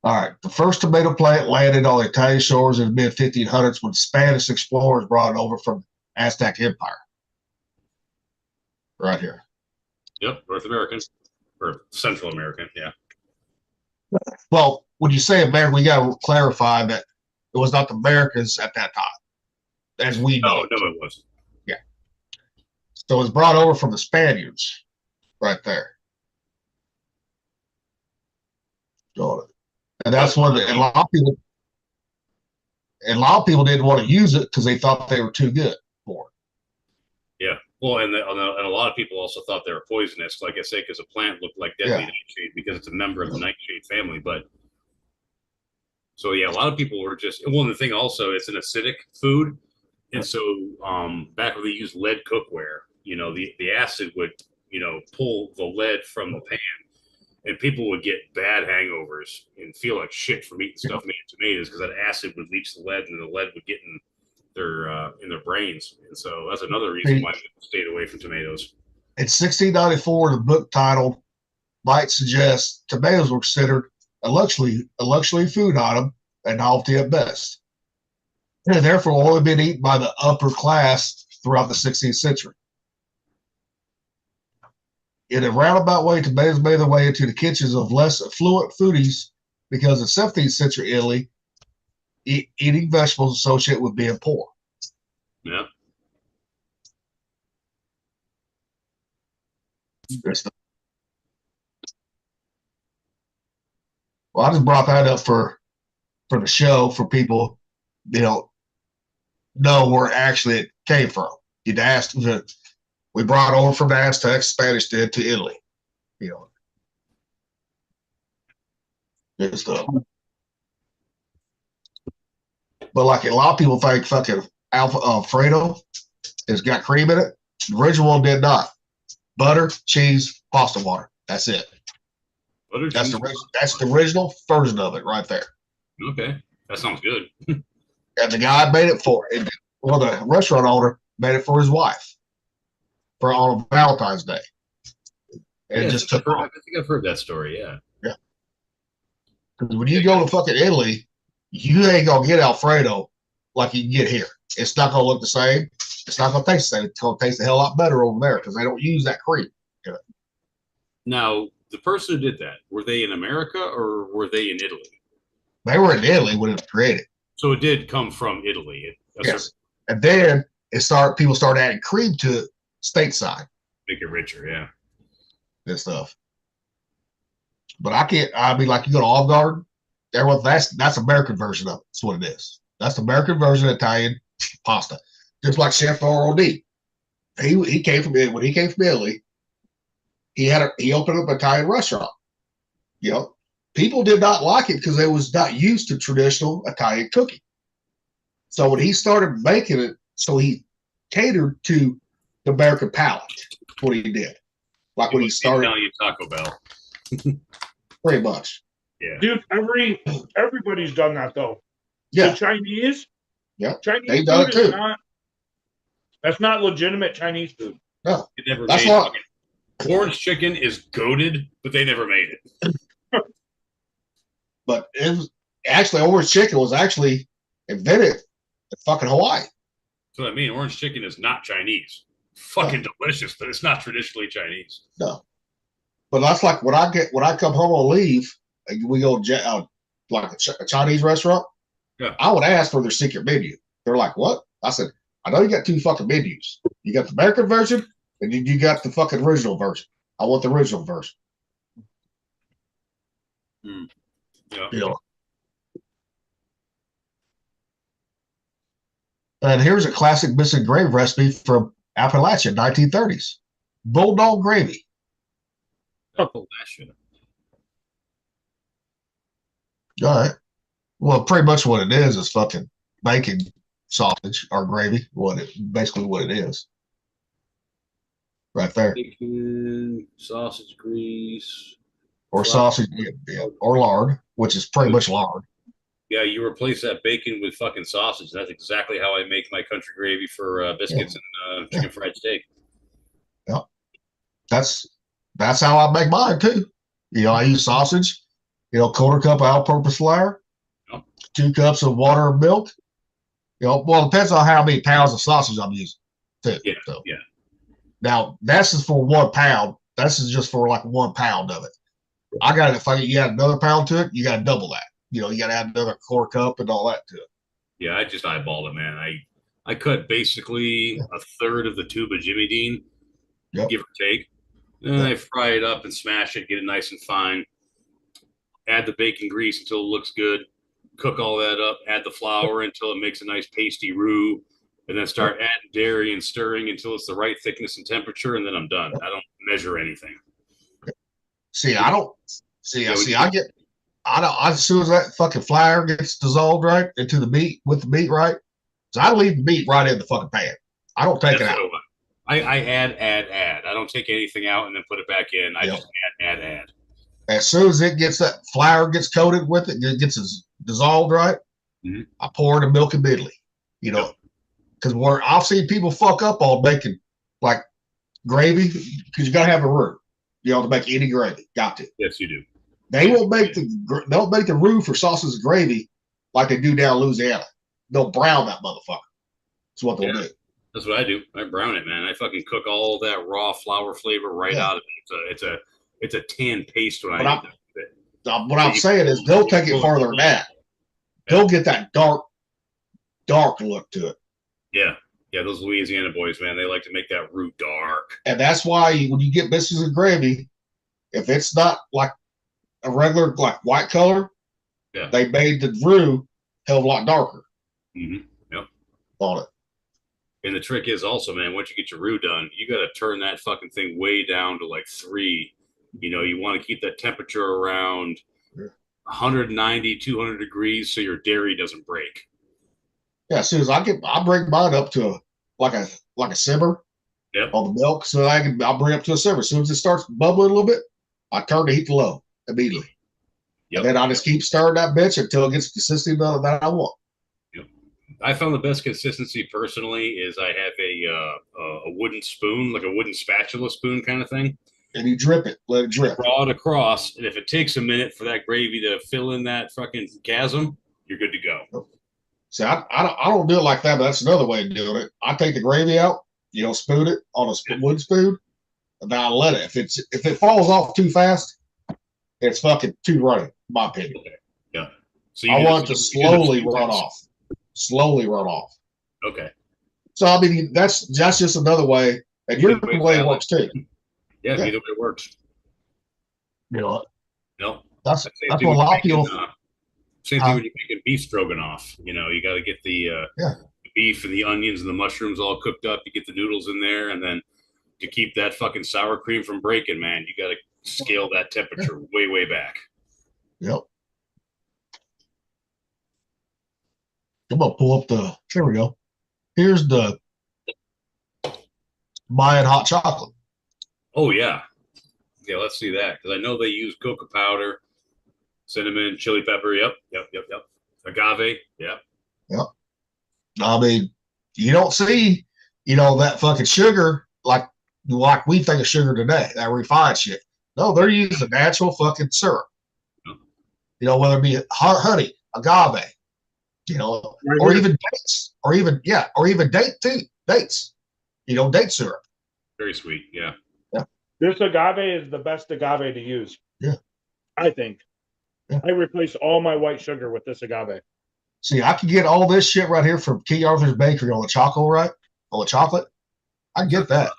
All right. The first tomato plant landed on the Italian shores in the mid-1500s when Spanish explorers brought it over from the Aztec Empire. Right here. Yep, North American or Central American, yeah. Well, when you say American, we got to clarify that it was not the Americans at that time, as we know. No, it wasn't. Yeah. So it was brought over from the Spaniards, right there. Got it. And that's when a lot of people didn't want to use it because they thought they were too good for it. Yeah. Well, and a lot of people also thought they were poisonous, like I say, because the plant looked like deadly nightshade because it's a member of the nightshade family. But so yeah, a lot of people were just. Well, and the thing also, it's an acidic food, and so back when they used lead cookware, the acid would pull the lead from the pan, and people would get bad hangovers and feel like shit from eating stuff made of tomatoes because that acid would leach the lead, and the lead would get in their brains, and so that's another reason why people stayed away from tomatoes. In 1694, the book titled "Might Suggest Tomatoes Were Considered a luxury food item and novelty at best, and therefore only been eaten by the upper class throughout the 16th century." In a roundabout way, tomatoes made their way into the kitchens of less affluent foodies because in 17th century Italy, eating vegetables associated with being poor. Yeah. Well, I just brought that up for the show for people, know where actually it came from. We brought over from the Aztecs, Spanish did, to Italy. Good stuff. But like a lot of people think fucking Alfredo has got cream in it. The original one did not. Butter, cheese, pasta water. That's it. That's the original version of it right there. Okay. That sounds good. And the guy made it the restaurant owner made it for his wife on Valentine's Day. And just took off. I think I've heard that story, yeah. Yeah. Because when you go to fucking Italy, you ain't gonna get Alfredo like you can get here. It's not gonna look the same. It's not gonna taste the same. It's gonna taste a hell lot better over there because they don't use that cream. Now, the person who did that, were they in America or were they in Italy? They were in Italy when it was created. So it did come from Italy. Yes. And then people started adding cream to it stateside. Make it richer, yeah. And stuff. But like you go to Olive Garden, that's American version of it. That's what it is. That's the American version of Italian pasta. Just like Chef R.O.D. He came from when he came from Italy. He opened up an Italian restaurant. people did not like it because they was not used to traditional Italian cooking. So when he started making it, so he catered to the American palate. That's what he did. Like when he started Italian Taco Bell. pretty much. Yeah. Dude, everybody's done that though. Yeah. The Chinese. Yeah. Chinese They done it food is too. that's not legitimate Chinese food. No. It never That's made why. Orange chicken is goated, but they never made it. But it was actually orange chicken was actually invented in fucking Hawaii. So I mean, orange chicken is not Chinese. Fucking delicious, but it's not traditionally Chinese. No. But that's like when I come home on leave, and we go like a Chinese restaurant. Yeah. I would ask for their secret menu. They're like, "What?" I said, "I know you got two fucking menus. You got the American version, and you got the fucking original version. I want the original version." Yeah. You know. And here's a classic missing gravy recipe from Appalachia, 1930s. Bulldog gravy. Appalachia. All right. Well, pretty much what it is fucking bacon, sausage, or gravy. Basically what it is. Right there. Bacon, sausage grease. Or sausage, yeah, or lard, which is pretty much lard. Yeah, you replace that bacon with fucking sausage. That's exactly how I make my country gravy for biscuits and chicken fried steak. Yep. That's how I make mine too. You know, I use sausage, quarter cup of all-purpose flour, 2 cups of water and milk. Well, it depends on how many pounds of sausage I'm using too. Yeah, so. yeah. Now, this is for 1 pound. This is just for like 1 pound of it. You add another pound to it, you got to double that. You got to add another quarter cup and all that to it. Yeah, I just eyeballed it, man. I cut basically a third of the tube of Jimmy Dean, give or take. Then I fry it up and smash it, get it nice and fine. Add the bacon grease until it looks good. Cook all that up. Add the flour until it makes a nice pasty roux. And then start adding dairy and stirring until it's the right thickness and temperature, and then I'm done. I don't measure anything. As soon as that fucking flour gets dissolved right into the meat with the meat right, so I leave the meat right in the fucking pan. I don't take it out. I add. I don't take anything out and then put it back in. I just add. As soon as that flour gets coated with it, it gets dissolved right, I pour in the milk immediately. Because I've seen people fuck up on making like gravy because you got to have a roux, to make any gravy. Got to. Yes, you do. They won't make the roux for sausage and gravy like they do down in Louisiana. They'll brown that motherfucker. That's what they'll do. That's what I do. I brown it, man. I fucking cook all that raw flour flavor right out of it. It's a tan paste when I eat it. What I'm saying is they'll take it farther than that. They'll get that dark look to it. Yeah. Yeah, those Louisiana boys, man, they like to make that roux dark. And that's why when you get biscuits and gravy, if it's not like a regular like white color, they made the roux hell of a lot darker. Mm-hmm. Yep. On it. And the trick is also, man, once you get your roux done, you got to turn that fucking thing way down to like 3. You want to keep that temperature around 190, 200 degrees so your dairy doesn't break. Yeah, as soon as I bring mine up to a simmer on the milk, so I'll bring it up to a simmer. As soon as it starts bubbling a little bit, I turn the heat to low immediately. And then I just keep stirring that bitch until it gets the consistency that I want. Yep. I found the best consistency personally is I have a wooden spoon, like a wooden spatula spoon kind of thing. And you drip it, let it drip. Draw it across, and if it takes a minute for that gravy to fill in that fucking chasm, you're good to go. See, I don't do it like that, but that's another way of doing it. I take the gravy out, spoon it on a wooden spoon, and then I let it. If it falls off too fast, it's fucking too runny, in my opinion. Okay. Yeah. So I want it to slowly run off. Slowly run off. Okay. So I mean, that's just another way, and your way works too. Yeah, either way works. No. That's what a lot of people. Same thing when you're making beef stroganoff. You got to get the beef and the onions and the mushrooms all cooked up. You get the noodles in there, and then to keep that fucking sour cream from breaking, man, you got to scale that temperature way, way back. Yep. I'm gonna pull up the. Here we go. Here's the Mayan hot chocolate. Oh yeah, yeah. Let's see that because I know they use cocoa powder, cinnamon, chili pepper. Yep. Agave. Yep. I mean, you don't see, that fucking sugar like we think of sugar today, that refined shit. No, they're using natural fucking syrup. Whether it be honey, agave, or even dates, or even dates. Date syrup. Very sweet. Yeah. This agave is the best agave to use. Yeah. I think. Yeah. I replace all my white sugar with this agave. See, I can get all this shit right here from King Arthur's Bakery on the chocolate, right? On the chocolate. I can get that.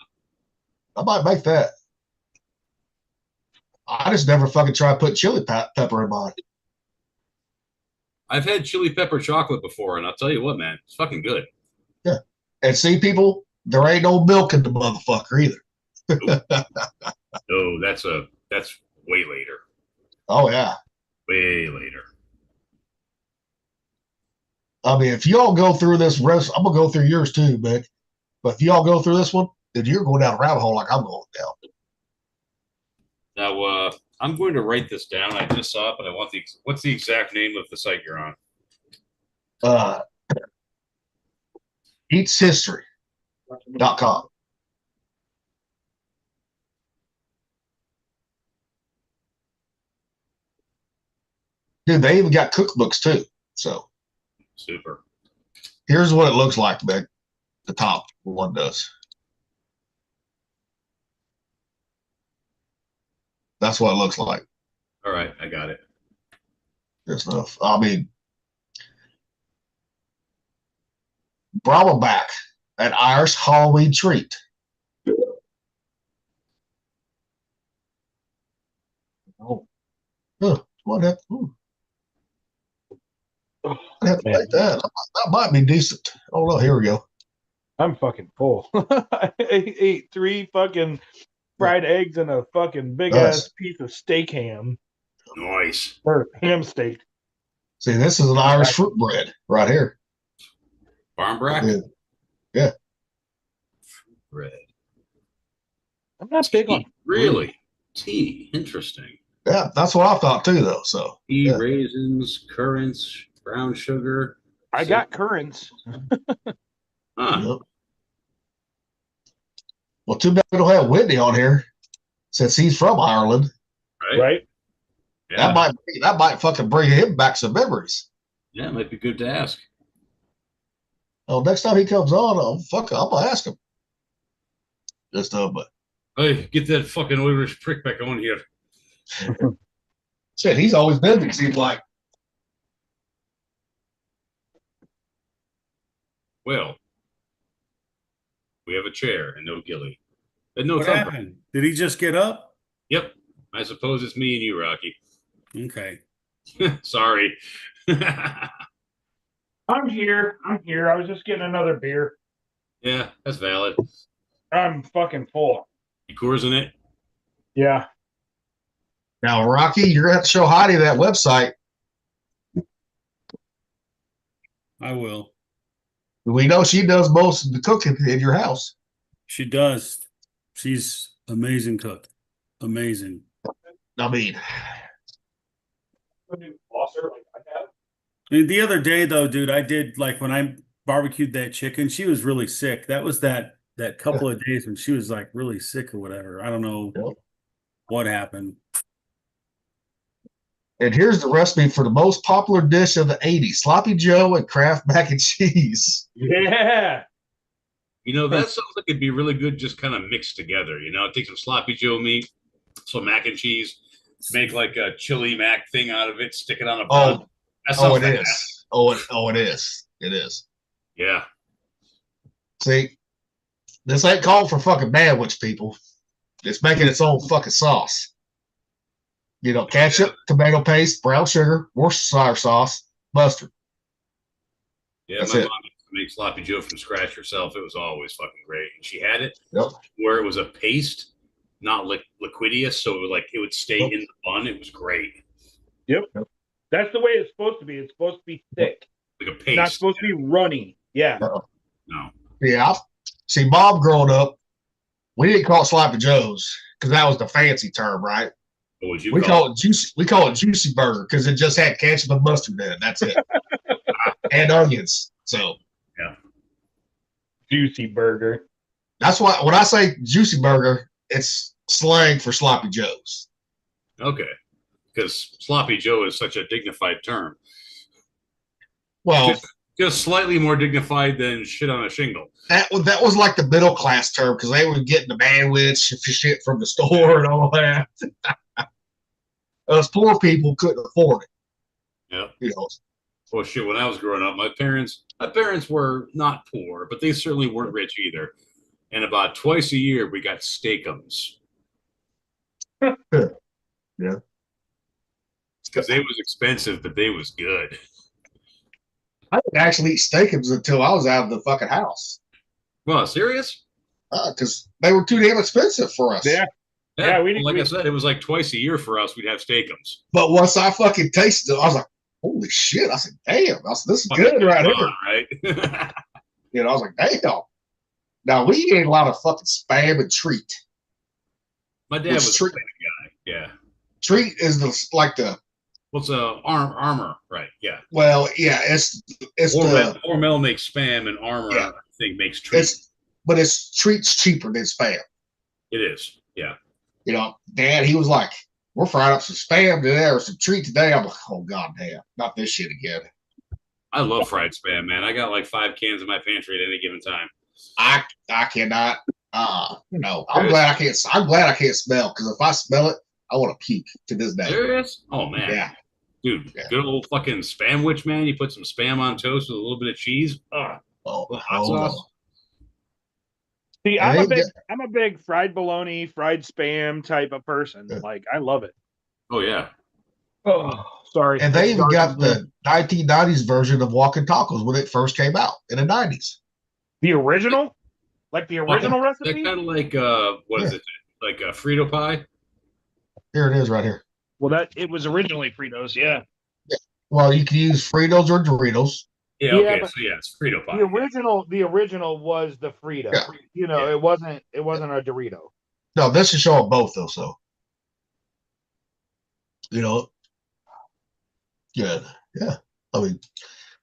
I might make that. I just never fucking tried putting chili pepper in mine. I've had chili pepper chocolate before, and I'll tell you what, man, it's fucking good. Yeah. And see, people, there ain't no milk in the motherfucker either. No, that's way later. Oh yeah. Way later. I mean, if y'all go through this rest, I'm gonna go through yours too, Mick. But if y'all go through this one, then you're going down a rabbit hole like I'm going down. Now, I'm going to write this down. I just saw it, but I want what's the exact name of the site you're on? Eatshistory.com. Dude, they even got cookbooks too. So super. Here's what it looks like, Mick. The top one does. That's what it looks like. All right, I got it. Good stuff. I mean, Brahma back, an Irish Halloween treat. Oh, what happened? I have to make that. That might be decent. Oh no, here we go. I'm fucking full. I ate 3 fucking fried eggs and a fucking big ass piece of steak ham. Nice. Or ham steak. See, this is an Irish fruit bread right here. Barmbrack? Yeah. Fruit bread. I'm not big on really tea. Interesting. Yeah, that's what I thought too, though. So tea, raisins, currants, brown sugar. I got currants. Yep. Well, too bad we don't have Whitney on here, since he's from Ireland. Right. Yeah. That might fucking bring him back some memories. Yeah, it might be good to ask. Oh, next time he comes on, I'm gonna ask him. Just but hey, get that fucking Irish prick back on here. Shit, he's always been. It seems like. Well, we have a chair and no Gilly. And no What Thumper. happened? Did he just get up? Yep. I suppose it's me and you, Rocky. Okay. Sorry. I'm here. I was just getting another beer. Yeah, that's valid. I'm fucking full. You Coors it? Yeah. Now, Rocky, you're gonna have to show Heidi that website. I will. We know she does most of the cooking in your house. She does. She's amazing cook. Amazing. I mean, the other day though, dude, I did like when I barbecued that chicken, she was really sick. That was that couple of days when she was like really sick or whatever. I don't know what happened. And here's the recipe for the most popular dish of the 80s, Sloppy Joe and Kraft mac and cheese. Yeah. You know, that sounds like it'd be really good just kind of mixed together. You know, take some Sloppy Joe meat, some mac and cheese, make like a chili mac thing out of it, stick it on a bun. It is. It is. It is. Yeah. See, this ain't called for fucking bandwich, people. It's making its own fucking sauce. You know, ketchup, tomato paste, brown sugar, Worcestershire sauce, mustard. Yeah, That's my it. mom used to make Sloppy Joe from scratch herself. It was always fucking great. And she had it Yep. where it was a paste, not liquidious, so it would stay in the bun. It was great. Yep. That's the way it's supposed to be. It's supposed to be thick. Like a It's paste. not supposed to be runny. Yeah. No. Yeah. See, Bob growing up, we didn't call it Sloppy Joe's because that was the fancy term, right? What would you We call call it juicy. We call it Juicy Burger because it just had ketchup and mustard in it. That's it, and onions. So yeah, Juicy Burger. That's why when I say Juicy Burger, it's slang for Sloppy Joe's. Okay, because Sloppy Joe is such a dignified term. Well, just slightly more dignified than shit on a shingle. that was like the middle class term because they were getting the bandwidth shit from the store and all that. Us poor people couldn't afford it. Yeah. You know. Well, shit. When I was growing up, my parents were not poor, but they certainly weren't rich either. And about twice a year, we got Steakums. Yeah. Because they was expensive, but they was good. I didn't actually eat Steakums until I was out of the fucking house. Well, serious? Because they were too damn expensive for us. Yeah. Yeah, like I said, it was like twice a year for us. We'd have Steakums. But once I fucking tasted it, I was like, holy shit. I said, damn. I said, this is good right here. Right? You know, I was like, damn. Now, we ate a lot of fucking Spam and Treat. My dad was a guy. Yeah. Treat is like the. What's armor, right? Yeah. Well, yeah, it's Hormel makes Spam and Armor, I think, makes Treat. But it's Treat's cheaper than Spam. It is, yeah. You know, Dad, he was like, we're frying up some Spam today or some Treat today. I'm like, oh, God damn, not this shit again. I love fried Spam, man. I got like 5 cans in my pantry at any given time. I cannot. No, I'm glad I can't smell because if I smell it, I want to puke to this day. Serious? Oh man, yeah, dude, good old fucking Spamwich, man. You put some Spam on toast with a little bit of cheese. Hot sauce. See, I'm a big fried bologna, fried Spam type of person. Like, I love it. Oh yeah. Oh, sorry. And they even got the 1990s version of Walking Tacos when it first came out in the 90s. The original? Like the original recipe? They're kind of like what is it? Like a Frito pie? Here it is right here. Well, it was originally Fritos, yeah. Well, you can use Fritos or Doritos. Yeah, okay, so yeah, it's Frito pie. The original was the Frito. Yeah. You know, it wasn't a Dorito. No, this should show them both though, so you know. Good. Yeah. I mean,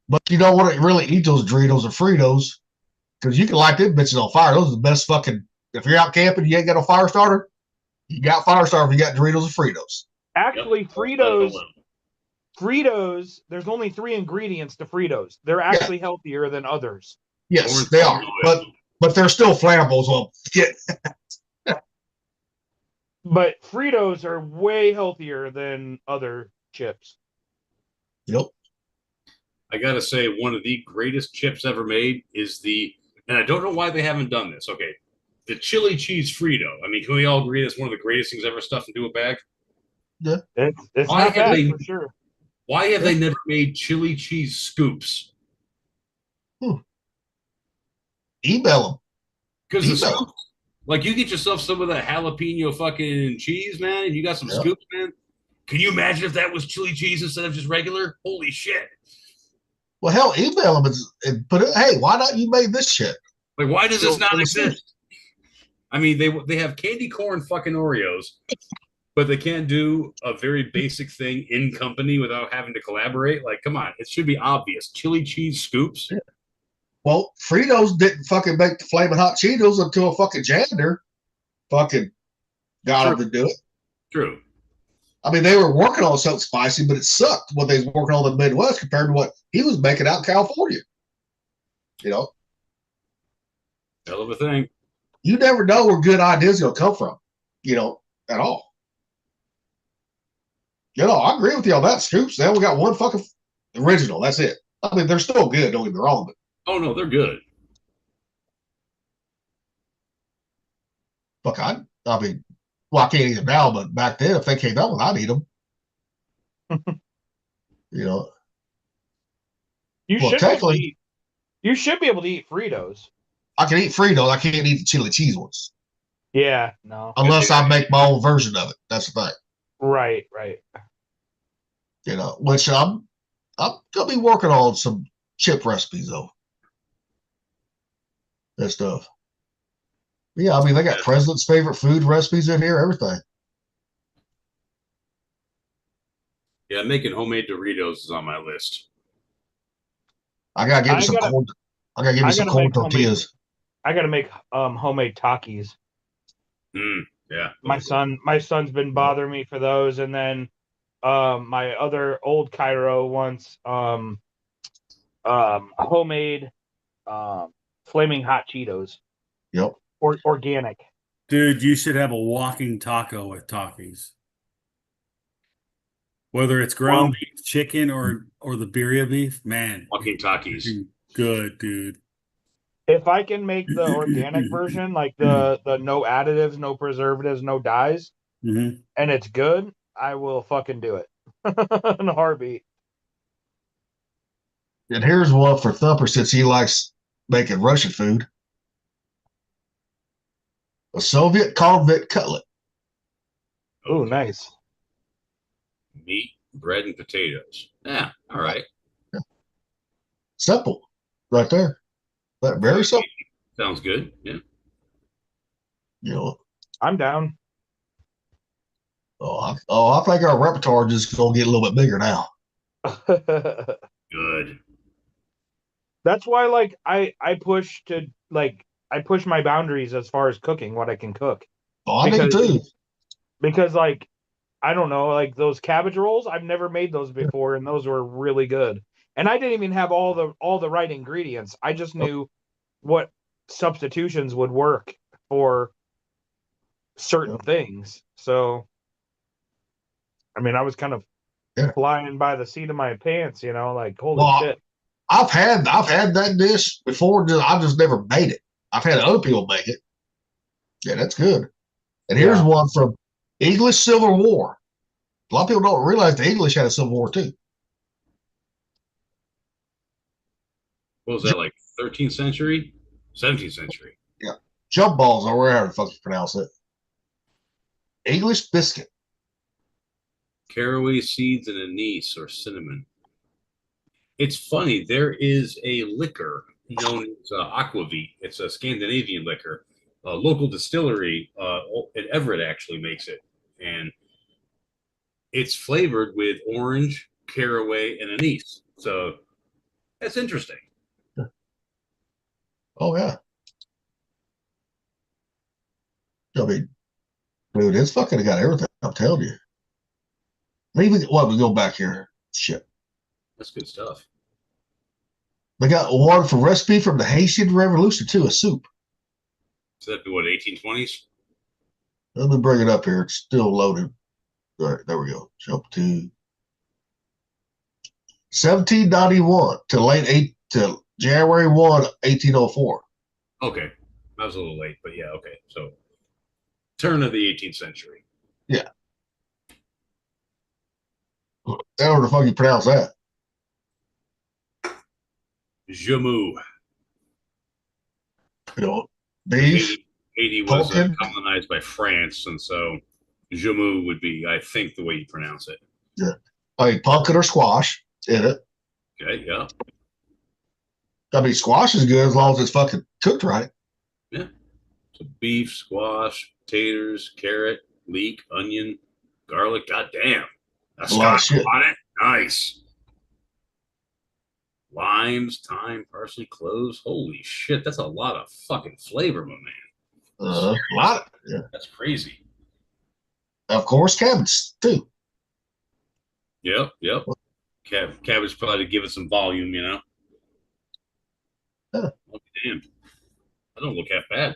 but you don't want to really eat those Doritos or Fritos because you can light them bitches on fire. Those are the best fucking. If you're out camping, you ain't got no fire starter. You got fire starter. You got Doritos or Fritos. Actually, Fritos. There's only 3 ingredients to Fritos. They're actually healthier than others. Yes, they are. But they're still flammable. So yeah. But Fritos are way healthier than other chips. Yep. I gotta say, one of the greatest chips ever made is and I don't know why they haven't done this. Okay, the chili cheese Frito. I mean, can we all agree that's one of the greatest things ever stuffed into a bag? Yeah. It's not bad for sure. Why have they never made chili cheese scoops? Email them. Because like you get yourself some of that jalapeno fucking cheese, man, and you got some scoops, man. Can you imagine if that was chili cheese instead of just regular? Holy shit. Well, hell, email them and put it. Hey, why not you made this shit? Like, why does this not exist? I mean, they have candy corn fucking Oreos, but they can't do a very basic thing in company without having to collaborate. Like, come on, it should be obvious. Chili cheese scoops. Yeah. Well, Fritos didn't fucking make the flaming hot Cheetos until a fucking janitor fucking got them to do it. True. I mean, they were working on something spicy, but it sucked when they was working on the Midwest compared to what he was making out in California. You know? Hell of a thing. You never know where good ideas going to come from, you know, at all. You know, I agree with you on that, Scoops. They only got one fucking original. That's it. I mean, they're still good, don't get me wrong. But oh, no, they're good. Fuck, I mean, well, I can't eat them now, but back then, if they came out with, I'd eat them. You know? You should be able to eat Fritos. I can eat Fritos. I can't eat the chili cheese ones. Yeah, no. Unless I make my own version of it. That's the thing. Right. You know, which I'm gonna be working on some chip recipes though. That stuff. Yeah, I mean they got president's favorite food recipes in here, everything. Yeah, making homemade Doritos is on my list. I gotta give me some corn. I gotta give me some corn tortillas. I gotta make homemade Takis. Yeah. My son's been bothering me for those, and then my other old Cairo wants homemade flaming hot Cheetos. Yep. Or organic. Dude, you should have a walking taco with Takis. Whether it's ground beef, chicken, or the birria beef, man. Walking Takis. Good, dude. If I can make the organic version, like the no additives, no preservatives, no dyes, and it's good, I will fucking do it in a heartbeat. And here's one for Thumper since he likes making Russian food. A Soviet convict cutlet. Oh, nice. Meat, bread, and potatoes. Yeah, all right. Yeah. Simple. Right there. That very simple. Sounds good. Yeah. You know. I'm down. I think our repertoire is just gonna get a little bit bigger now. Good. That's why, like, I push my boundaries as far as cooking, what I can cook. Oh, I do too. Because, like, I don't know, like those cabbage rolls, I've never made those before, and those were really good. And I didn't even have all the right ingredients. I just knew what substitutions would work for certain things. So, I mean, I was kind of flying by the seat of my pants, you know, like, holy shit. I've had that dish before. I just never made it. I've had other people make it. Yeah, that's good. And here's one from English Civil War. A lot of people don't realize the English had a Civil War too. What was that, like 13th century? 17th century? Yeah. Jump balls, or whatever the fuck you pronounce it. English biscuit. Caraway seeds and anise or cinnamon. It's funny. There is a liquor known as aquavit. It's a Scandinavian liquor. A local distillery at Everett actually makes it. And it's flavored with orange, caraway, and anise. So that's interesting. Oh, yeah. I mean, dude, it's fucking got everything. I'm telling you. Maybe we go back here. Shit. That's good stuff. They got one for recipe from the Haitian Revolution too, a soup. So that'd be what, 1820s? Let me bring it up here. It's still loaded. All right, there we go. Jump to 1791 to January 1, 1804. Okay. That was a little late, but yeah, okay. So turn of the 18th century. Yeah. How the fuck you pronounce that? Jamu. You know, beef. Haiti was colonized by France, and so Jamu would be, I think, the way you pronounce it. Yeah. I mean, pumpkin or squash in it. Okay, yeah. I mean, squash is good as long as it's fucking cooked right. Yeah. So beef, squash, potatoes, carrot, leek, onion, garlic. God damn. That's got on it. Nice. Limes, thyme, parsley, cloves. Holy shit, that's a lot of fucking flavor, my man. A lot. Yeah. That's crazy. Of course, cabbage too. Yep. Cabbage probably to give it some volume, you know. Huh. Oh, damn. I don't look half bad.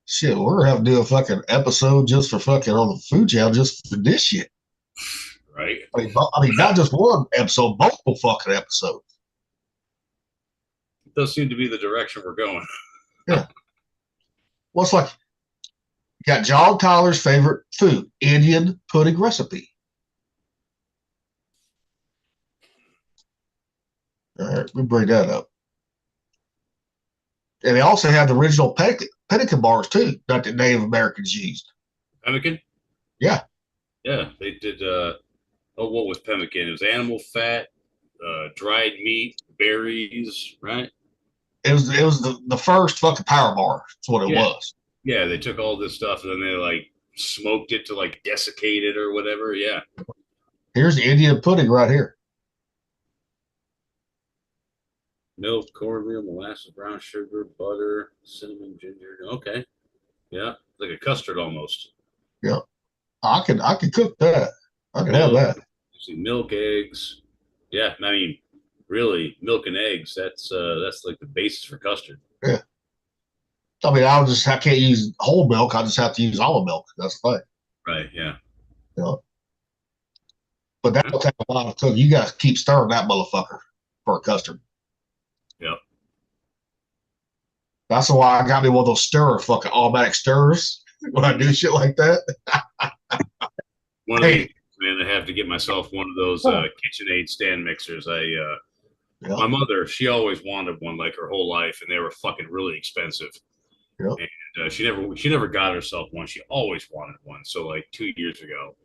Shit, we're gonna have to do a fucking episode just for fucking on the food channel just for this shit. Right. I mean, not just one episode, multiple fucking episodes. It does seem to be the direction we're going. Yeah. Well, it's like you got John Tyler's favorite food, Indian pudding recipe. All right, we bring that up. And they also have the original pemmican bars too, that the Native Americans used. Pemmican? Yeah. Yeah, they did. Oh, what was pemmican? It was animal fat, dried meat, berries, right? It was the first fucking power bar. That's what it was. Yeah, they took all this stuff and then they like smoked it to like desiccate it or whatever. Yeah. Here's the Indian pudding right here. Milk, cornmeal, molasses, brown sugar, butter, cinnamon, ginger. Okay. Yeah, like a custard almost. Yeah. I could cook that. I could have that. See, milk, eggs. Yeah, I mean, really, milk and eggs. That's like the basis for custard. Yeah. I mean, I can't use whole milk. I just have to use almond milk. That's the thing. Right. Yeah. You know? But that'll take a lot of cooking. You got to keep stirring that motherfucker for a custard. Yep. That's why I got me one of those fucking automatic stirrers when I do shit like that. One of these, man, I have to get myself one of those KitchenAid stand mixers. My mother, she always wanted one like her whole life, and they were fucking really expensive. Yep. And she never got herself one. She always wanted one. So like 2 years ago,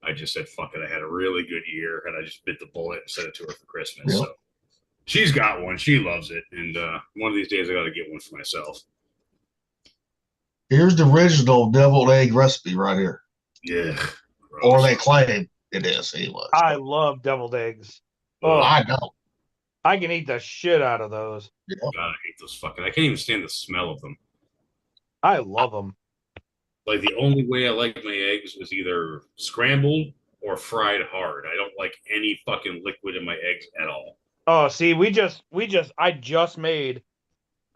I just said, fuck it. I had a really good year, and I just bit the bullet and sent it to her for Christmas. Yep. So she's got one. She loves it. And one of these days, I got to get one for myself. Here's the original deviled egg recipe right here. Yeah. Or they claim it is, anyway. I love deviled eggs. Oh, I don't. I can eat the shit out of those. Yeah. God, I hate those fucking. I can't even stand the smell of them. I love them. Like the only way I like my eggs is either scrambled or fried hard. I don't like any fucking liquid in my eggs at all. Oh, see, I just made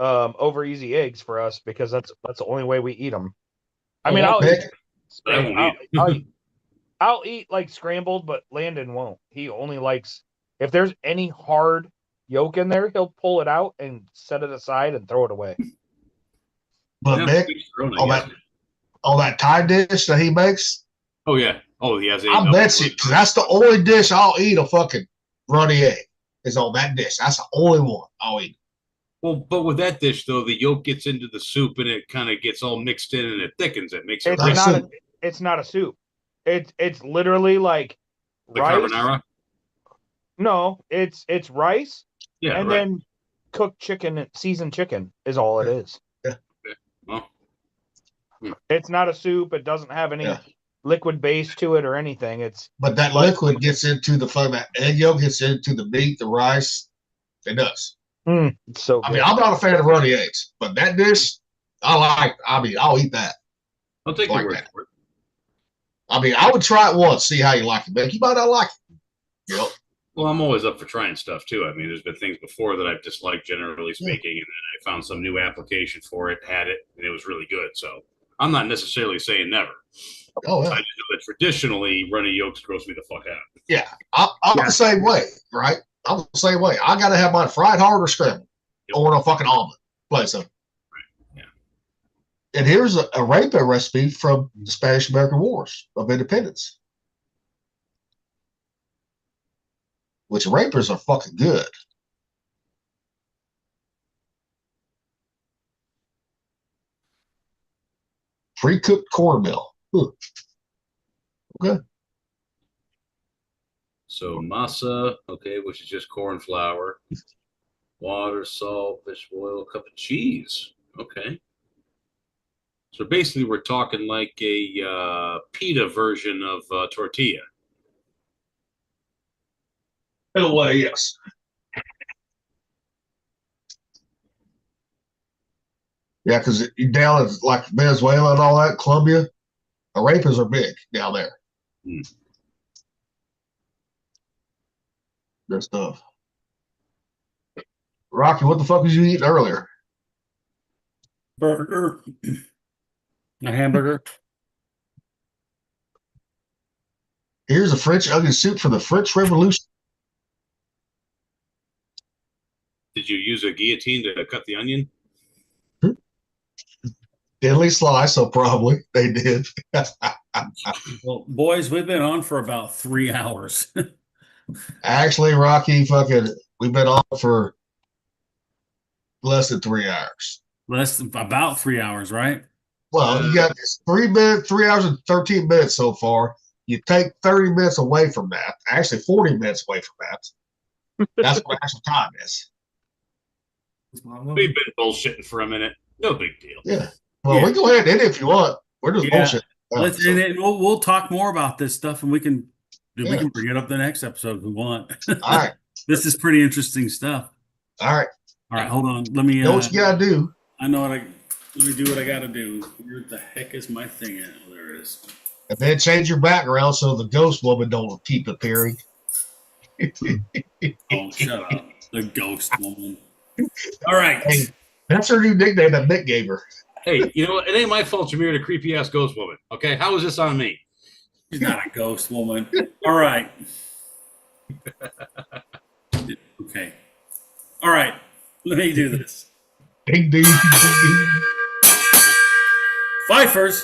over easy eggs for us because that's the only way we eat them. I mean, I'll eat like scrambled, but Landon won't. He only likes if there's any hard yolk in there, he'll pull it out and set it aside and throw it away. But Mick, on that Thai dish that he makes. Oh yeah. Oh, he has. I bet you, because that's the only dish I'll eat a fucking runny egg is on that dish. That's the only one I'll eat. Well, but with that dish though, the yolk gets into the soup and it kind of gets all mixed in and it thickens it, makes it. It's not a soup. It's literally like the rice. carbonara. No, it's rice. Yeah, and then cooked chicken, seasoned chicken is all it is. Well, it's not a soup. It doesn't have any liquid base to it or anything. But that liquid gets into the fun. That egg yolk gets into the meat, the rice. It does. It's so good. I mean, I'm not a fan of runny eggs, but that dish, I like. I mean, I'll eat that. I'll take your word for it. I mean, I would try it once, see how you like it, but you might not like it. Yep. Well, I'm always up for trying stuff too. I mean, there's been things before that I've disliked, generally speaking, and then I found some new application for it, had it, and it was really good. So I'm not necessarily saying never. Oh, yeah. I just know that traditionally, runny yolks gross me the fuck out. Yeah, I'm the same way, right? I'm the same way. I got to have mine fried hard or scrambled, or in a fucking omelet. Place of. Yeah. And here's a arepa recipe from the Spanish-American Wars of Independence. Which arepas are fucking good. Pre-cooked cornmeal. Okay. So masa, okay, which is just corn flour, water, salt, vegetable oil, a cup of cheese. Okay. So basically, we're talking like a pita version of tortilla. In a way, yes. Yeah, because down in like Venezuela and all that, Colombia, arepas are big down there. Good stuff. Rocky, what the fuck was you eating earlier? Burger. A hamburger. Here's a French onion soup from the French Revolution. Did you use a guillotine to cut the onion? Deadly slice, so probably they did. Well, boys, we've been on for about 3 hours. Actually, Rocky, we've been on for less than 3 hours. About 3 hours, right? Well, you got 3 hours and 13 minutes so far. you take 30 minutes away from that. Actually, 40 minutes away from that. That's what actual time is. We've been bullshitting for a minute. No big deal. Yeah. Well, we go ahead and end it if you want. We're just bullshit. And we'll talk more about this stuff, and we can bring it up the next episode if we want. All right. This is pretty interesting stuff. All right. All right, hold on. Let me know what you gotta do. I know let me do what I gotta do. Where the heck is my thing at? Oh, there it is. And then change your background so the ghost woman don't keep appearing. Oh, shut up. The ghost woman. All right. Hey, that's her new nickname that Nick gave her. Hey, you know what? It ain't my fault you married a creepy ass ghost woman. Okay, how is this on me? She's not a ghost woman. All right. Okay. All right. Let me do this. Ding, ding, ding. Fifers.